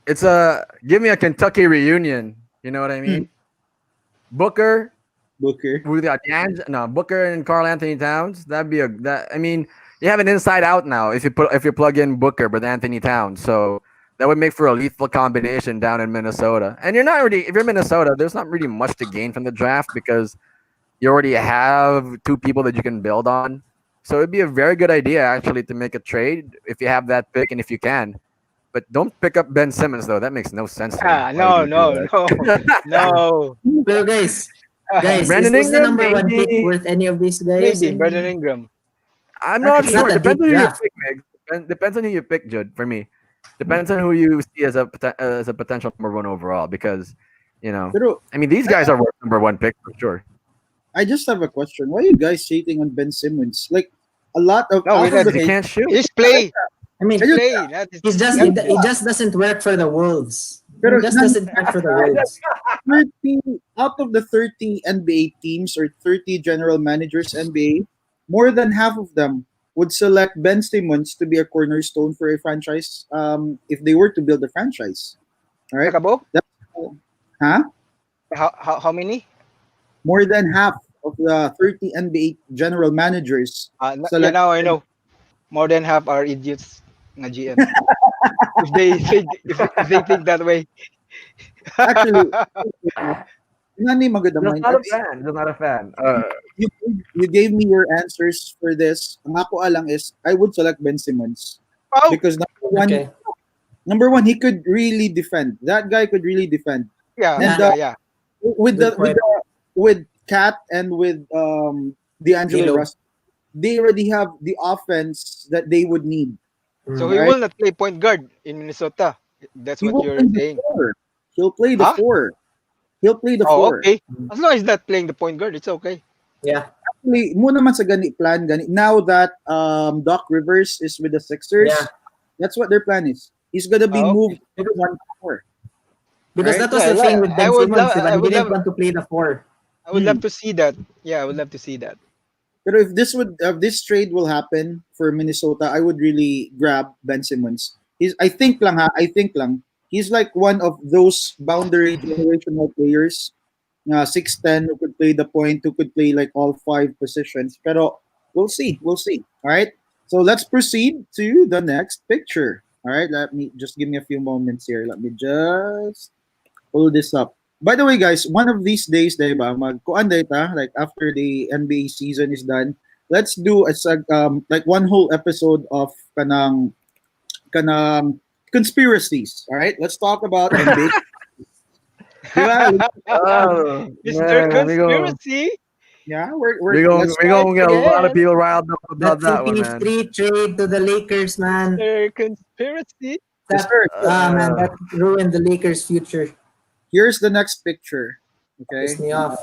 it's a give me a Kentucky reunion. You know what I mean? Booker Booker? we got Booker and Carl Anthony Towns. That'd be I mean, you have an inside out now if you plug in Booker with Anthony Towns. So that would make for a lethal combination down in Minnesota. And you're not really if you're Minnesota, there's not really much to gain from the draft because you already have two people that you can build on. So it'd be a very good idea actually to make a trade if you have that pick and if you can. But don't pick up Ben Simmons though. That makes no sense to me. Ah, Why would no, you do no, no, no. Pero guys, is Brandon the Ingram, number one pick maybe. worth any of these guys? Maybe Brandon Ingram. I'm not It's sure. not a Depends deep on who you draft. pick, Meg. Depends on who you pick, Jude. For me, depends on who you see as as a potential number one overall. Because, Pero I mean, these guys are worth number one pick for sure. I just have a question. Why are you guys hating on Ben Simmons? Like a lot of No, out we of not. the Because he can't shoot. His play, I mean, I his just play. That is he's just that. it just doesn't work for the Wolves. pero It just doesn't work for the Wolves. 30 out of the 30 NBA teams or 30 general managers NBA, more than half of them would select Ben Simmons to be a cornerstone for a franchise if they were to build a franchise. All right? Nakabo? That's, huh? How many? More than half of the 30 NBA general managers Yeah, select. now I know. More than half are idiots. Na GM. If they think if they think that way. Actually, nani maganda Just mind. not a fan. Just not a fan. You gave me your answers for this. Ang ako alang is I would select Ben Simmons Oh, because Okay. number one, he could really defend. That guy could really defend. yeah, And Yeah. yeah. with Good point. with Cat and with D'Angelo D'Lo. Russell, they already have the offense that they would need. So Mm. he Right? will not play point guard in Minnesota. That's He what will you're play the saying. four. He'll play the Huh? four. He'll play the Oh, four. okay. As long as he's not playing the point guard, it's okay. Yeah. Actually, mo naman sa gani plan gani. Now that Doc Rivers is with the Yeah. Sixers, that's what their plan is. He's gonna be Oh, moved okay. to one four. Because Right? that was the Yeah, thing with I Ben would Simmons, love. diba? I He would didn't love. want to play the four. I would love to see that. Yeah, I would love to see that. Pero if this trade will happen for Minnesota, I would really grab Ben Simmons. I think lang ha, I think lang. He's like one of those boundary generational players. 6'10", who could play the point, who could play like all five positions. Pero we'll see, we'll see. All right. So let's proceed to the next picture. All right. Let me just give me a few moments here. Let me just pull this up. By the way, guys, one of these days, diba, magkuan data, like after the NBA season is done, let's do like one whole episode of kanang conspiracies. All right, let's talk about NBA. Diba? Oh Mr. man, Conspiracy. Yeah, we're we gonna let's we gonna get a lot of Again, people riled up That about that one, man. CP3 trade to the Lakers, man. Mr. Conspiracy. yes, That sir. man, Uh, that ruined the Lakers' future. Here's the next picture. Pissed Okay, me off.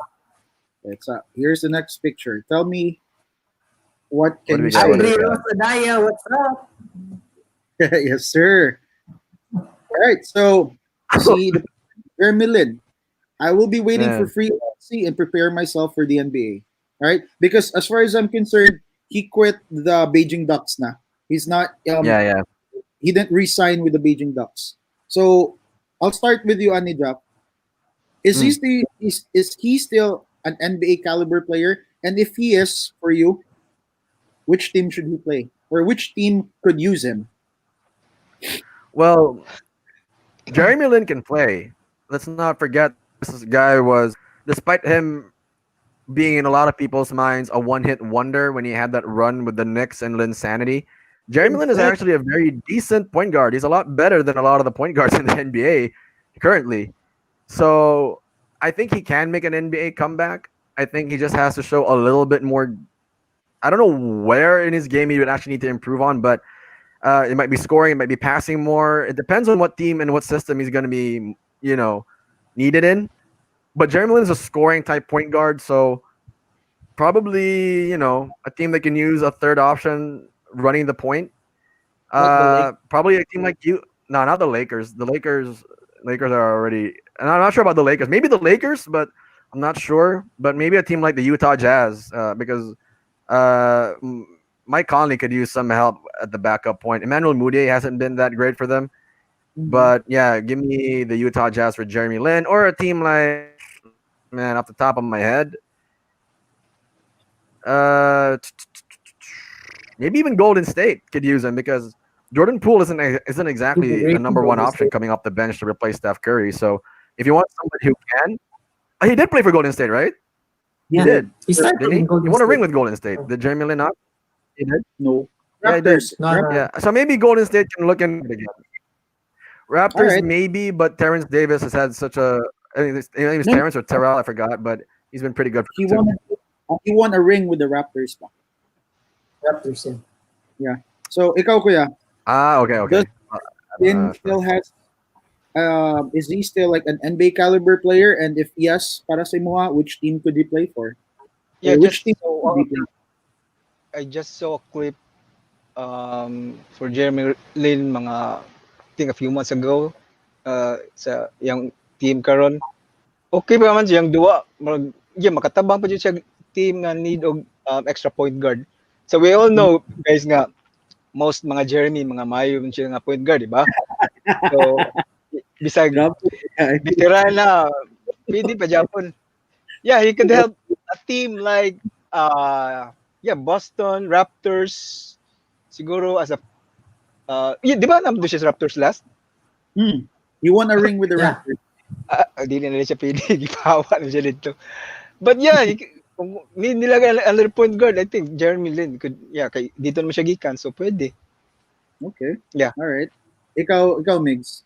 it's here's the next picture. Tell me what what can do you we got? say? What do we Andre got? Rosadaya, what's up? Yes, sir. All right, so you see the Jeremy Lin. I will be waiting for Man, free agency and prepare myself for the NBA. All right, because as far as I'm concerned, he quit the Beijing Ducks. Na he's not. yeah, yeah. He didn't re-sign with the Beijing Ducks. So I'll start with you, Anidra. Mm. Is he still an NBA caliber player? And if he is, for you, which team should he play, or which team could use him? Well, Jeremy Lin can play. Let's not forget this guy was, despite him being in a lot of people's minds a one-hit wonder when he had that run with the Knicks and Linsanity. Jeremy Lin is actually a very decent point guard. He's a lot better than a lot of the point guards in the NBA currently. So I think he can make an NBA comeback. I think he just has to show a little bit more. I don't know where in his game he would actually need to improve on, but it might be scoring, it might be passing more. It depends on what team and what system he's going to be, needed in. But Jeremy Lin is a scoring type point guard, so probably a team that can use a third option running the point. Like the Lake. Probably a team like you. No, not the Lakers. Lakers are already. And I'm not sure about the Lakers. Maybe the Lakers, but I'm not sure. But maybe a team like the Utah Jazz, because Mike Conley could use some help at the backup point. Emmanuel Mudiay hasn't been that great for them. But yeah, give me the Utah Jazz for Jeremy Lin, or a team like, man, off the top of my head, uh, maybe even Golden State could use him because Jordan Poole isn't He's a exactly a great number one Golden option State. coming off the bench to replace Steph Curry. So if you want somebody who can, he did play for Golden State, right? He Yeah. did, He started didn't he? in Golden He won a ring State. with Golden State. Did Jeremy Lin not? He did. No. Yeah, he did. Raptors. No, no. Yeah. So maybe Golden State can look in it again. All Raptors right. maybe, but Terrence Davis has had such a. I think his name is No, Terrence or Terrell, I forgot, but he's been pretty good he for them won. too. He won a ring with the Raptors. Pa. Raptors, yeah. Yeah. So, ikaw kuya, Okay, does okay. Lin still has is he still like an NBA caliber player? And if yes, para sa imo, which team could he play for? Yeah, Or which just team so could he play? I just saw a clip for Jeremy Lin mga I think a few months ago sa yung team karon. Okay pa man siyang duwa. Yeah, makatabang pa jud siya team nga need og extra point guard. So we all know guys nga most mga Jeremy mga mayo man siya nga point guard, di ba? So bisag Grabe, guy. veteran na pwede pa Japon. Yeah, he could help a team like yeah, Boston Raptors siguro as a yeah, di ba nandun siya sa Raptors last? Hmm. He won a ring with the Yeah. Raptors. Di na nila siya pwede. Gipawa na siya dito. But yeah, kung need nila another point guard, I think Jeremy Lin could, yeah, kay, dito naman siya gikan, so pwede. Okay. Yeah. All right. Ikaw, Migs.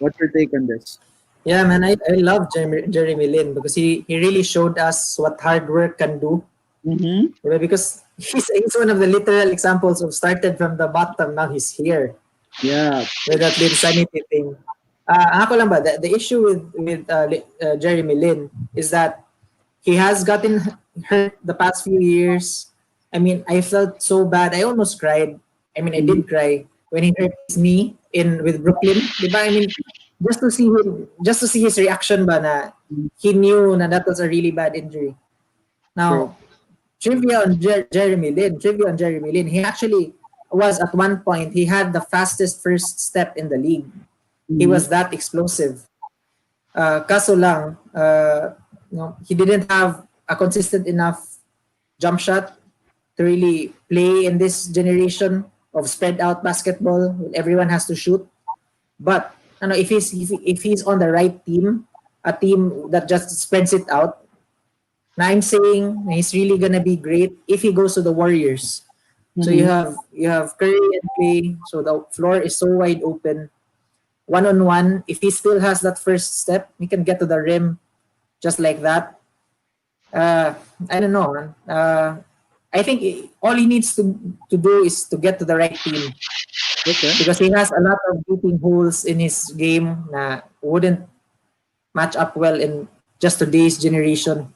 What's your take on this? Yeah, man, I love Jeremy Lin because he really showed us what hard work can do. Mm-hmm. Diba? Because he's one of the literal examples of started from the bottom, now he's here Yeah. with that insanity thing. Ako lang ba, the issue with Jeremy Lin is that he has gotten hurt the past few years. I mean, I felt so bad. I almost cried. I mean, I Mm-hmm. did cry when he hurt his knee in with Brooklyn. Diba? I mean, just to see his reaction ba na he knew na that was a really bad injury. True. Now, trivia on Jeremy Lin, he actually was at one point, he had the fastest first step in the league. He Mm-hmm. was that explosive. Kaso lang, he didn't have a consistent enough jump shot to really play in this generation of spread out basketball. Everyone has to shoot. But if he's on the right team, a team that just spreads it out, now I'm saying he's really gonna be great if he goes to the Warriors. So you Mm-hmm. have Curry and Clay, so the floor is so wide open. One on one, if he still has that first step, he can get to the rim just like that. Uh, I don't know, man. I think all he needs to do is to get to the right team Okay. because he has a lot of gaping holes in his game that wouldn't match up well in just today's generation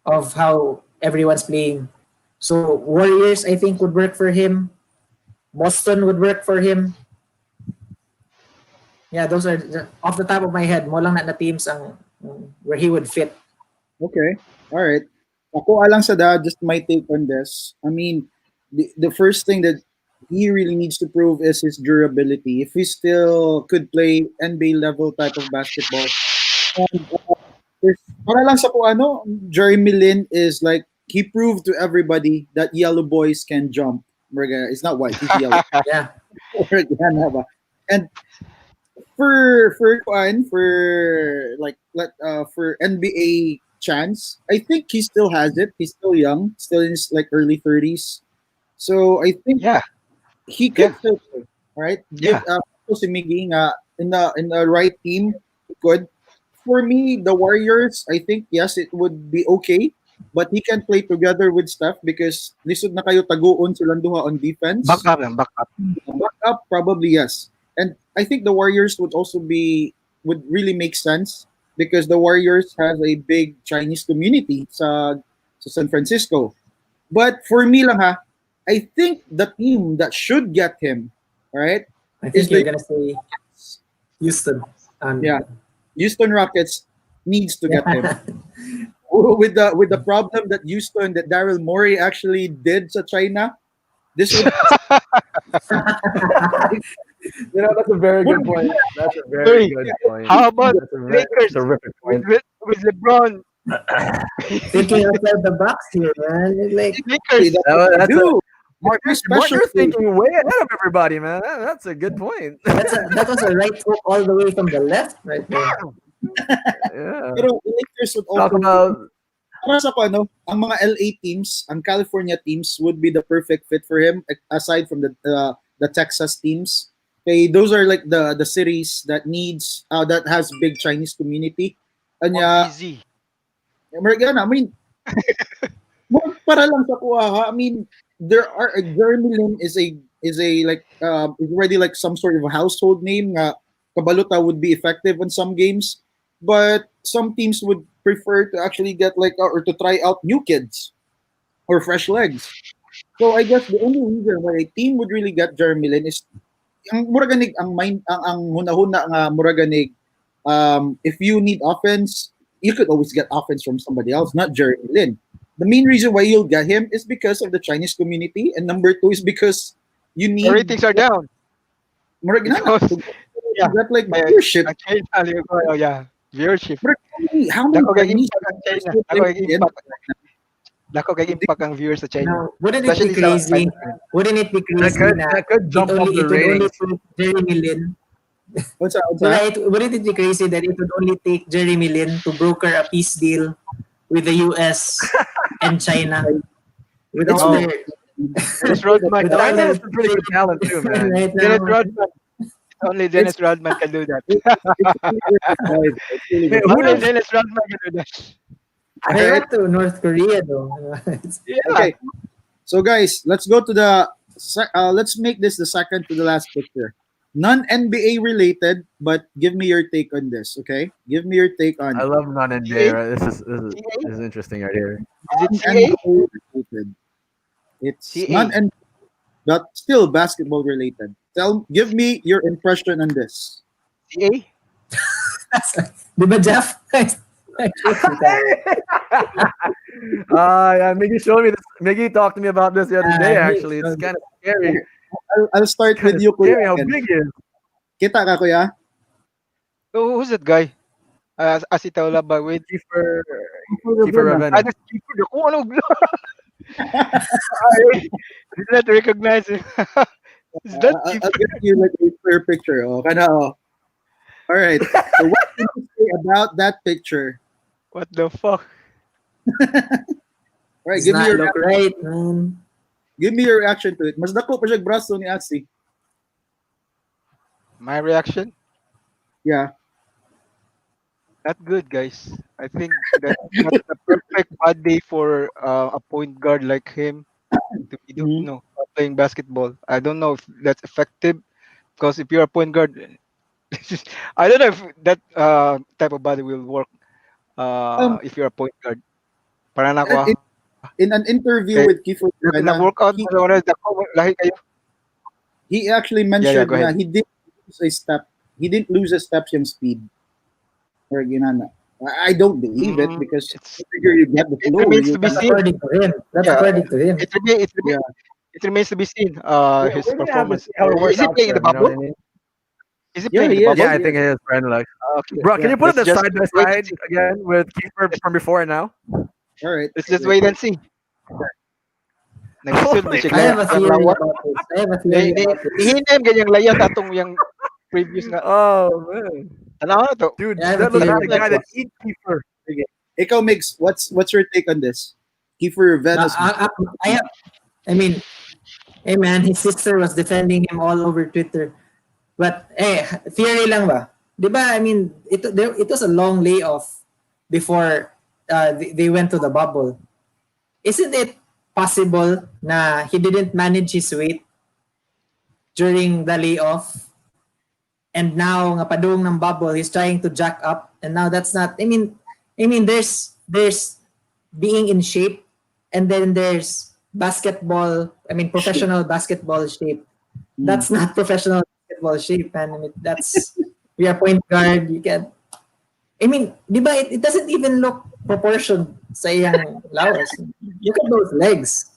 of how everyone's playing. So Warriors, I think, would work for him. Boston would work for him. Yeah, those are off the top of my head. Mo lang na teams ang where he would fit. Okay. All right. Ako alang sa da, just my take on this. I mean, the first thing that he really needs to prove is his durability. If he still could play NBA level type of basketball, and para lang sa kung ano, Jeremy Lin is like he proved to everybody that yellow boys can jump. It's not white, he's yellow. Yeah, And for like for NBA chance, I think he still has it. He's still young, still in his like early 30s. So I think Yeah, he yeah, could still play. All right, give yeah. si Miggy nga in the right team, he could. For me, the Warriors, I think yes, it would be okay, but he can play together with Steph because lisod na kayo taguon silang duha on Back defense. up lang, back up. Back up, probably yes. And I think the Warriors would really make sense because the Warriors has a big Chinese community sa San Francisco. But for me lang ha, I think the team that should get him, all right, I is think you're the gonna say Houston. yeah, Houston Rockets needs to get him. Yeah. With the problem that Daryl Morey actually did sa China, this would That's a very good point. That's a very Hey, good point. how about That's a very Lakers terrific point. with LeBron? Thinking outside the box here, man. It's like Lakers. that's what they That's a do. Mark, Very Mark, special. you're thinking way ahead of everybody, man. That's a good point. that was a right hook all the way from the left, right there. Yeah. Pero the Lakers would Talk also about para sa ko, ano, ang mga LA teams, ang California teams would be the perfect fit for him aside from the Texas teams. Okay, those are like the cities that has big Chinese community. Anya, Easy. I mean, para lang sa kuha ha. I mean, Jeremy Lin is a is already like some sort of a household name. Kabaluta would be effective on some games, but some teams would prefer to actually get or to try out new kids or fresh legs. So I guess the only reason why a team would really get Jeremy Lin is ang muraganig ang mind ang hunahuna nga muraganig if you need offense, you could always get offense from somebody else, not Jeremy Lin. The main reason why you'll get him is because of the Chinese community, and number two is because you The need ratings are down murag na because to yeah, get like eh, viewership. ang China, oh, yeah, viewership. Murag, how many Dako kay Chinese impact ang players China. would Dako like kay the impact. NFL? Dako kay impact ang viewers sa China. Now, wouldn't it be Especially sa crazy? Philippines. Wouldn't it be That crazy could na that could jump up the it would only ratings. take Jeremy Lin? What's that? What's So that? that wouldn't it be crazy that it would only take Jeremy Lin to broker a peace deal with the US and China? With It's all Oh, their Dennis Rodman. with all China their has some pretty good talent too, man. right now. Dennis Rodman. Only Dennis Rodman can do that. It's really worth it, guys. It's really Hey, worth who it. Only knows? Dennis Rodman can do that. They Alright. went to North Korea though. Yeah. Okay. So guys, let's go to let's make this the second to the last picture. Non NBA related, but give me your take on this, okay? Give me your take on I love non NBA. Right? This is interesting right here. Is it CA? non-NBA related. It's CA. non-NBA, but still basketball related. Give me your impression on this. CA? Di ba, Jeff? Yeah, Miggy showed me this. Miggy talked to me about this the other day. Actually, it's kind of scary. I'll start Kind with of you, scary Kuya. how Ken. big he is. Kita ka, Kuya? Oh, who's that guy? Asita wala ba? Wait. Kiefer Ravenna. Ravenna. That's keeper. Kung ano. I did not recognize him. Is that I'll keeper? give you like a clear picture. Oh, kana, oh. All right. So what can you say about that picture? What the fuck? All right, It's give me not your look right, man. give me your reaction to it. Mas dako pa siya braso ni Asi. My reaction? Yeah. Not good, guys. I think that's not the perfect body for a point guard like him to be Mhm. playing basketball. I don't know if that's effective because if you're a point guard, I don't know if that type of body will work Um, if you're a point guard. Para na in, ako in an interview okay. with Kiefer Nag-workout he, mo na lahi kayo. he actually Yeah, mentioned go na ahead. he didn't lose a step. He didn't lose a step yung speed. Or ginana. I don't believe it because It's the bigger you get the it flow, remains you to be That's can seen. according to him. That's Yeah, according to him. yeah. it remains to be seen. Yeah, His we're gonna have to performance. see how it works Is he out playing in for the him. You know what bubble? I mean? Is he Yeah, playing in he the is. bubble? Yeah, I think it is, Brandon. Like, Okay. bro, can you put Let's it just side by wait and side see. again with Kiefer from before and now? All right. Let's just wait and see. Nag-isod Holy di siya I have a gayang theory lawan. about this. I have a Ni theory ni about this. nihinem ganyang layat atong yang previous nga. Oh man, Tanaw na to. dude, I have a that looks theory like a about guy that this. eats Kiefer. Okay. Ikaw, Mix, what's your take on this? Kiefer Now, Ravenna's I mean, hey man, his sister was defending him all over Twitter. But theory lang ba? 'Di ba? I mean, it was a long layoff before they went to the bubble. Isn't it possible na he didn't manage his weight during the layoff and now nga padung ng bubble he's trying to jack up and now that's not I mean there's being in shape and then there's basketball professional basketball shape. That's not professional basketball shape, man. I mean, that's you're a point guard. You can. I mean, di ba? It doesn't even look proportioned sa iyang lawas. Look at those legs.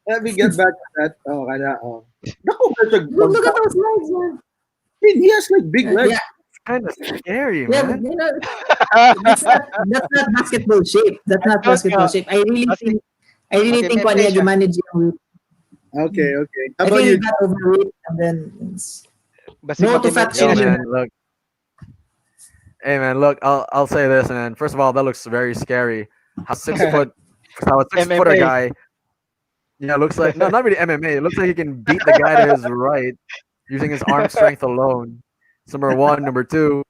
Let me get back to that. Oh, kana, oh. Naku, there's a Look at those legs, man. I mean, he has like big legs. Yeah, It's kind of scary, yeah, but man. you know, that's not basketball shape. That's not Just basketball shape. I really Plastic. think Mag-MMA kung ano siya. yung manage yung weight. Okay, okay. How I about think he you? got overweight and then Basi No to mag-MMA fat Yo, siya. shaming. man, look. Hey, man, look. I'll say this, man. First of all, that looks very scary. How 6 foot, how a 6 footer MMA. guy. Yeah, looks like no, not really MMA. It looks like he can beat the guy to his right using his arm strength alone. It's number one, number two.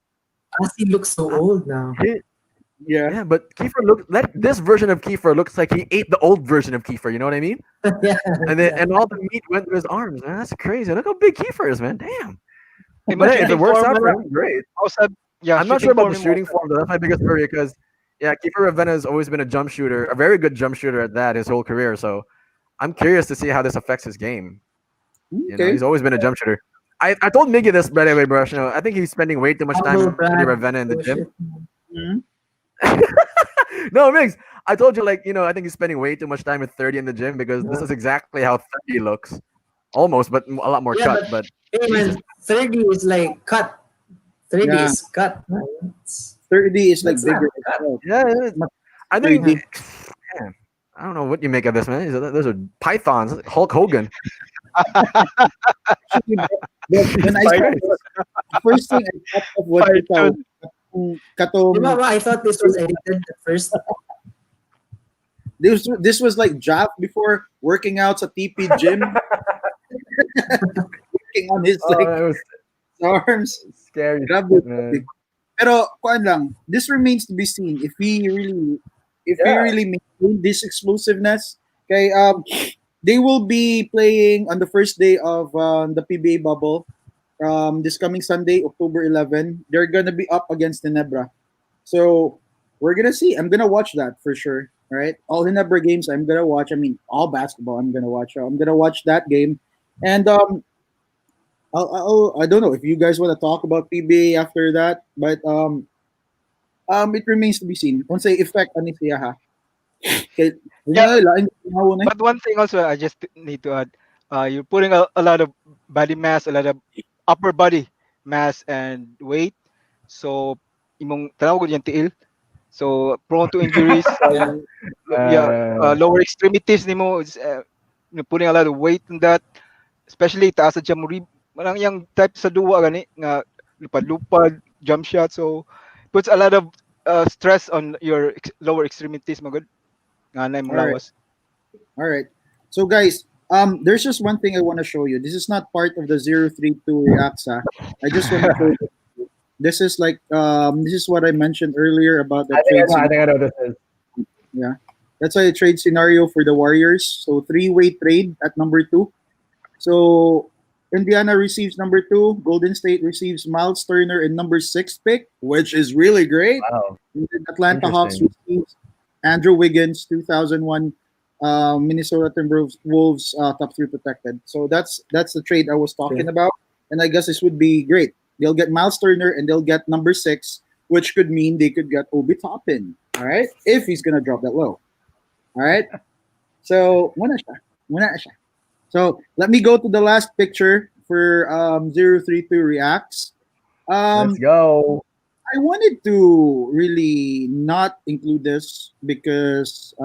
Asi looks so old now. Yeah. Yeah, but Kiefer this version of Kiefer looks like he ate the old version of Kiefer. You know what I mean? Yeah, And all the meat went to his arms, man. That's crazy. Look how big Kiefer is, man. Damn. But hey, if it Shooting works form, out for him, great. also, yeah, I'm not shooting sure about the form him shooting also. form though. That's my biggest worry because yeah, Kiefer Ravenna has always been a jump shooter, a very good jump shooter at that his whole career. So I'm curious to see how this affects his game. You know, Okay. he's always been a jump shooter. I told Miggy this by the way, bro. You know, I think he's spending way too much humble time with brag. Ravenna in the Oh, gym. shit. Mhm. No, Migs, I told you like I think he's spending way too much time with 30 in the gym because this Yeah. is exactly how 30 looks, almost, but a lot more Yeah, cut. but But hey Jesus, man, 30 is like cut. 30 Yeah. is cut. Man. It's, 30 is like that's not bigger as cut. well. yeah, Much I think 30. man, I don't know what you make of this, man. Those are pythons. Hulk Hogan. Actually, but when I Jesus Fight, saw Christ. this, the first thing I thought of was ikaw, Python. Di ba, katong, I thought this was edited at first. this was like Jaf before working out sa TP gym, working on his Oh, like that was arms. scary Grabe, shit, grabe. man. Pero kuan lang, this remains to be seen if he Yeah. really maintain this explosiveness. Okay, they will be playing on the first day of the PBA bubble. This coming Sunday, October 11, they're gonna be up against Ginebra. So we're gonna see. I'm gonna watch that for sure. All right, all Ginebra games I'm gonna watch. I mean, all basketball I'm gonna watch. I'm gonna watch that game, and I don't know if you guys want to talk about PBA after that, but it remains to be seen. Kung say effect ani siya ha. Kay Yeah, yun lain ko na. but one thing also I just need to add, you're putting a lot of body mass, a lot of upper body mass and weight. So, imong tawag ko diyan tiil. So, prone to injuries. Yeah. Yeah, Uh, lower extremities nimo is you're putting a lot of weight on that, especially taas sa jam mo manang yang type sa duwa gani nga lupad-lupad, jump shot. So, puts a lot of stress on your lower extremities mo gud. Nga na imong All right, lawas. all right. So guys, there's just one thing I want to show you. This is not part of the 032 reacts. Ha. I just want to show you. This is like this is what I mentioned earlier about the I think I trade know. I scenario. think I know what this is. Yeah, that's a trade scenario for the Warriors. So three-way trade at number two. So Indiana receives number two. Golden State receives Miles Turner in number six pick, which is really great. Wow, And then Atlanta Hawks interesting. receives Andrew Wiggins, 2001 Minnesota Timberwolves Wolves, top three protected. So that's the trade I was talking Okay. about, and I guess this would be great. They'll get Miles Turner and they'll get number six, which could mean they could get Obi Toppin. All right, if he's gonna drop that low. All right. So muna siya. Muna siya. So let me go to the last picture for 032 reacts. Let's Um, go. I wanted to really not include this because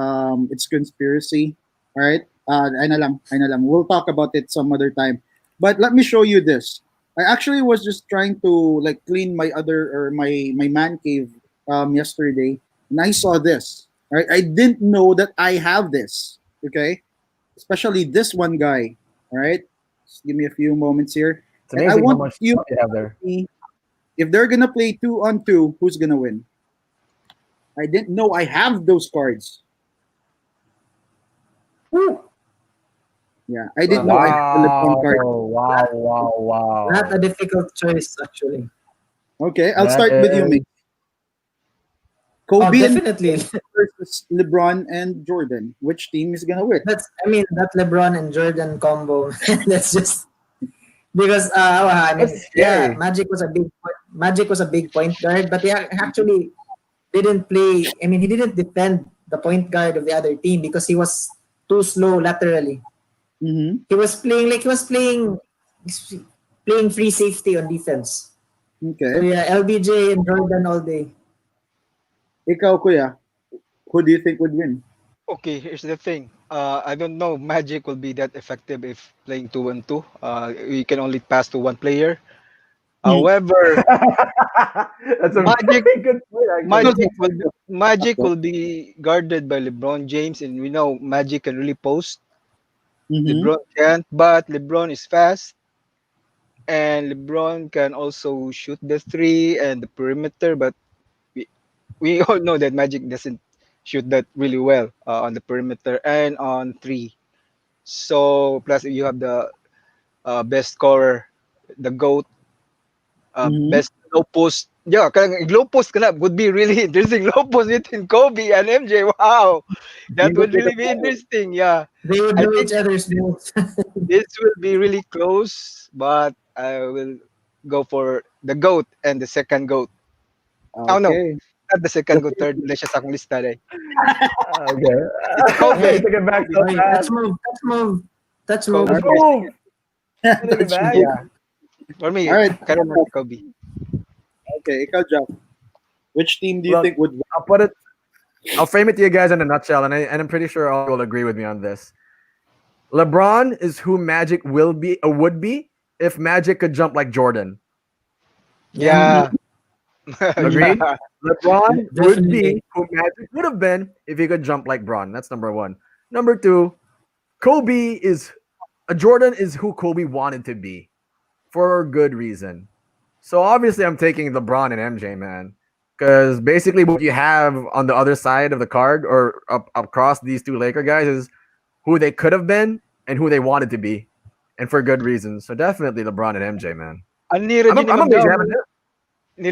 it's conspiracy. All right. Ay na lang. We'll talk about it some other time. But let me show you this. I actually was just trying to like clean my other or my man cave yesterday, and I saw this. Right. I didn't know that I have this. Okay. Especially this one guy. All right. Just give me a few moments here, It's and I amazing how want much you stuff you have to there. see if they're gonna play 2-on-2, who's gonna win? I didn't know I have those cards. Woo. Yeah, I didn't Wow. know I have the LeBron Wow! card. Wow! Wow! Not Wow! a difficult choice, actually. Okay, I'll That start with you, is Mick. Oh, Kobe and definitely. versus LeBron and Jordan. Which team is gonna win? I mean, that LeBron and Jordan combo. That's just because I mean, that's yeah, scary. Magic was a big point guard, but he actually didn't play. I mean, he didn't defend the point guard of the other team because he was too slow laterally. Mm-hmm. He was playing free safety on defense. So Okay. yeah, LBJ and Jordan all day. Ikaw, kuya, who do you think would win? Okay, here's the thing. I don't know. Magic will be that effective if playing 2-on-2. We can only pass to one player. Hmm. However, That's a Magic very good point, actually. Magic will be guarded by LeBron James, and we know Magic can really post. Mm-hmm. LeBron can't, but LeBron is fast, and LeBron can also shoot the three and the perimeter. But we, we all know that Magic doesn't shoot that really well on the perimeter and on three. So plus you have the best scorer, the goat, Mhm. best low post. Yeah, low post would be really interesting. Low post between Kobe and MJ. Wow, that May go would take a really be photo. interesting. Yeah, They would I know think each other's moves. this will be really close, but I will go for the goat and the second goat. Oh no, Okay. not the The second goat, third. Let's just akong lista eh. Okay. It's Okay, you Kobe. Hey, took it back Kobe. so wait, fast. touch move, touch Kobe. move. Let's Okay. move. You take it That's back. move. Yeah, for All me, right. karon na si Kobe. Okay, ikaw, Jack. Which team do you Look, think would win? I'll put it. I'll frame it to you guys in a nutshell, and I'm pretty sure all will agree with me on this. LeBron is who Magic will be would be if Magic could jump like Jordan. Yeah, Mhm. Yeah, Mhm. Agreed? yeah. LeBron would definitely. be who Magic would have been if he could jump like Bron. That's number one. Number two, Kobe is Jordan is who Kobe wanted to be for good reason. So obviously, I'm taking LeBron and MJ, man, because basically what you have on the other side of the card or up across these two Laker guys is who they could have been and who they wanted to be, and for good reasons. So definitely LeBron and MJ, man. Ani ra I'm a, gyud ni I'm a big magdaog fan of this. ni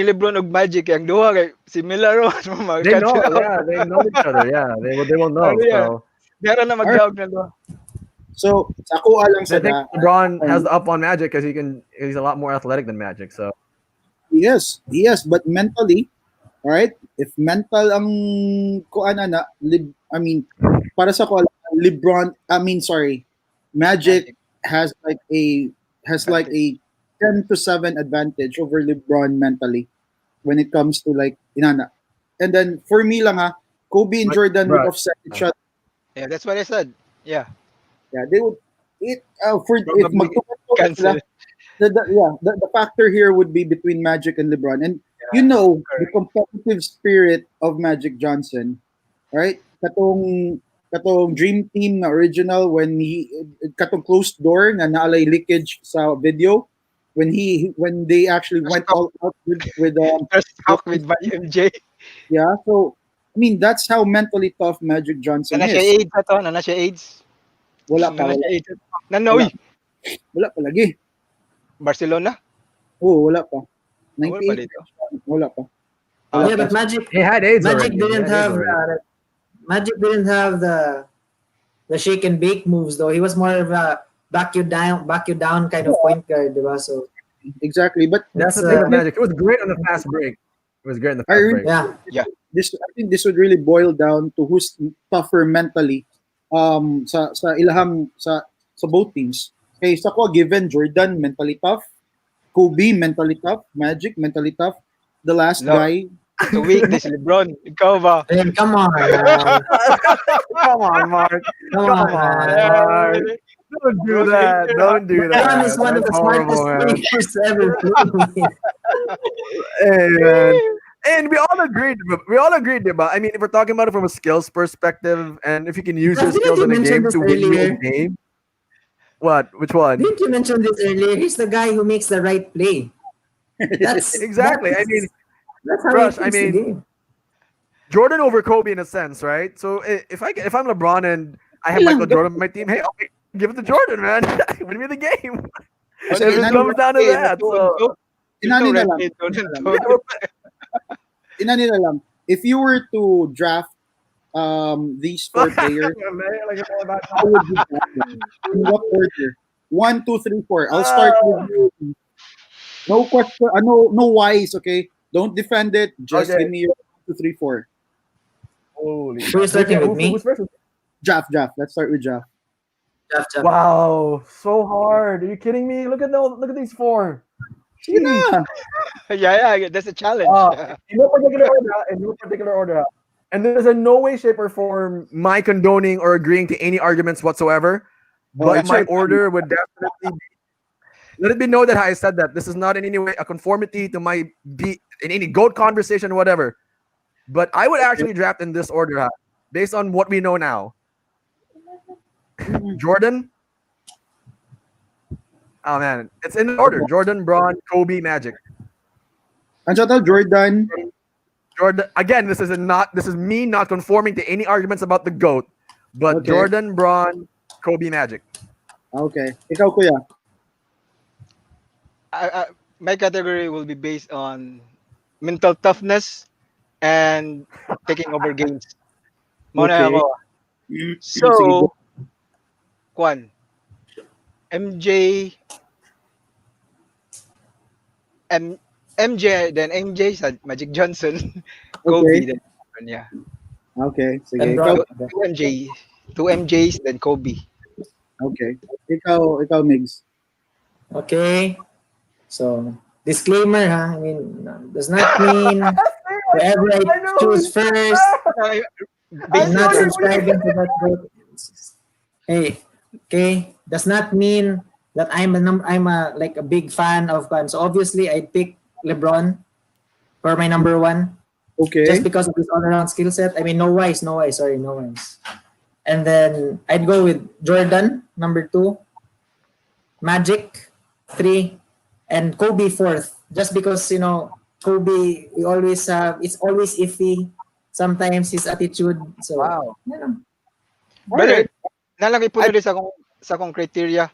LeBron og Magic ang duha kay similar ron mga They know, cancel out. yeah, they know each other. Yeah, they will Ano know. yan? So Dara na All right. magdaog na duha. So, sa ako alang I think sada, LeBron has the up on Magic because he's a lot more athletic than Magic. So yes, but mentally, all right? If mental ang kuan ana, I mean, para sa ko LeBron, I mean, sorry, Magic Magic has like a has like advantage. a 10 to 7 advantage over LeBron mentally when it comes to like inana. And then for me lang ha, Kobe and but Jordan would bro, offset each other. Yeah, that's what I said. Yeah, Yeah, they would it for if probably magtukan sila, cancel. the factor here would be between Magic and LeBron. And you Yeah, know the correct. competitive spirit of Magic Johnson, right? Katong Dream Team na original when he katong closed door na naalay leakage sa video when they actually First went talk, all out first with talk with my MJ. yeah. So I mean that's how mentally tough Magic Johnson Nana siya is. AIDS ato, nana siya AIDS. Wala pa Nana wala siya AIDS. Nanoy, wala wala pa lagi. Barcelona. Oo, wala pa. Awal pa 98 dito. wala pa. Ah, Wala Yeah, pa. okay. but he had AIDS Magic already. He didn't had AIDS have already. the shake and bake moves though. He was more of a back you down kind of point guard, diba? So Exactly. But That's it's the thing I with think Magic. It was great on the fast break. It was great on the I fast really break. yeah. Yeah. I think this would really boil down to who's tougher mentally sa ilahang sa both teams. Okay, sa ko given Jordan mentally tough, Kobe mentally tough, Magic mentally tough. The last No, guy, the weakness LeBron. Ikaw ba? Hey, come on, man. Come on, Mark. Come Come on, on, man. Mark. Don't do Bro, that. hater, ha? Don't do LeBron is that. one of That's the horrible, smartest man. players ever played. Hey, man. And we all agreed, diba? I mean, if we're talking about it from a skills perspective, and if you can use But your didn't skills you in a mention game this to win you a earlier? game, what? Which one? Didn't you mention this earlier? He's the guy who makes the right play. That's Exactly. I mean, that's that's how he Rush. I plays the mean, game. Jordan over Kobe in a sense, right? So if I'm LeBron and I have ilang Michael Jordan on my team, hey, okay, give it to Jordan, man. Win me the game. o Ano sige, If yung it inani so comes down to right that, so There's no inani na right lang. way, Jordan. yeah, Jordan. Inani na lang. If you were to draft these four players, like it's all about how would you draft them? In what order? One, two, three, four. I'll start with uh, you. No question. No whys. Okay. Don't defend it. Just okay. give me your 1, 2, 3, 4. Holy Who is starting with me? who's first? Jaff. Let's start with Jaff. Jeff. Wow, so hard. Are you kidding me? Look at these four. Sige na. Yeah, that's a challenge. In no particular order. In no particular order. And there's in no way, shape, or form my condoning or agreeing to any arguments whatsoever. Oh, But it's my your order would definitely let it be known that I said that this is not in any way a conformity to my be in any goat conversation or whatever. But I would actually draft in this order, based on what we know now. time. Jordan. Oh man, it's in order. Jordan, Braun, Kobe, Magic. Anjata, Jordan. Jordan. Again, this is me not conforming to any arguments about the goat. But Okay. Jordan, Braun, Kobe Magic. Okay. Ikaw, kuya. My category will be based on mental toughness and taking over games. Muna Okay. ako. So, Sige, go. Kwan, MJ, M, MJ, then MJ sa Magic Johnson, Kobe, Okay. then yeah. Okay. Sige, ikaw. LeBron. Two MJ, two MJs, then Kobe. Okay. Ikaw, Migs. Okay. So, disclaimer, ha? I mean, does not mean whoever I I know. choose first, Uh, I I'm Based know not on you're subscribing to that vote. Hey, okay, does not mean that I'm a like a big fan of guns. So obviously, I'd pick LeBron for my number one just Okay. because of his all-around skill set. I mean, no wise, sorry, no wise. And then I'd go with Jordan number two, Magic three, and Kobe fourth. Just because Kobe, we always it's always iffy. Sometimes his attitude. So wow. yeah. All Brother, right. nalagay po I, na rin sa kong criteria,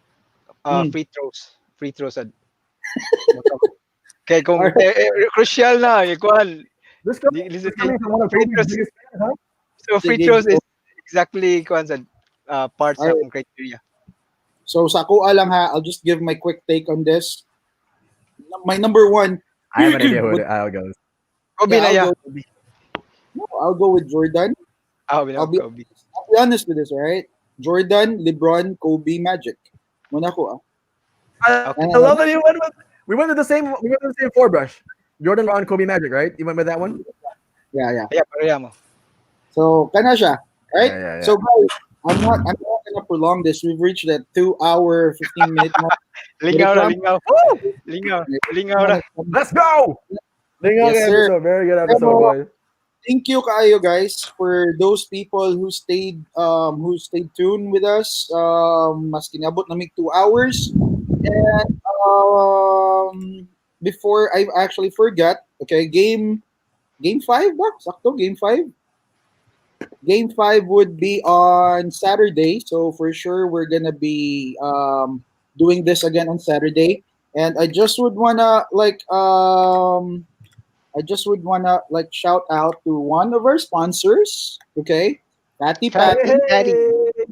mm, free throws. Free throws. Kaya all kung right. crucial na, Kwan, this listen, coming from one of free Kobe's throws. biggest fans, huh? So free Sige, throws go. is exactly Kwan sa part All sa right. akong criteria. So, sa ako lang ha, I'll just give my quick take on this. My number one I have an idea who would, how it goes. Kobe yeah, na I'll ya. go. No, I'll go with Jordan. I'll be, Kobe. I'll be honest with this, all right? Jordan, LeBron, Kobe, Magic. Muna ko, ah. I Okay. love And, that we went with the same four brush. Jordan on Kobe Magic, right? You went with that one? yeah, yeah. Yeah, pareha mo. So, kana siya. Right? Yeah. So, guys, I'm not gonna prolong this. We've reached that 2 hour, 15 minute mark. But if Lingaw you na, want, lingaw. Woo! Lingaw. if you Lingaw na. wanna, Let's go! Lingo yes, sir. episode. Very good episode, Pero, boys. thank you kayo guys for those people who stayed tuned with us mas kinabot namig 2 hours and before I actually forgot, okay, game 5 ba sakto game 5 would be on Saturday, so for sure we're gonna be doing this again on Saturday. And I just would wanna like shout out to one of our sponsors, okay? Patty Fatty, Patty. fatty.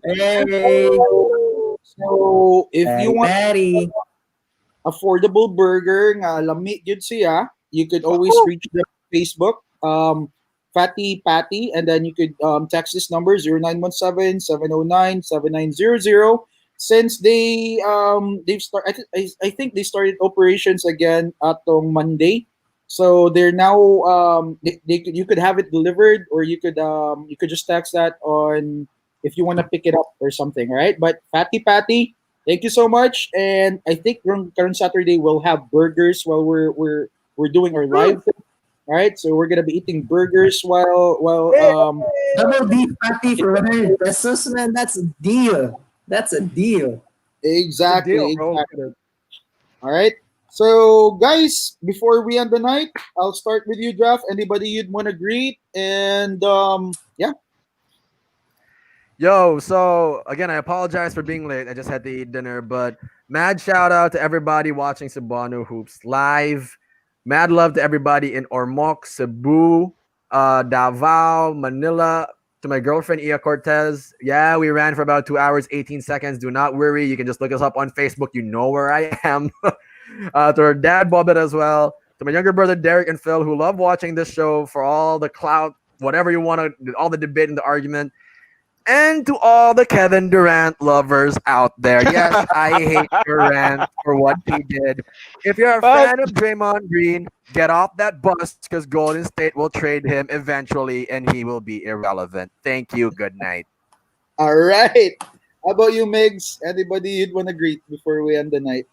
Hey, So if you Patty, want Patty. affordable burger nga lami gyud siya, you could always reach them on Facebook, Fatty Patty, and then you could text this number 0917-709-7900. Since I think they started operations again atong Monday. So they're now you could have it delivered, or you could just text that on if you want to pick it up or something, right? But Fatty Patty, thank you so much. And I think current Saturday we'll have burgers while we're doing our live thing. All right, so we're gonna be eating burgers while Double beef patty for 100 pesos, man. That's a deal. That's a deal. Good deal, exactly, bro. exactly. All right. So guys, before we end the night, I'll start with you, Jeff. Anybody you'd want to greet? And yeah. Yo, so again, I apologize for being late. I just had to eat dinner, but mad shout out to everybody watching Cebuano Hoops live. Mad love to everybody in Ormoc, Cebu, Davao, Manila, to my girlfriend Ia Cortez. Yeah, we ran for about 2 hours, 18 seconds. Do not worry. You can just look us up on Facebook. You know where I am. To our dad, Bobet, as well. To my younger brother, Derek and Phil, who love watching this show for all the clout, whatever you want to, all the debate and the argument. And to all the Kevin Durant lovers out there, yes, I hate Durant for what he did. If you're a What? fan of Draymond Green, get off that bus because Golden State will trade him eventually and he will be irrelevant. Thank you. Good night. All right. How about you, Migs? Anybody you'd want to greet before we end the night?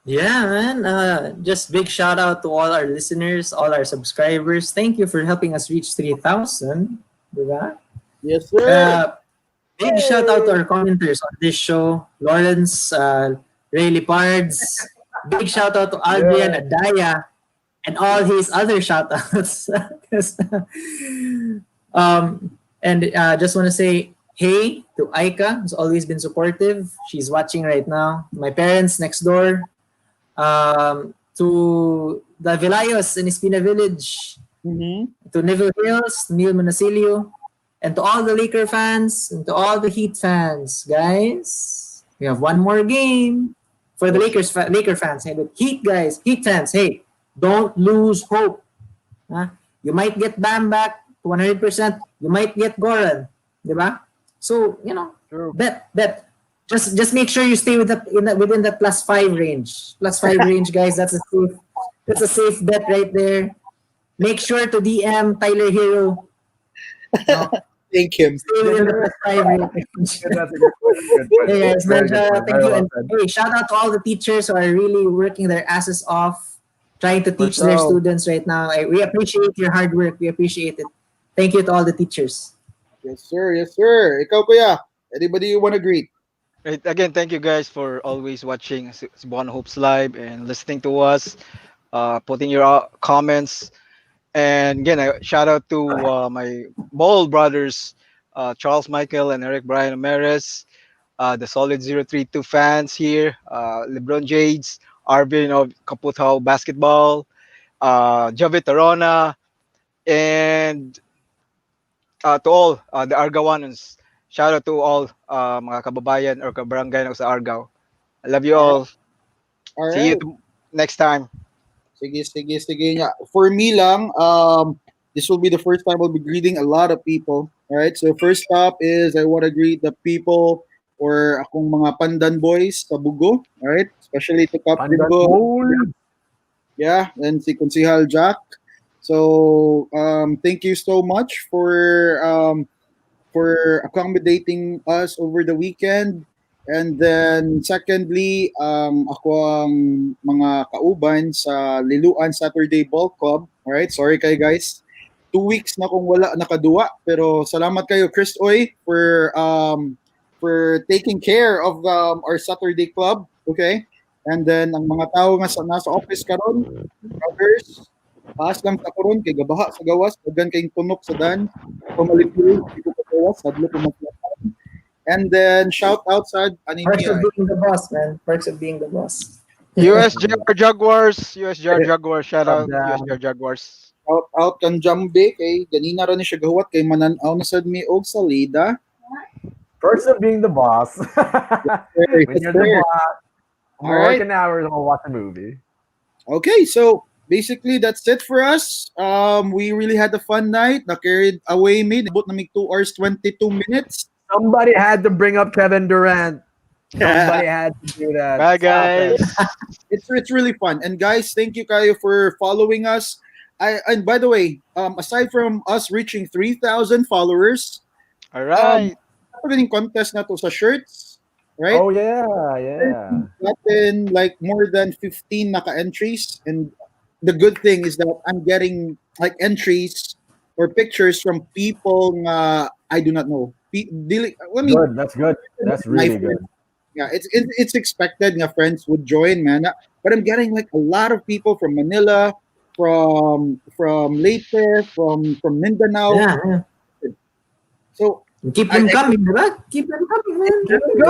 Yeah, man. Just big shout out to all our listeners, all our subscribers. Thank you for helping us reach 3,000. Diba? Yes, sir. Uh, Big shout out to our commenters on this show, Lawrence, Ray Lipards. Big shout out to Adrian Adaya and all his other shout outs. And just want to say Hey to Aika, who's always been supportive. She's watching right now. My parents next door. To the Vilayos in Espina Village. Mm-hmm. To Neville Hills, Neil Monasilio. And to all the Laker fans and to all the Heat fans, guys, we have one more game for the Yes. Laker fans. Hey, but Heat guys, Heat fans, hey, don't lose hope. Huh? You might get Bam back to 100%. You might get Goran, di ba? So True. bet. Just make sure you stay within that +5 range. +5 range, guys. That's a safe bet right there. Make sure to DM Tyler Hero. No, Thank him. stay within the +5 range. That's a good point. Good point. Hey guys, Very man, good point. thank Very you, well and said. hey, shout out to all the teachers who are really working their asses off, trying to For teach their sure. students right now. We appreciate your hard work. We appreciate it. Thank you to all the teachers. Yes, sir. Yes, sir. Ikaw, kuya. Anybody you want to greet? Right. Again, thank you guys for always watching Cebuano Hoops Live and listening to us, putting your comments. And again, shout out to my bold brothers, Charles Michael and Eric Brian Ramirez, the Solid 032 fans here, LeBron Jades, Arvin of Kaputao Basketball, Javi Tarona, and to all the Argawanos. Shout out to all mga kababayan or kabarangay ng sa Argao. I love you All right. all. All See you right. next time. Sige nga. For me lang, this will be the first time I'll be greeting a lot of people. All right. So first up is I want to greet the people or akong mga pandan boys sa Bugo. All right. Especially to Captain Pandan Bo. boy. Yeah, and si Konsihal Jack. So thank you so much for accommodating us over the weekend. And then secondly, ako ang mga kauban sa Liluan Saturday Ball Club. Alright, sorry kayo guys. 2 weeks na kung wala nakadua. Pero salamat kayo, Chris Oy, for taking care of our Saturday club. Okay? And then ang mga tao nga nasa office karon, brothers, taas lang sa karon kay gabaha sa gawas, daghan kayong tunok sa dan. Pamalipirin, dito ko gawas, sadlo ko maglaban. And then shout out sa Perks of Anime. being the boss, man. Perks of being the boss. USJR Jaguars, USJR Jaguars, shout Love out that. USJR Jaguars. Shout out kang Jambe kay ganina ra ni siya gahuwat kay mananaw na sad mi og salida. First of being the boss. Very When you're the fair. boss, I'm All right. working hours, I'm gonna watch a movie. Okay, so basically that's it for us. We really had a fun night. Na carried away me. Nabot na mig 2 hours 22 minutes. Somebody had to bring up Kevin Durant. Somebody had to do that. Bye Stop it. guys. It's really fun. And guys, thank you kayo for following us. And by the way, aside from us reaching 3,000 followers, All right. pagaling contest na to sa shirts, right? Oh yeah, yeah. Gotten like more than 15 naka-entries, and the good thing is that I'm getting like entries or pictures from people nga I do not know. I mean, Good. That's good. That's my really good. friends. Yeah, it's expected nga friends would join, man. But I'm getting like a lot of people from Manila, from Leyte, from Mindanao. Yeah, yeah. So Keep I- them I- coming, diba? Keep them coming, man. Good, man.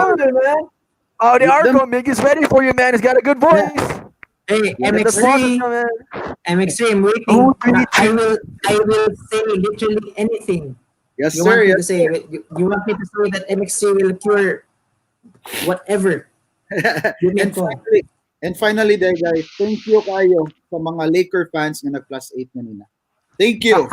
Oh, the With them- Arco Mig is ready for you, man. He's got a good voice. Hey, Let the sponsors MX3, come in. MX3, I'm waiting. Oh, really? I will say literally anything yes, you sir. want me Yes, to say. You want me to say that MX3 will cure whatever. Give me a and call. finally, there guys, thank you kayo sa mga Laker fans na nag+8 na nila. Thank you.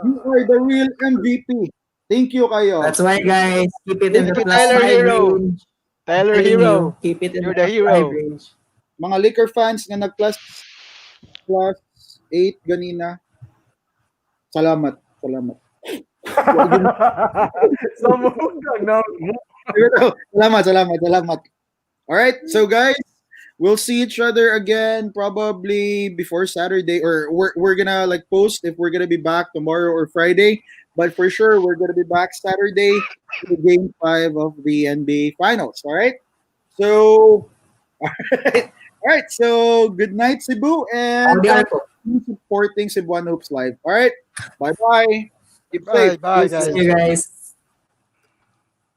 You are the real MVP. Thank you kayo. That's why, guys, keep it in Thank the you, plus Tyler 5 Hero. range. Tyler Telling Hero. you, keep it in You're the the plus hero. 5 range. Mga Laker fans na +8 ganina. Salamat. No. Salamat. All right, so guys, we'll see each other again probably before Saturday, or we're gonna like post if we're gonna be back tomorrow or Friday. But for sure, we're gonna be back Saturday for Game 5 of the NBA Finals. All right, so all right, so good night, Cebu, and All the thank Arco. you for supporting Cebuano Hoops Live. All right, bye. Keep safe. Bye, bye, Cheers, See guys. you guys. guys.